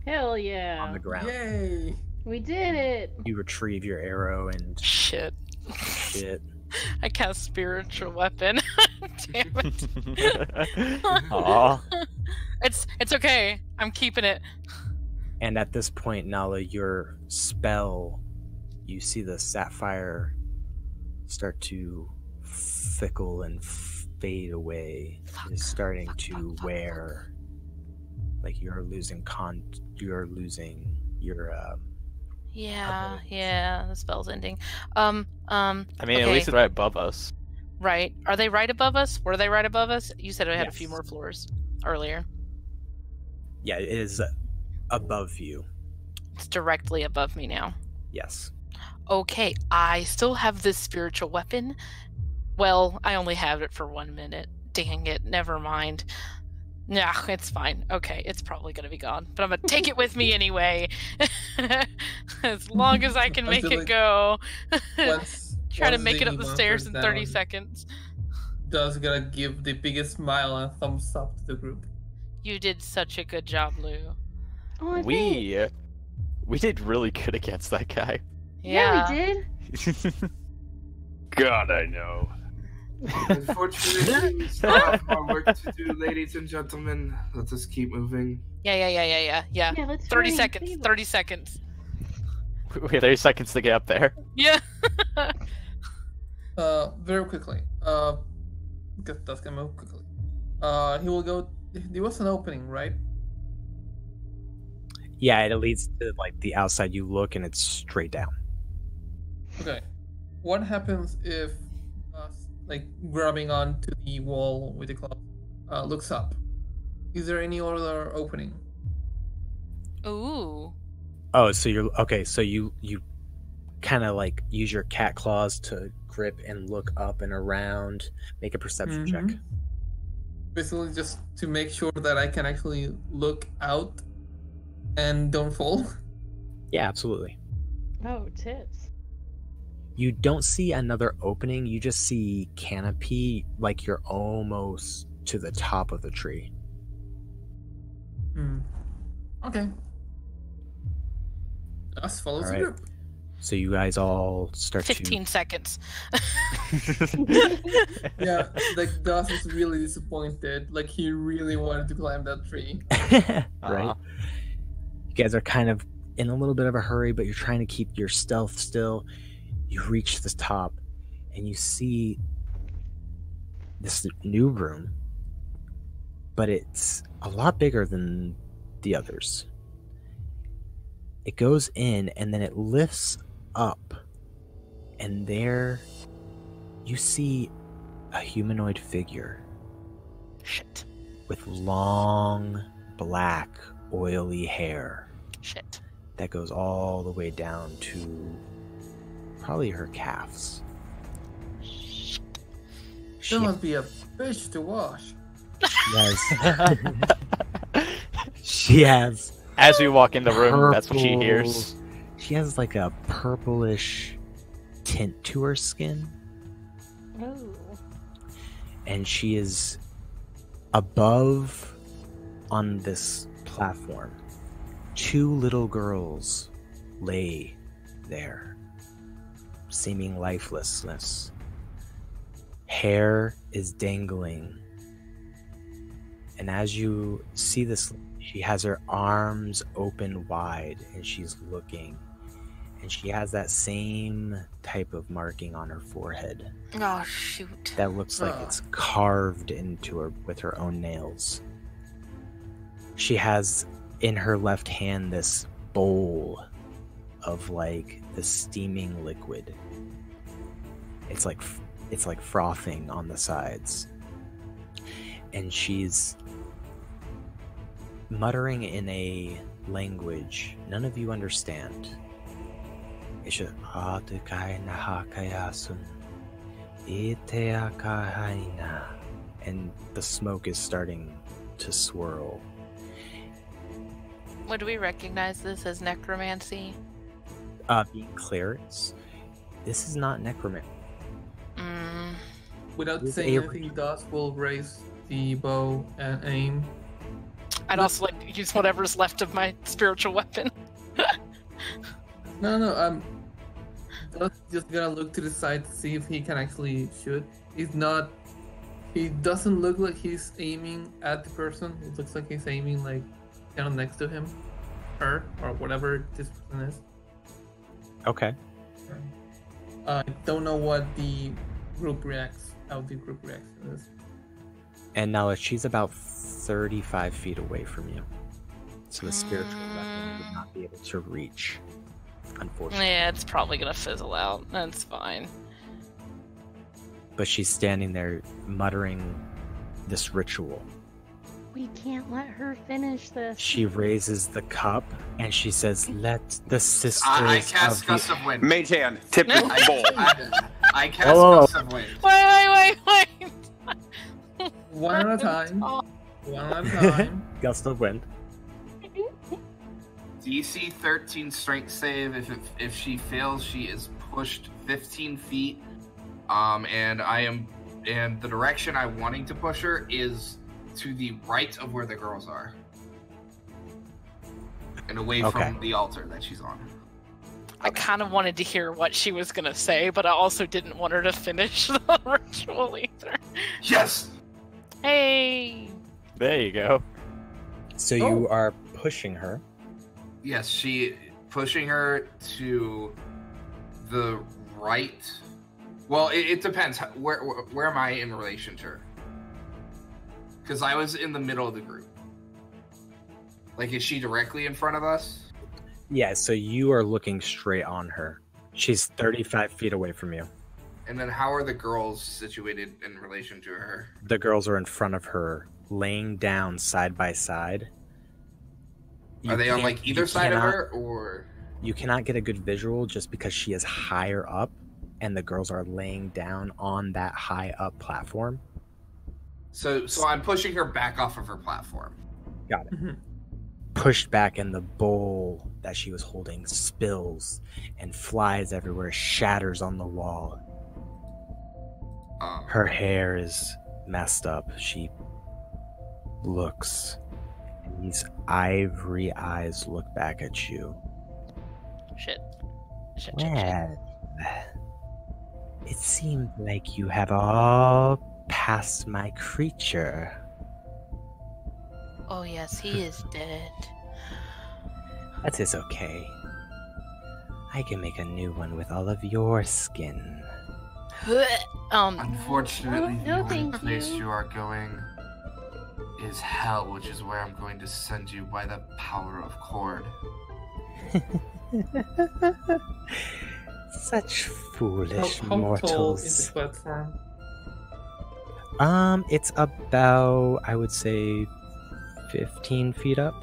Hell on yeah. the ground. Yay! We did it. You retrieve your arrow and Shit. shit. I cast spiritual weapon. Damn it. Aw. It's okay. I'm keeping it. And at this point, Nala, your spell, you see the sapphire start to fickle and fade away. It's starting to wear, like you're losing you're losing your Yeah, the spell's ending. I mean, Okay. at least it's right above us. Right. Are they right above us? Were they right above us? You said I had a few Yes. more floors earlier. Yeah, it is above you. It's directly above me now. Yes. Okay, I still have this spiritual weapon. Well, I only have it for 1 minute. Dang it, never mind. Nah, it's fine. Okay, it's probably gonna be gone. But I'm gonna take it with me anyway. As long as I can make Until it go. Once, Try to once make it the up the monster's stairs in 30 down, seconds. Dust gonna give the biggest smile and thumbs up to the group. You did such a good job, Lou. Oh, I think. We did really good against that guy. Yeah, we did. God, I know. Unfortunately, we still have more work to do, ladies and gentlemen. Let us keep moving. Yeah. Yeah, let's 30 hurry. seconds. Save 30 seconds. We have 30 seconds to get up there. Yeah. Very quickly. Because Dust can move quickly. He will go. There was an opening, right? Yeah, it leads to like the outside. You look and it's straight down. Okay. What happens if, like, grabbing onto the wall with the club, looks up? Is there any other opening? Ooh. Oh, so you're okay. So you kind of like use your cat claws to grip and look up and around. Make a perception check. Mhm. Basically, just to make sure that I can actually look out and don't fall. Yeah, absolutely. Oh, tits. You don't see another opening. You just see canopy, like you're almost to the top of the tree. Okay. Dust follows the Alright. group. So you guys all start 15 seconds. Yeah, like Dust is really disappointed. Like he really wanted to climb that tree. to right. Uh-huh. You guys are kind of in a little bit of a hurry, but you're trying to keep your stealth still. You reach the top and you see this new room, but it's a lot bigger than the others. It goes in and then it lifts up, and there you see a humanoid figure Shit. with long black oily hair Shit. that goes all the way down to probably her calves. She There must be a fish to wash. has, she has As we walk in the room, that's what she purple- hears. She has like a purplish tint to her skin, Oh. and she is above on this platform. Two little girls lay there, seeming lifelessness. Hair is dangling. And as you see this, she has her arms open wide and she's looking. And she has that same type of marking on her forehead Oh, shoot. that looks like Ah. it's carved into her with her own nails. She has in her left hand this bowl of like the steaming liquid. It's like frothing on the sides, and she's muttering in a language none of you understand. It's just and the smoke is starting to swirl. Would we recognize this as necromancy? Being clerics, this is not necromancy. Without With saying a- anything, Dust will raise the bow and aim. I'd also like to use whatever's left of my spiritual weapon. No. Dust just gotta look to the side to see if he can actually shoot. He doesn't look like he's aiming at the person. It looks like he's aiming like kind of next to him, her, or whatever this person is. Okay. I don't know what the group reacts. How the group reacts to this. And now she's about 35 feet away from you. So the spiritual weapon would not be able to reach, unfortunately. Yeah, it's probably gonna fizzle out. That's fine. But she's standing there muttering this ritual. We can't let her finish this. She raises the cup and she says, "Let the sisters I cast of Gust the..." of Wind. Mage hand, tip the bowl. I cast Whoa. Gust of Wind. Wait. One at a time. Oh, One at a time. Gust of wind. DC 13 strength save. If she fails, she is pushed 15 feet. And the direction I'm wanting to push her is to the right of where the girls are, and away Okay. from the altar that she's on. I kind of wanted to hear what she was gonna say, but I also didn't want her to finish the ritual either. Yes. Hey. There you go. So you are pushing her. Yes, she pushing her to the right. Well, it depends. Where am I in relation to her? Because I was in the middle of the group. Like, is she directly in front of us? Yeah, so you are looking straight on her. She's 35 feet away from you. And then how are the girls situated in relation to her? The girls are in front of her, laying down side by side. Are they on can't- like either you side of cannot- her, or? You cannot get a good visual just because she is higher up and the girls are laying down on that high up platform. So I'm pushing her back off of her platform. Got it. Mhm. Pushed back, and the bowl that she was holding spills and flies everywhere, shatters on the wall. Her hair is messed up. She looks, and these ivory eyes look back at you. Shit. Well, it seemed like you have all passed my creature. Oh yes, he is dead. That is okay. I can make a new one with all of your skin. Unfortunately, No, the only thank place you. you are going is hell, which is where I'm going to send you by the power of Cord. Such foolish How tall is mortals. the platform? It's about, I would say, 15 feet up.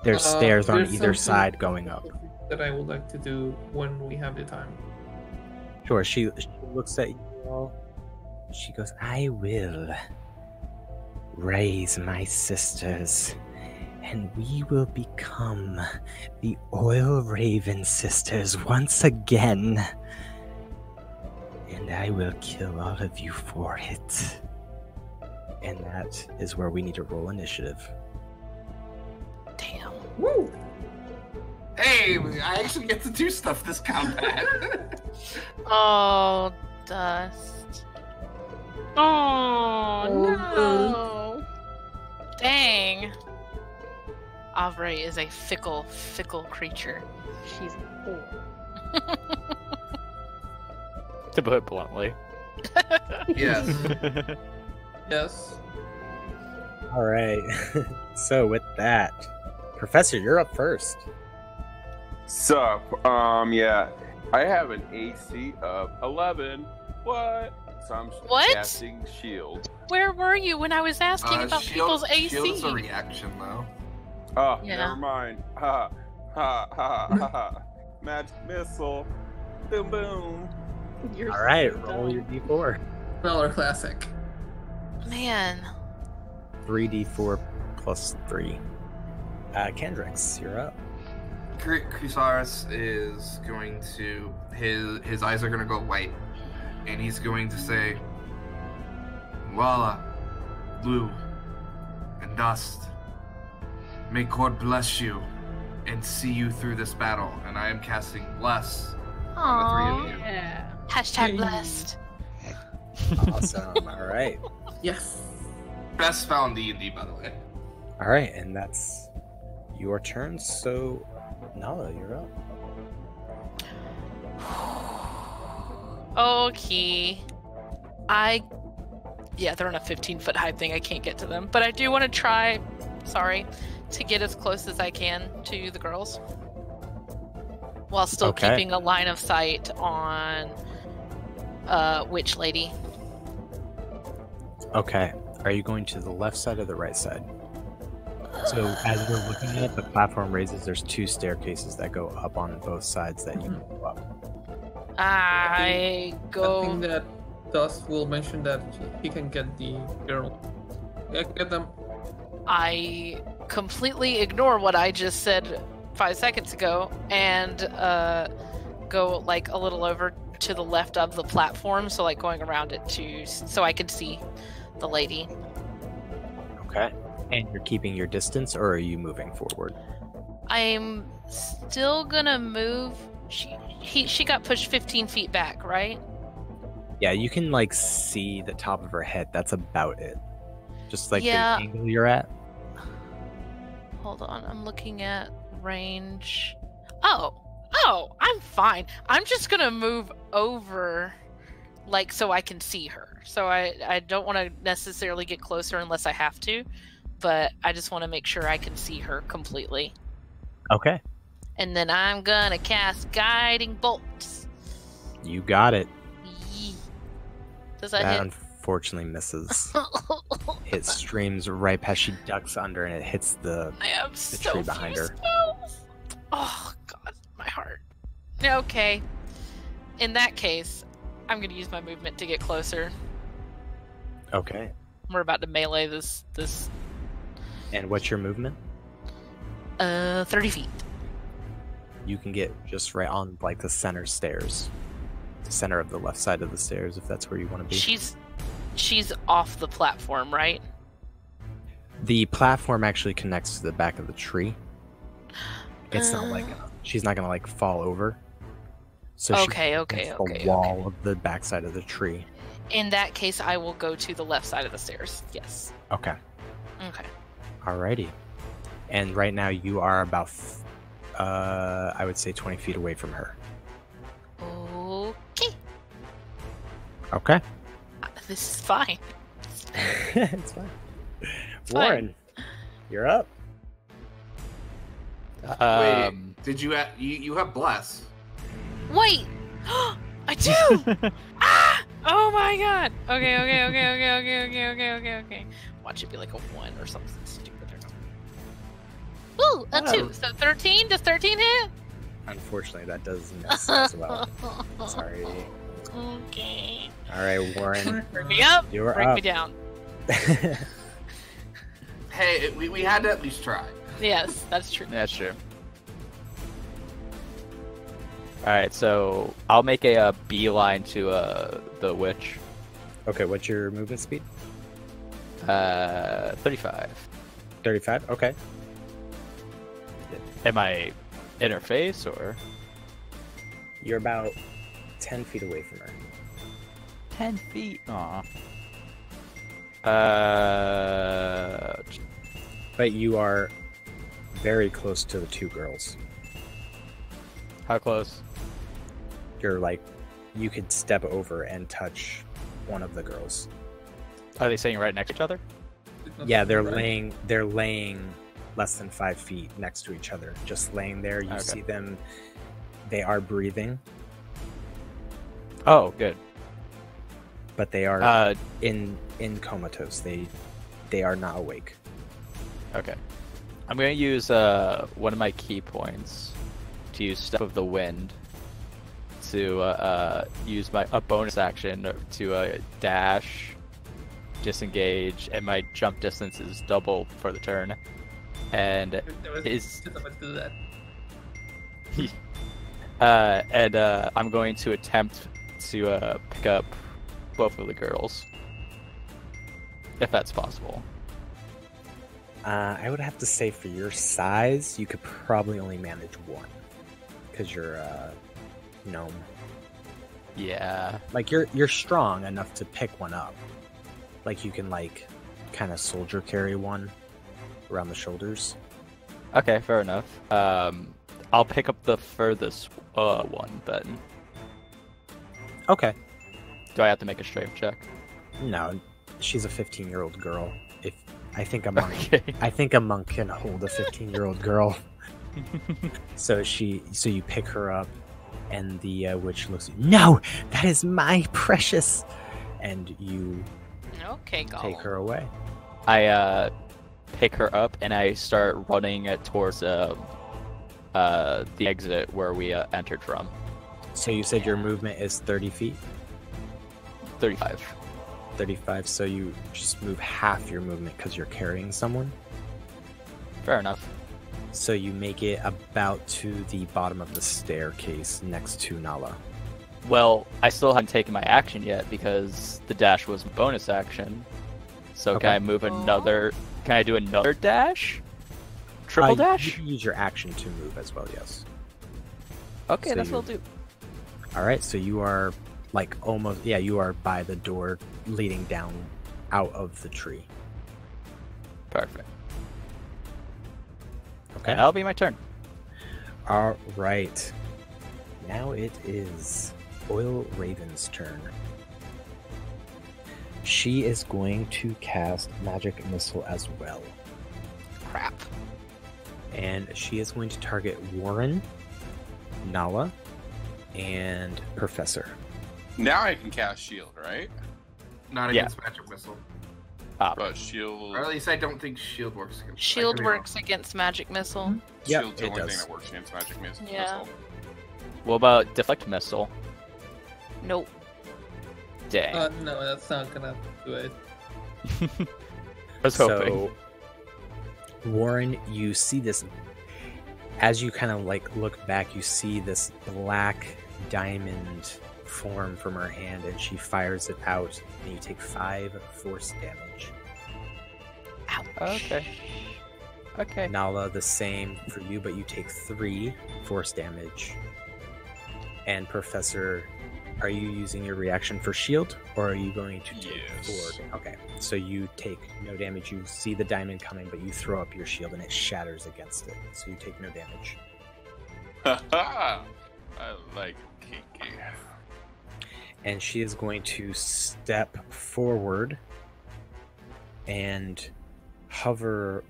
There's stairs on There's either something side going up. that I would like to do when we have the time. Sure, she looks at you all. She goes, I will raise my sisters, and we will become the Oil Raven Sisters once again. And I will kill all of you for it. And that is where we need to roll initiative. Damn. Woo! Hey, I actually get to do stuff this combat. Oh, Dust. Oh, no. Dang. Avre is a fickle creature. She's poor. To put it bluntly. Yes. Yes. All right. So with that, Professor, you're up first. Sup? Yeah. I have an AC of 11. What? So I'm What? casting shield. Where were you when I was asking about people's AC? Shield's a reaction, though. Oh, Yeah. never mind. Ha ha ha ha ha. Magic missile. Boom boom. You're All right, so roll your dumb. d4. Another classic. Man. 3d4 plus 3. Kendrix, you're up. Chrysalis is going to his eyes are going to go white, and he's going to say, "Walla, Lou, and Dust, may God bless you and see you through this battle." And I am casting bless on the 3 of you. Yeah. Hashtag blessed. Awesome. All right. Yes. Best spell in D&D, by the way. All right, and that's your turn. So, Nala, you're up. Okay. They're on a 15-foot high thing. I can't get to them. But I do want to try, to get as close as I can to the girls. While still Okay. keeping a line of sight on Witch Lady. Okay. Are you going to the left side or the right side? So as you're looking at it, the platform raises. There's 2 staircases that go up on both sides that you can go up. I I think go. that Dust will mention that he can get the girl. Yeah, get them. I completely ignore what I just said 5 seconds ago and go like a little over to the left of the platform, so like going around it so I can see the lady. Okay. And you're keeping your distance, or are you moving forward? I'm still gonna move. She got pushed 15 feet back, right? Yeah, you can like see the top of her head. That's about it. Just like Yeah. the angle you're at. Hold on, I'm looking at range. Oh, I'm fine. I'm just gonna move over, like, so I can see her. So I don't want to necessarily get closer unless I have to, but I just want to make sure I can see her completely. Okay. And then I'm gonna cast Guiding Bolts. You got it. Yee. Does that That hit? unfortunately misses. It streams right past. She ducks under, and it hits the I have so tree behind few her. spells. Oh god, my heart. Okay. In that case, I'm gonna use my movement to get closer. Okay. We're about to melee this And what's your movement? 30 feet. You can get just right on like the center stairs, the center of the left side of the stairs, if that's where you want to be. She's off the platform, right? The platform actually connects to the back of the tree. It's not like she's not gonna like fall over. So Okay. the wall of the backside of the tree. In that case, I will go to the left side of the stairs. Yes. Okay. Okay. Alrighty. And right now you are about, I would say 20 feet away from her. Okay. Okay. This is fine. It's fine. It's Warren, you're up. Wait, did you have you have bless? Wait! I do! Ah! Oh my god! Okay. Watch it be like a 1 or something stupid. Ooh, a 2. So 13? Does 13 hit? Unfortunately, that does miss as well. Sorry. Okay. Alright, Warren. Bring me up. You're Bring up. me down. Hey, we had to at least try. Yes, that's true. That's true. Alright, so I'll make a beeline to the witch. Okay, what's your movement speed? 35. 35? Okay. Am I in her face or? You're about 10 feet away from her. 10 feet. Aw. But you are very close to the 2 girls. How close? You're like, you could step over and touch one of the girls. Are they sitting right next to each other? Yeah, they're laying less than 5 feet next to each other, just laying there. You see them. They are breathing. Oh, good. But they are in comatose. They are not awake. Okay. I'm going to use one of my key points to use Step of the Wind to use a bonus action to dash, disengage, and my jump distance is double for the turn. And I'm going to attempt to pick up both of the girls, if that's possible. I would have to say for your size, you could probably only manage one, because you're a gnome. Yeah. Like you're strong enough to pick one up. Like you can kind of soldier carry one around the shoulders. Okay, fair enough. I'll pick up the furthest one then. Okay. Do I have to make a strength check? No, she's a 15-year-old girl. I think a monk. Okay. I think a monk can hold a 15-year-old girl. So you pick her up, and the witch looks. No, that is my precious. And you Okay, go. take her away. I pick her up and I start running towards the exit where we entered from. So you said your movement is 30 feet? 35. 35, so you just move half your movement because you're carrying someone. Fair enough. So you make it about to the bottom of the staircase next to Nala. Well, I still haven't taken my action yet because the dash was bonus action. So Okay. can I move another? Can I do another dash? Triple dash? You can use your action to move as well, yes. Okay, So that's what I'll you- do. Alright, so you are almost, you are by the door leading down out of the tree. Perfect. Okay. And that'll be my turn. Alright. Now it is Oil Raven's turn. She is going to cast Magic Missile as well. Crap. And she is going to target Warren, Nala, and Professor. Now I can cast shield, right? Not Yeah. against magic missile. But shield. Or at least I don't think shield works against. I Shield could be wrong. works against magic missile. Yep, Shield's the it only thing does. that works against magic missile. Yeah. What about deflect missile? Nope. Dang. No, that's not gonna do it. I was hoping. So, Warren, you see this as you kind of look back. You see this black diamond form from her hand, and she fires it out, and you take 5 force damage. Ouch. Okay. Nala, the same for you, but you take 3 force damage. And Professor, are you using your reaction for shield, or are you going to take Yes. 4? Okay, so you take no damage. You see the diamond coming, but you throw up your shield, and it shatters against it. So you take no damage. I like kinky. And she is going to step forward and hover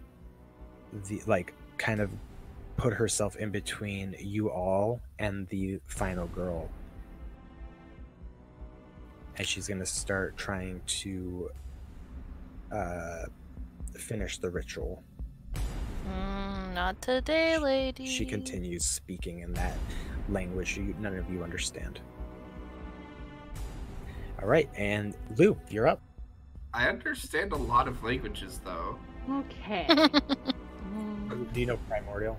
kind of put herself in between you all and the final girl. And she's going to start trying to finish the ritual. Not today, lady. She continues speaking in that language none of you understand. All right, and Lou, you're up. I understand a lot of languages, though. Okay. Do you know Primordial?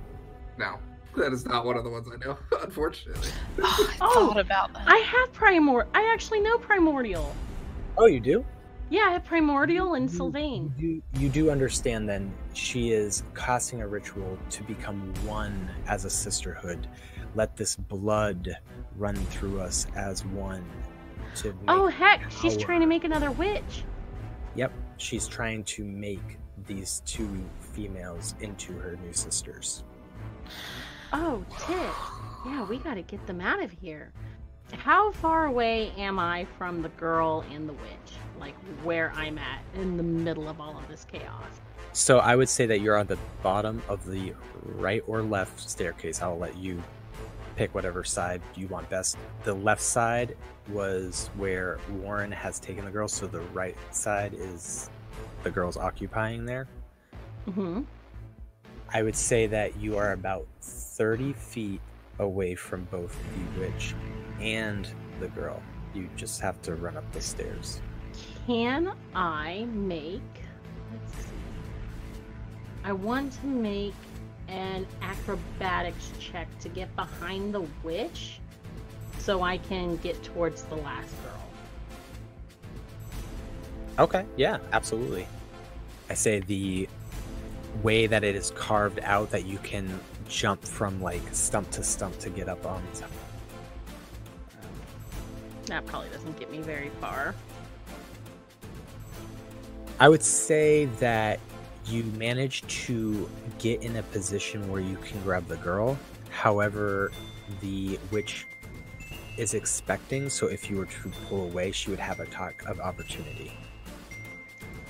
No, that is not one of the ones I know, unfortunately. Oh, I Oh, thought about that. I have I actually know Primordial. Oh, you do? Yeah, I have Primordial and Sylvain. You do understand then she is casting a ritual to become one as a sisterhood. Let this blood run through us as one. To make Oh, heck, she's our- trying to make another witch. Yep, she's trying to make these 2 females into her new sisters. Oh, tit. Yeah, we gotta get them out of here. How far away am I from the girl and the witch? like where I'm at in the middle of all of this chaos. So I would say that you're on the bottom of the right or left staircase. I'll let you pick whatever side you want best. The left side was where Warren has taken the girls, so the right side is the girls occupying there. Mm-hmm. I would say that you are about 30 feet away from both the witch and the girl. You just have to run up the stairs. Can I make... Let's see. I want to make an acrobatics check to get behind the witch so I can get towards the last girl. Okay, yeah, absolutely. I say the way that it is carved out that you can jump from like stump to get up on top. That probably doesn't get me very far. I would say that you manage to get in a position where you can grab the girl. However, the witch is expecting, so if you were to pull away, she would have a talk of opportunity.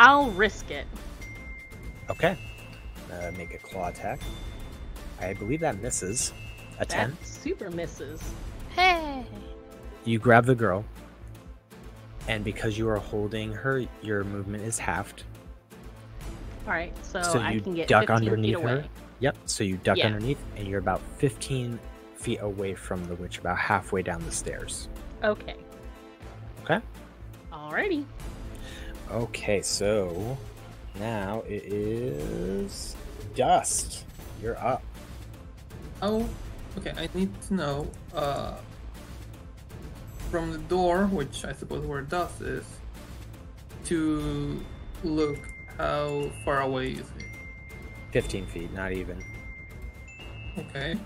I'll risk it. Okay. Make a claw attack. I believe that misses. A 10. That super misses. Hey! You grab the girl, and because you are holding her, your movement is halved. Alright, so I you can get duck 15 underneath feet her. away. Yep, so you duck Yeah. underneath, and you're about 15 feet away from the witch, about halfway down the stairs. Okay. Okay? Alrighty. Okay, so now it is Dust. You're up. Oh, okay. I need to know from the door, which I suppose where Dust is, to look how far away is it? 15 feet, not even. Okay.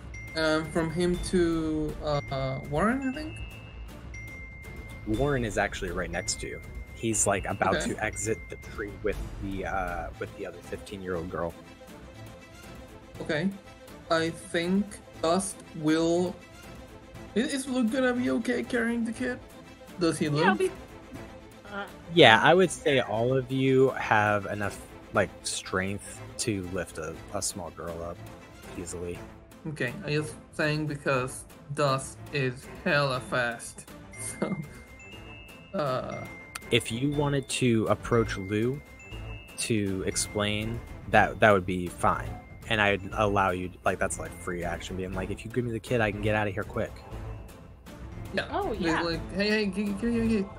From him to Warren, I think. Warren is actually right next to you. He's like about Okay. to exit the tree with the other 15-year-old girl. Okay. I think Dust will. Is Luke gonna be okay carrying the kid? Does he look? Yeah, I'll be... Yeah, I would say all of you have enough like strength to lift a small girl up easily. Okay, I just saying because Dust is hella fast. So, If you wanted to approach Lou to explain, that would be fine. And I'd allow you, like, that's like free action, being like, if you give me the kid, I can get out of here quick. yeah. Oh, He's yeah. like, hey,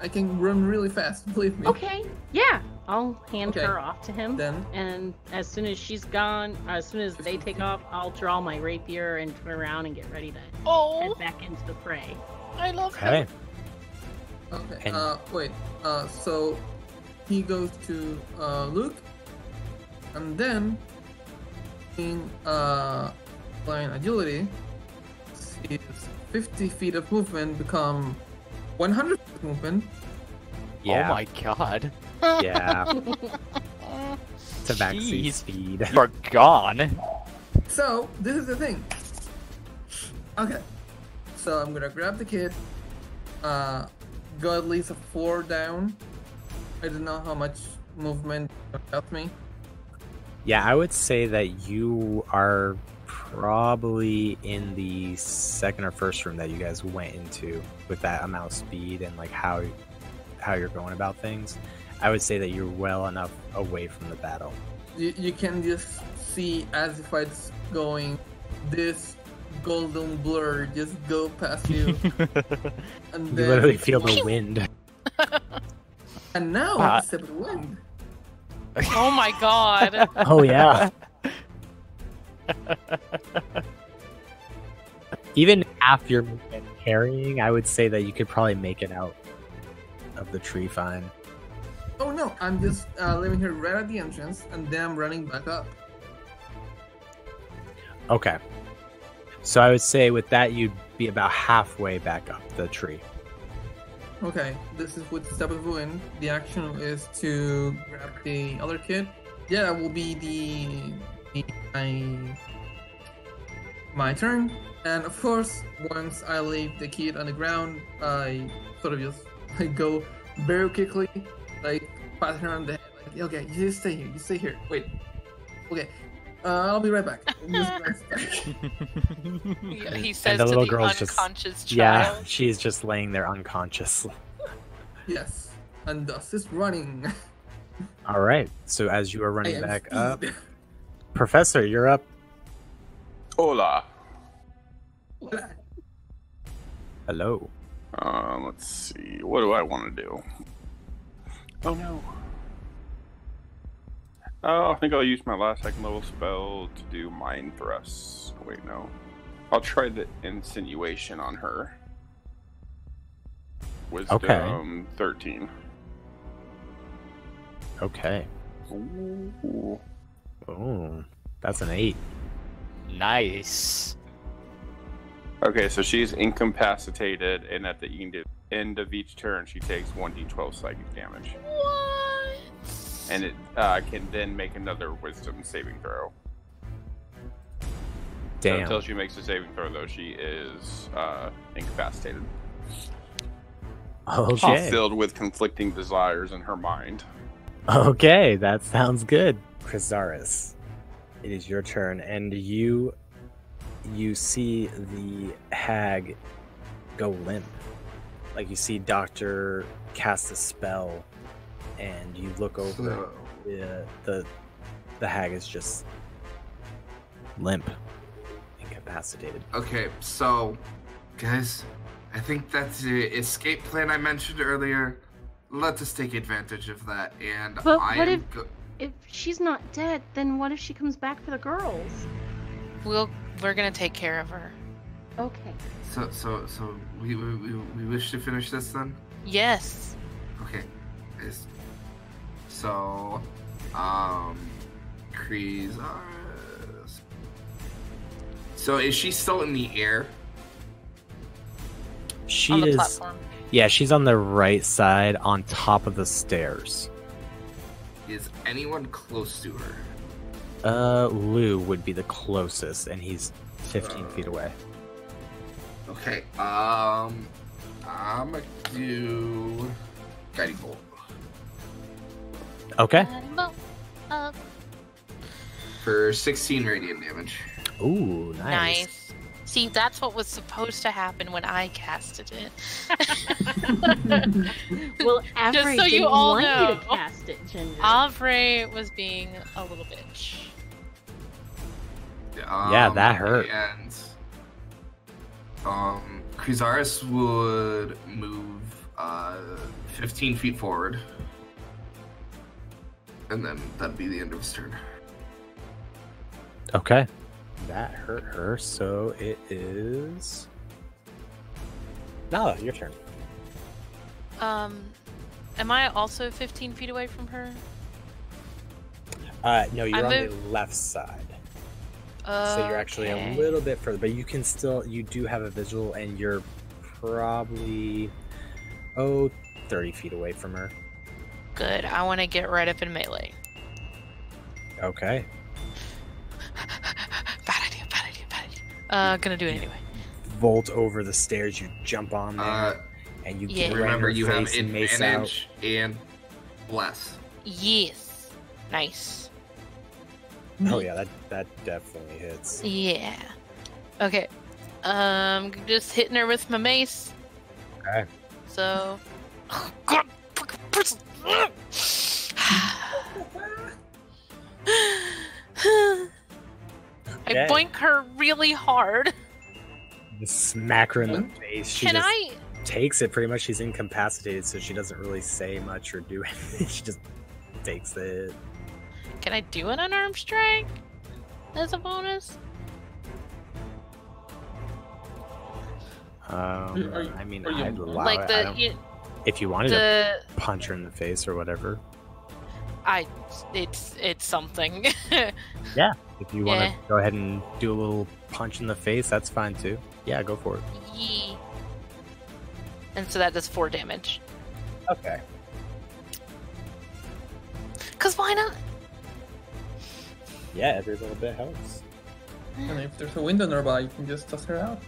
I can run really fast, believe me. Okay, yeah. I'll hand Okay. her off to him. Then, And as soon as she's gone, as soon as they take off, I'll draw my rapier and turn around and get ready to Oh, head back into the fray. I love Okay. him. okay. And- Wait. So he goes to Luke, and then in flying agility, his 50 feet of movement become 100 feet of movement. Yeah. Oh my god. Yeah. To backseat Jeez. speed. You're gone. So this is the thing. Okay. So I'm gonna grab the kid. Go at least a 4 down. I don't know how much movement helped me. Yeah, I would say that you are probably in the second or first room that you guys went into with that amount of speed and like how you're going about things. I would say that you're well enough away from the battle. You can just see as if it's going this golden blur just go past you. And You then literally feel the wind. and now Ah. it's the wind. Oh my god. Oh yeah. Even half your movement carrying, I would say that you could probably make it out of the tree fine. Oh no, I'm just leaving her right at the entrance and then I'm running back up. Okay. So I would say with that you'd be about halfway back up the tree. Okay, this is with Step of Wind. The action is to grab the other kid. Yeah, that will be my turn. And of course, once I leave the kid on the ground, I sort of just go very quickly like pat her on the head. Like, okay, you just stay here. You stay here. Wait. Okay. I'll be right back. Yeah, he says the to little the girl's unconscious just yeah, child. she's just laying there unconscious. Yes, and thus is running. All right. So as you are running I am back speed. up, Professor, you're up. Hola. Hello. Let's see. What do I want to do? Oh no. Oh, I think I'll use my last second level spell to do Mind Thrust. Wait, no. I'll try the Insinuation on her. Wisdom Okay. 13. Okay. Ooh. Oh, that's an 8. Nice. Okay, so she's incapacitated, and at the end of each turn, she takes 1d12 psychic damage. What? And it can then make another Wisdom saving throw. So Damn. until she makes a saving throw, though, she is incapacitated. Okay. Filled with conflicting desires in her mind. Okay, that sounds good. Chrysaris, it is your turn, and you see the hag go limp. Like you see Doctor cast a spell, and you look over. The hag is just limp, incapacitated. Okay, so, guys, I think that's the escape plan I mentioned earlier. Let us take advantage of that, and But I what am if she's not dead, then what if she comes back for the girls? We're gonna take care of her. Okay. So we wish to finish this then? Yes. Okay. So, Chrysaris. So is she still in the air? She On the is. platform. Yeah, she's on the right side, on top of the stairs. Is anyone close to her? Lou would be the closest, and he's 15 feet away. Okay. I'm gonna do guiding bolt. Okay. For 16 radiant damage. Ooh, nice. Nice. See, that's what was supposed to happen when I casted it. Well, Avery so you didn't all want you know. to cast it, Ginger. Avre was being a little bitch. Yeah, that hurt. And Chrysaris would move 15 feet forward. And then that'd be the end of his turn. Okay. That hurt her, so it is. Nala, your turn. Am I also 15 feet away from her? No, you're on moved- the left side. So you're actually a little bit further, but you can still, you do have a visual, and you're probably, 30 feet away from her. Good. I want to get right up in melee. Okay. Bad idea. Gonna do it anyway. Vault over the stairs, you jump on there, and you get right in Remember, her you have face and mace out. advantage and bless. Yes. Nice. Oh yeah, that definitely hits. Yeah. Okay. Just hitting her with my mace. Okay. So. Oh, God. Fucking person. I Okay. boink her really hard. Just smack her in the face. She Can just I? takes it pretty much. She's incapacitated, so she doesn't really say much or do anything. She just takes it. Can I do an unarmed strike as a bonus? I mean, are you- I'd allow Like it. I don't- if you wanted to punch her in the face or whatever. It's something. Yeah. If you want to Yeah. go ahead and do a little punch in the face, that's fine too. Yeah, go for it. Yee. And so that does 4 damage. Okay. Cause why not? Yeah, every little bit helps. And if there's a window nearby, you can just toss her out.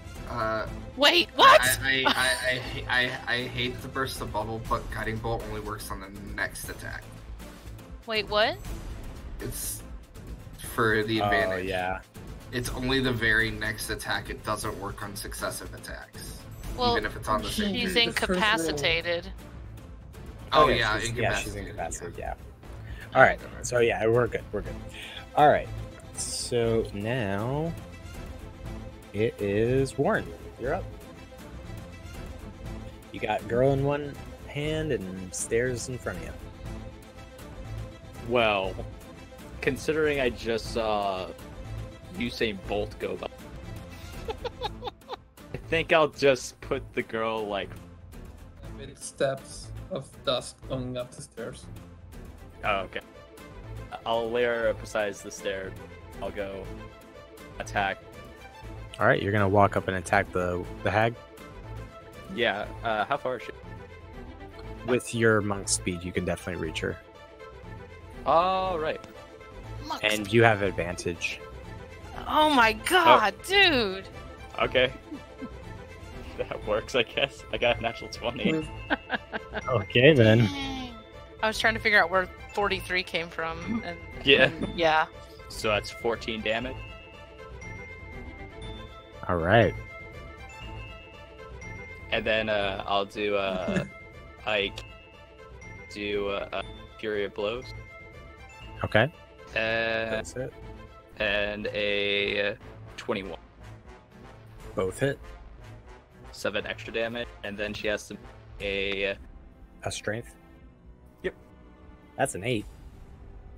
Wait, what? I hate to burst the bubble, but Guiding Bolt only works on the next attack. Wait, what? It's for the advantage. Oh, yeah. It's only the very next attack. It doesn't work on successive attacks. Well, even if it's on the same she's page. incapacitated. Oh, Okay, yeah, she's incapacitated, yeah. Alright, so yeah, we're good, Alright, so now it is Warren. You're up. You got girl in one hand and stairs in front of you. Well, considering I just saw Usain Bolt go by, I think I'll just put the girl like With steps of dust going up the stairs. Oh, okay. I'll lay her beside the stair. I'll go attack. All right, you're gonna walk up and attack the hag Yeah. How far is she? with your monk speed. You can definitely reach her, All right. and you have advantage. Oh my god, dude! Okay. That works, I guess. I got a natural 20. Okay then. Dang. I was trying to figure out where 43 came from. And, Yeah. yeah. So that's 14 damage. All right. And then I'll do Fury of Blows. Okay. And, That's it. and a 21. Both hit. 7 extra damage. And then she has to make A strength. Yep. That's an 8.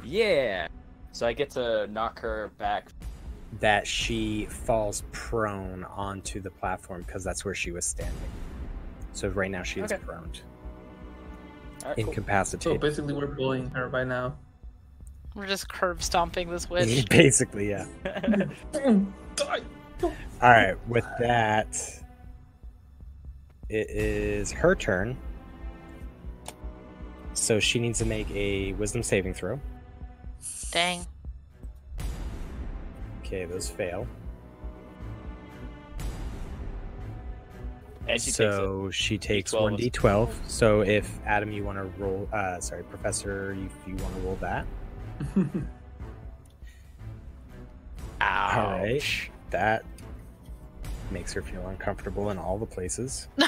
Yeah! So I get to knock her back. That she falls prone onto the platform because that's where she was standing. So right now she is Okay. prone, Alright, cool. So incapacitated. basically, we're bullying her by now. We're just curb stomping this witch. Basically, yeah. All right. With that, it is her turn. So she needs to make a wisdom saving throw. Dang. Okay, those fail. And she So she takes D12. 1d12. So if Adam, you want to roll, sorry, Professor, if you want to roll that. Ouch. All right, that makes her feel uncomfortable in all the places. No.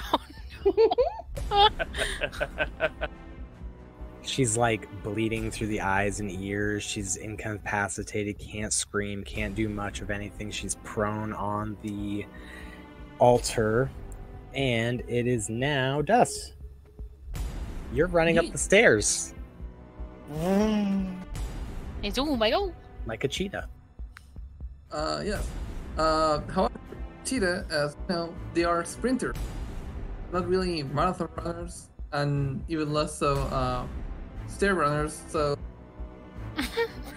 She's like bleeding through the eyes and ears. She's incapacitated, can't scream, can't do much of anything. She's prone on the altar, and it is now Dust. You're running up the stairs It's oh my god. like a cheetah. Yes. However, cheetah, as you know, they are sprinters, not really marathon runners, and even less so stair runners. So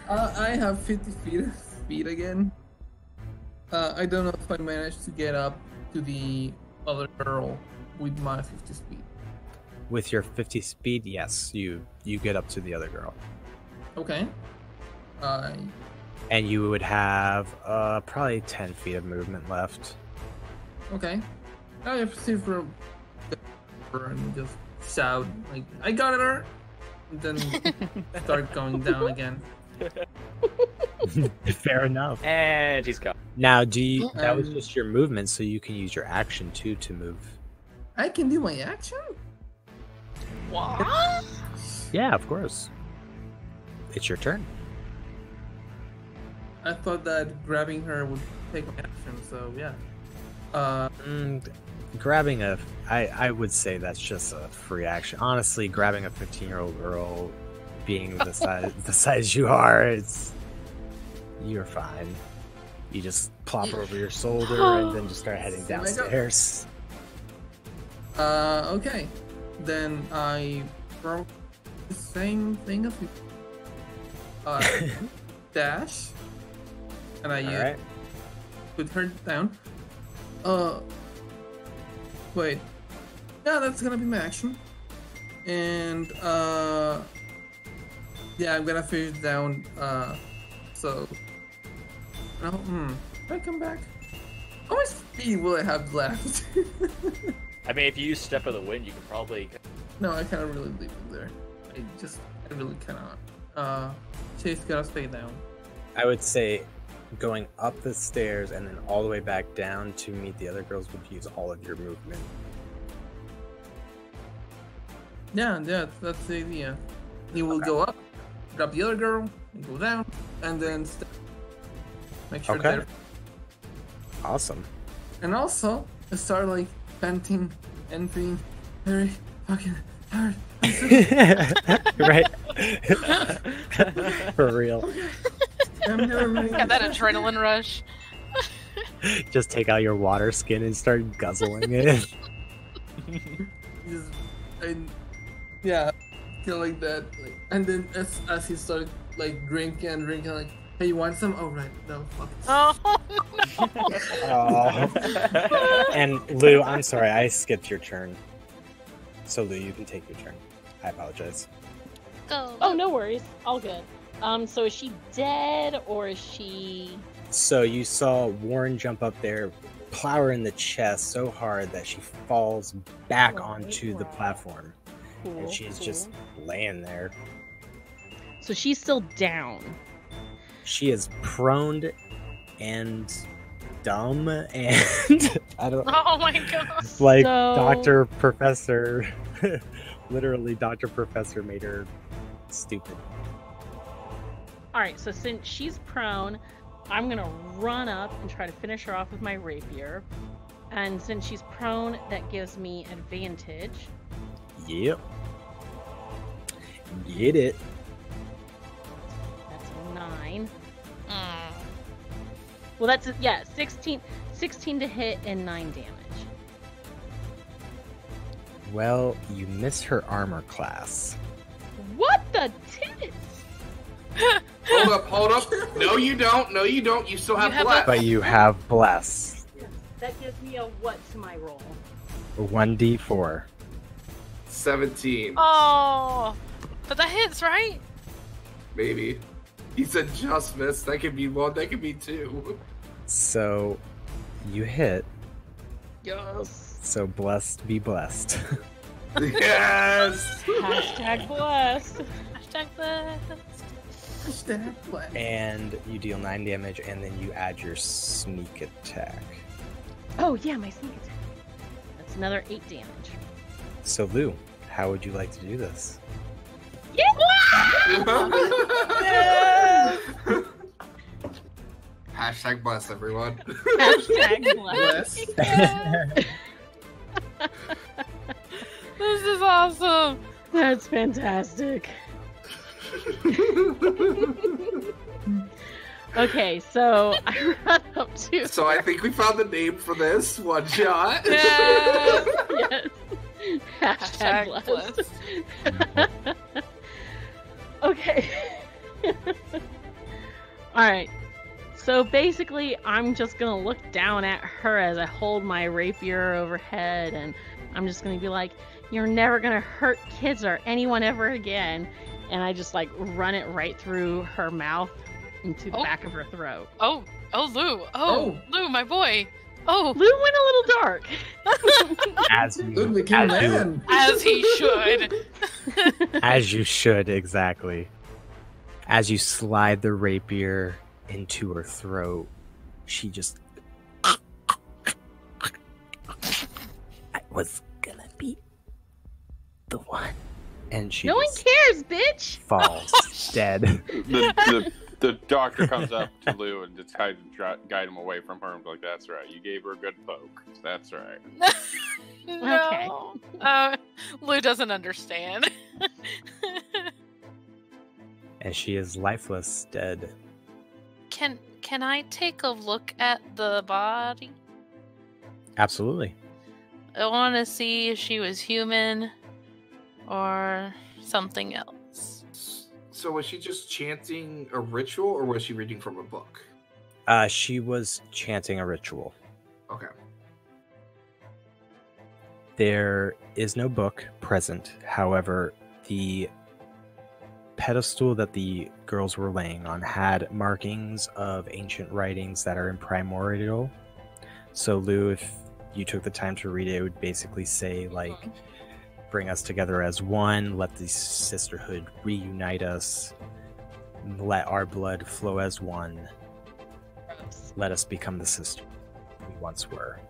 I have 50 feet of speed again. I don't know if I managed to get up to the other girl with my 50 speed. With your 50 speed, yes, you get up to the other girl. Okay. And you would have probably 10 feet of movement left. Okay. I have to see for and just shout like, "I got her!" And then start going down again. Fair enough. And she's gone. Now, that was Um, just your movement, so you can use your action too to move. I can do my action. What? Yeah, of course. It's your turn. I thought that grabbing her would take my action, so yeah. Grabbing I would say that's just a free action. Honestly, grabbing a 15-year-old girl, being the size you are, you're fine. You just plop her over your shoulder and then just start heading Oh my God. downstairs. Okay. Then I throw the same thing as dash, and I All right. put her down. Wait. Yeah, that's gonna be my action. And yeah, I'm gonna finish down. So now, if I come back. How much speed will I have left? I mean, if you use Step of the Wind, you can probably. No, I can't really leave it there. I really cannot. Chase gotta stay down. I would say going up the stairs and then all the way back down to meet the other girls would use all of your movement. Yeah, that's the idea. He will go up, grab the other girl, and go down, and then make sure Okay. they're... Awesome. And also, start like panting and being very fucking hard. Right? For real. I'm never ready. Got that adrenaline rush. Just take out your water skin and start guzzling it. Yeah, kind of like that. Like, and then as he started like drinking, like, hey, you want some? Oh right, no, fuck. Oh Oh. And Lou, I'm sorry, I skipped your turn. So Lou, you can take your turn. I apologize. no! Oh, no worries. All good. So is she dead or is she? So you saw Warren jump up there, plow her in the chest so hard that she falls back onto the platform. Cool, And she's just laying there. So she's still down. She is prone and dumb and I don't Oh my gosh! like So- Dr. Professor literally Dr. Professor made her stupid. All right. So since she's prone, I'm gonna run up and try to finish her off with my rapier. And since she's prone, that gives me advantage. Yep. Get it. That's a 9. Mm. Well, that's yeah, 16 to hit and 9 damage. Well, you miss her armor class. What the tits? Hold up. No, you don't. You still have You have bless. But you have bless. That gives me a what to my roll? 1d4. 17. Oh, but that hits, right? Maybe. He said just miss. That could be 1, that could be 2. So you hit. Yes. So blessed be blessed. Yes! Hashtag blessed. Hashtag bless. Hashtag blast. And you deal 9 damage and then you add your sneak attack. Oh yeah, my sneak attack. That's another 8 damage. So Lou, how would you like to do this? Hashtag bless, everyone. Hashtag blessed. This is awesome. That's fantastic. Okay, so I run up to. So I think we found the name for this one shot. Yes. Yes. Hashtag blessed. Okay. Alright. So basically, I'm just gonna look down at her as I hold my rapier overhead, and I'm just gonna be like, "You're never gonna hurt kids or anyone ever again." And I just like run it right through her mouth into the Oh. back of her throat. Oh, Lou. Oh. Lou, my boy. Oh, Lou went a little dark. As Luke you, became as you, man. as he should. as you should, exactly. As you slide the rapier into her throat, she just. I was gonna be the one. And she No one just cares, bitch. falls dead. The doctor comes up to Lou and just kind of guide him away from her and be like, "That's right. You gave her a good poke. That's right." No. Lou doesn't understand. And she is lifeless, dead. Can I take a look at the body? Absolutely. I want to see if she was human or something else. So was she just chanting a ritual, or was she reading from a book? She was chanting a ritual. Okay. There is no book present. However, the pedestal that the girls were laying on had markings of ancient writings that are in primordial. So Lou, if you took the time to read it, it would basically say like, bring us together as one, let the sisterhood reunite us, let our blood flow as one, let us become the sister we once were.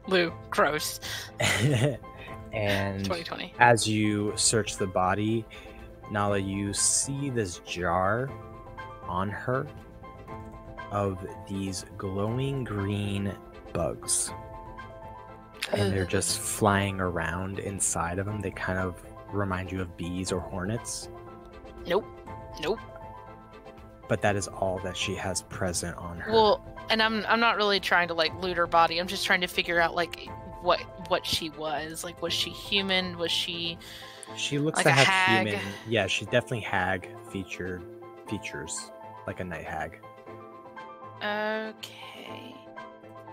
Lou, gross. And 2020. as you search the body, Nala, you see this jar on her of these glowing green bugs. And they're just flying around inside of them. They kind of remind you of bees or hornets. Nope. But that is all that she has present on her. Well, and I'm not really trying to like loot her body. I'm just trying to figure out like what she was. Like, was she human? Was she? She looks like to a have hag? human. Yeah, she's definitely hag features, like a night hag. Okay.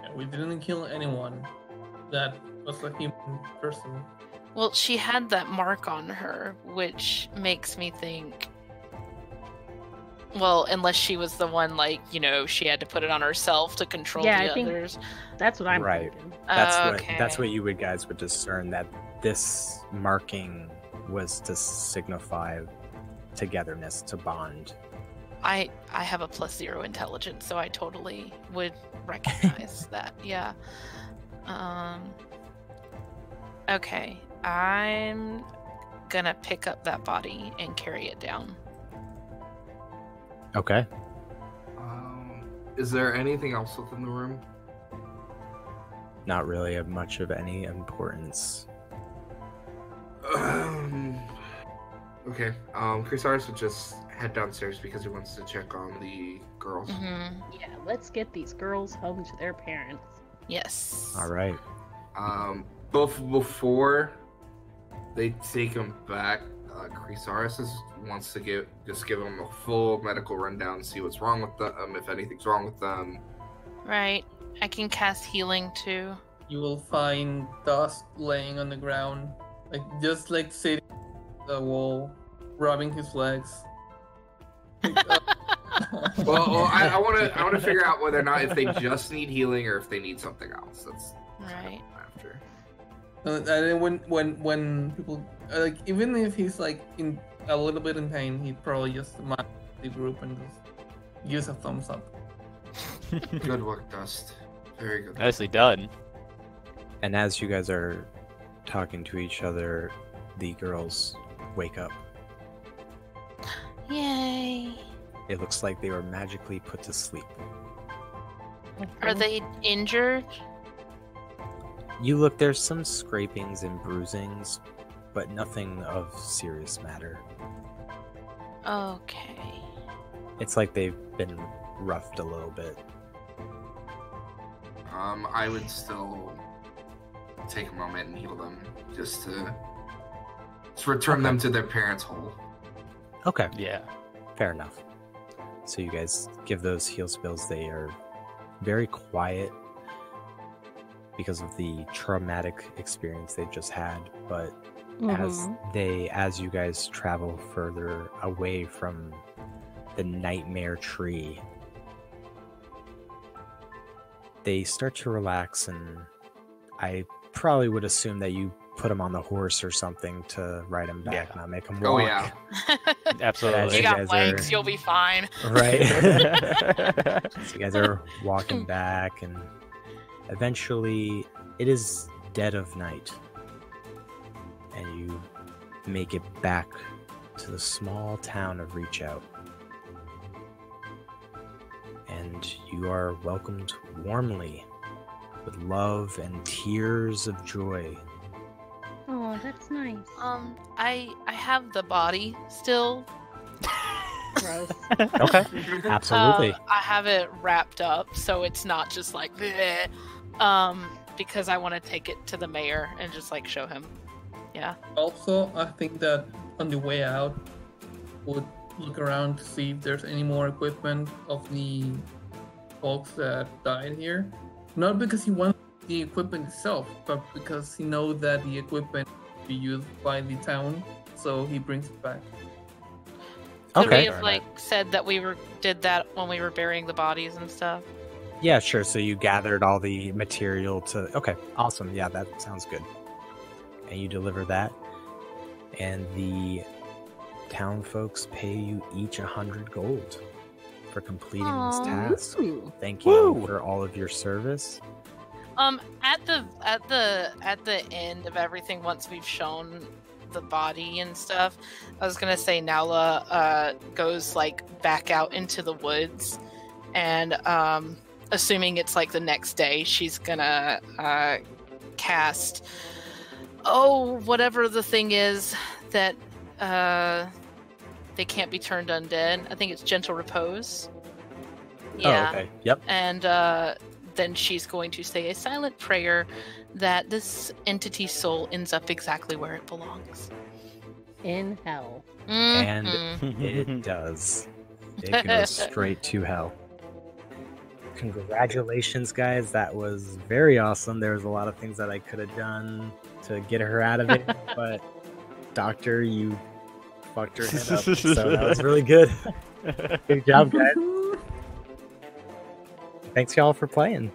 Yeah, we didn't kill anyone that was a human person. Well, she had that mark on her, which makes me think. Well, unless she was the one, like, you know, she had to put it on herself to control Yeah, the I think- others. That's what I'm Right. thinking. That's what you guys would discern, that this marking was to signify togetherness, to bond. I have a +0 intelligence, so I totally would recognize that. Yeah. Okay, I'm gonna pick up that body and carry it down. Okay. Is there anything else within the room? Not really of much of any importance. Okay. Chrysaris would just head downstairs because he wants to check on the girls. Mm-hmm. Yeah, let's get these girls home to their parents. Yes. All right. Both before they take him back, Chrysaris wants to give them a full medical rundown, see what's wrong with them, if anything's wrong with them. Right. I can cast healing too. You will find dust laying on the ground, just sitting on the wall, rubbing his legs. Well, I want to figure out whether or not if they just need healing or if they need something else. That's Right. after. And then when people even if he's in a little bit in pain, he'd probably just mind the group and just use a thumbs up. Good work, Dust. Very good. Nicely done. And as you guys are talking to each other, the girls wake up. Yay. It looks like they were magically put to sleep. Are they injured? You look, there's some scrapings and bruisings, but nothing of serious matter. Okay. It's like they've been roughed a little bit. I would still take a moment and heal them just to return them to their parents' whole. Okay, Yeah. fair enough. So you guys give those heal spells. They are very quiet because of the traumatic experience they just had, but as you guys travel further away from the nightmare tree, they start to relax, and I probably would assume that you put them on the horse or something to ride them back, Yeah. not make them walk. Oh yeah. Absolutely. You guys got are- legs, you'll be fine. Right. So you guys are walking back, and eventually it is dead of night, and you make it back to the small town of Reach Out. And you are welcomed warmly with love and tears of joy. Oh, that's nice. I have the body still. Gross. Okay, absolutely. I have it wrapped up, so it's not just like bleh. Because I want to take it to the mayor and just show him. Yeah. Also, I think that on the way out, would look around to see if there's any more equipment of the folks that died here. Not because he wants the equipment itself, but because he knows that the equipment will be used by the town, so he brings it back. Could Okay. we have said that we did that when we were burying the bodies and stuff? Yeah, sure. So you gathered all the material to... Okay, awesome. Yeah, that sounds good. And you deliver that. And the town folks pay you each 100 gold for completing this task. Thank you for all of your service. At the end of everything, once we've shown the body and stuff, I was gonna say Naula goes like back out into the woods, and assuming it's like the next day, she's gonna cast whatever the thing is that they can't be turned undead. I think it's Gentle Repose. Yeah. Oh, okay. Yep. And then she's going to say a silent prayer that this entity's soul ends up exactly where it belongs. In hell. And it does. It goes straight to hell. Congratulations, guys. That was very awesome. There was a lot of things that I could have done to get her out of it, but Doctor, you fucked her head up, so that was really good. Good job, guys. Thanks, y'all, for playing.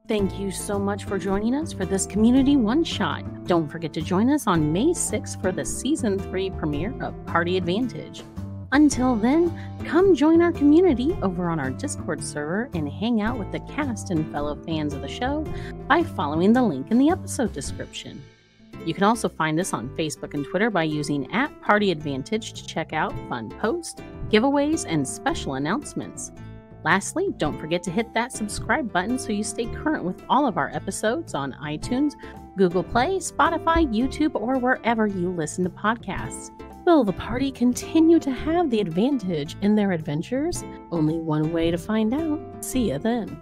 Thank you so much for joining us for this community one-shot. Don't forget to join us on May 6th for the Season 3 premiere of Party Advantage. Until then, come join our community over on our Discord server and hang out with the cast and fellow fans of the show by following the link in the episode description. You can also find us on Facebook and Twitter by using @PartyAdvantage to check out fun posts, giveaways, and special announcements. Lastly, don't forget to hit that subscribe button so you stay current with all of our episodes on iTunes, Google Play, Spotify, YouTube, or wherever you listen to podcasts. Will the party continue to have the advantage in their adventures? Only one way to find out. See you then.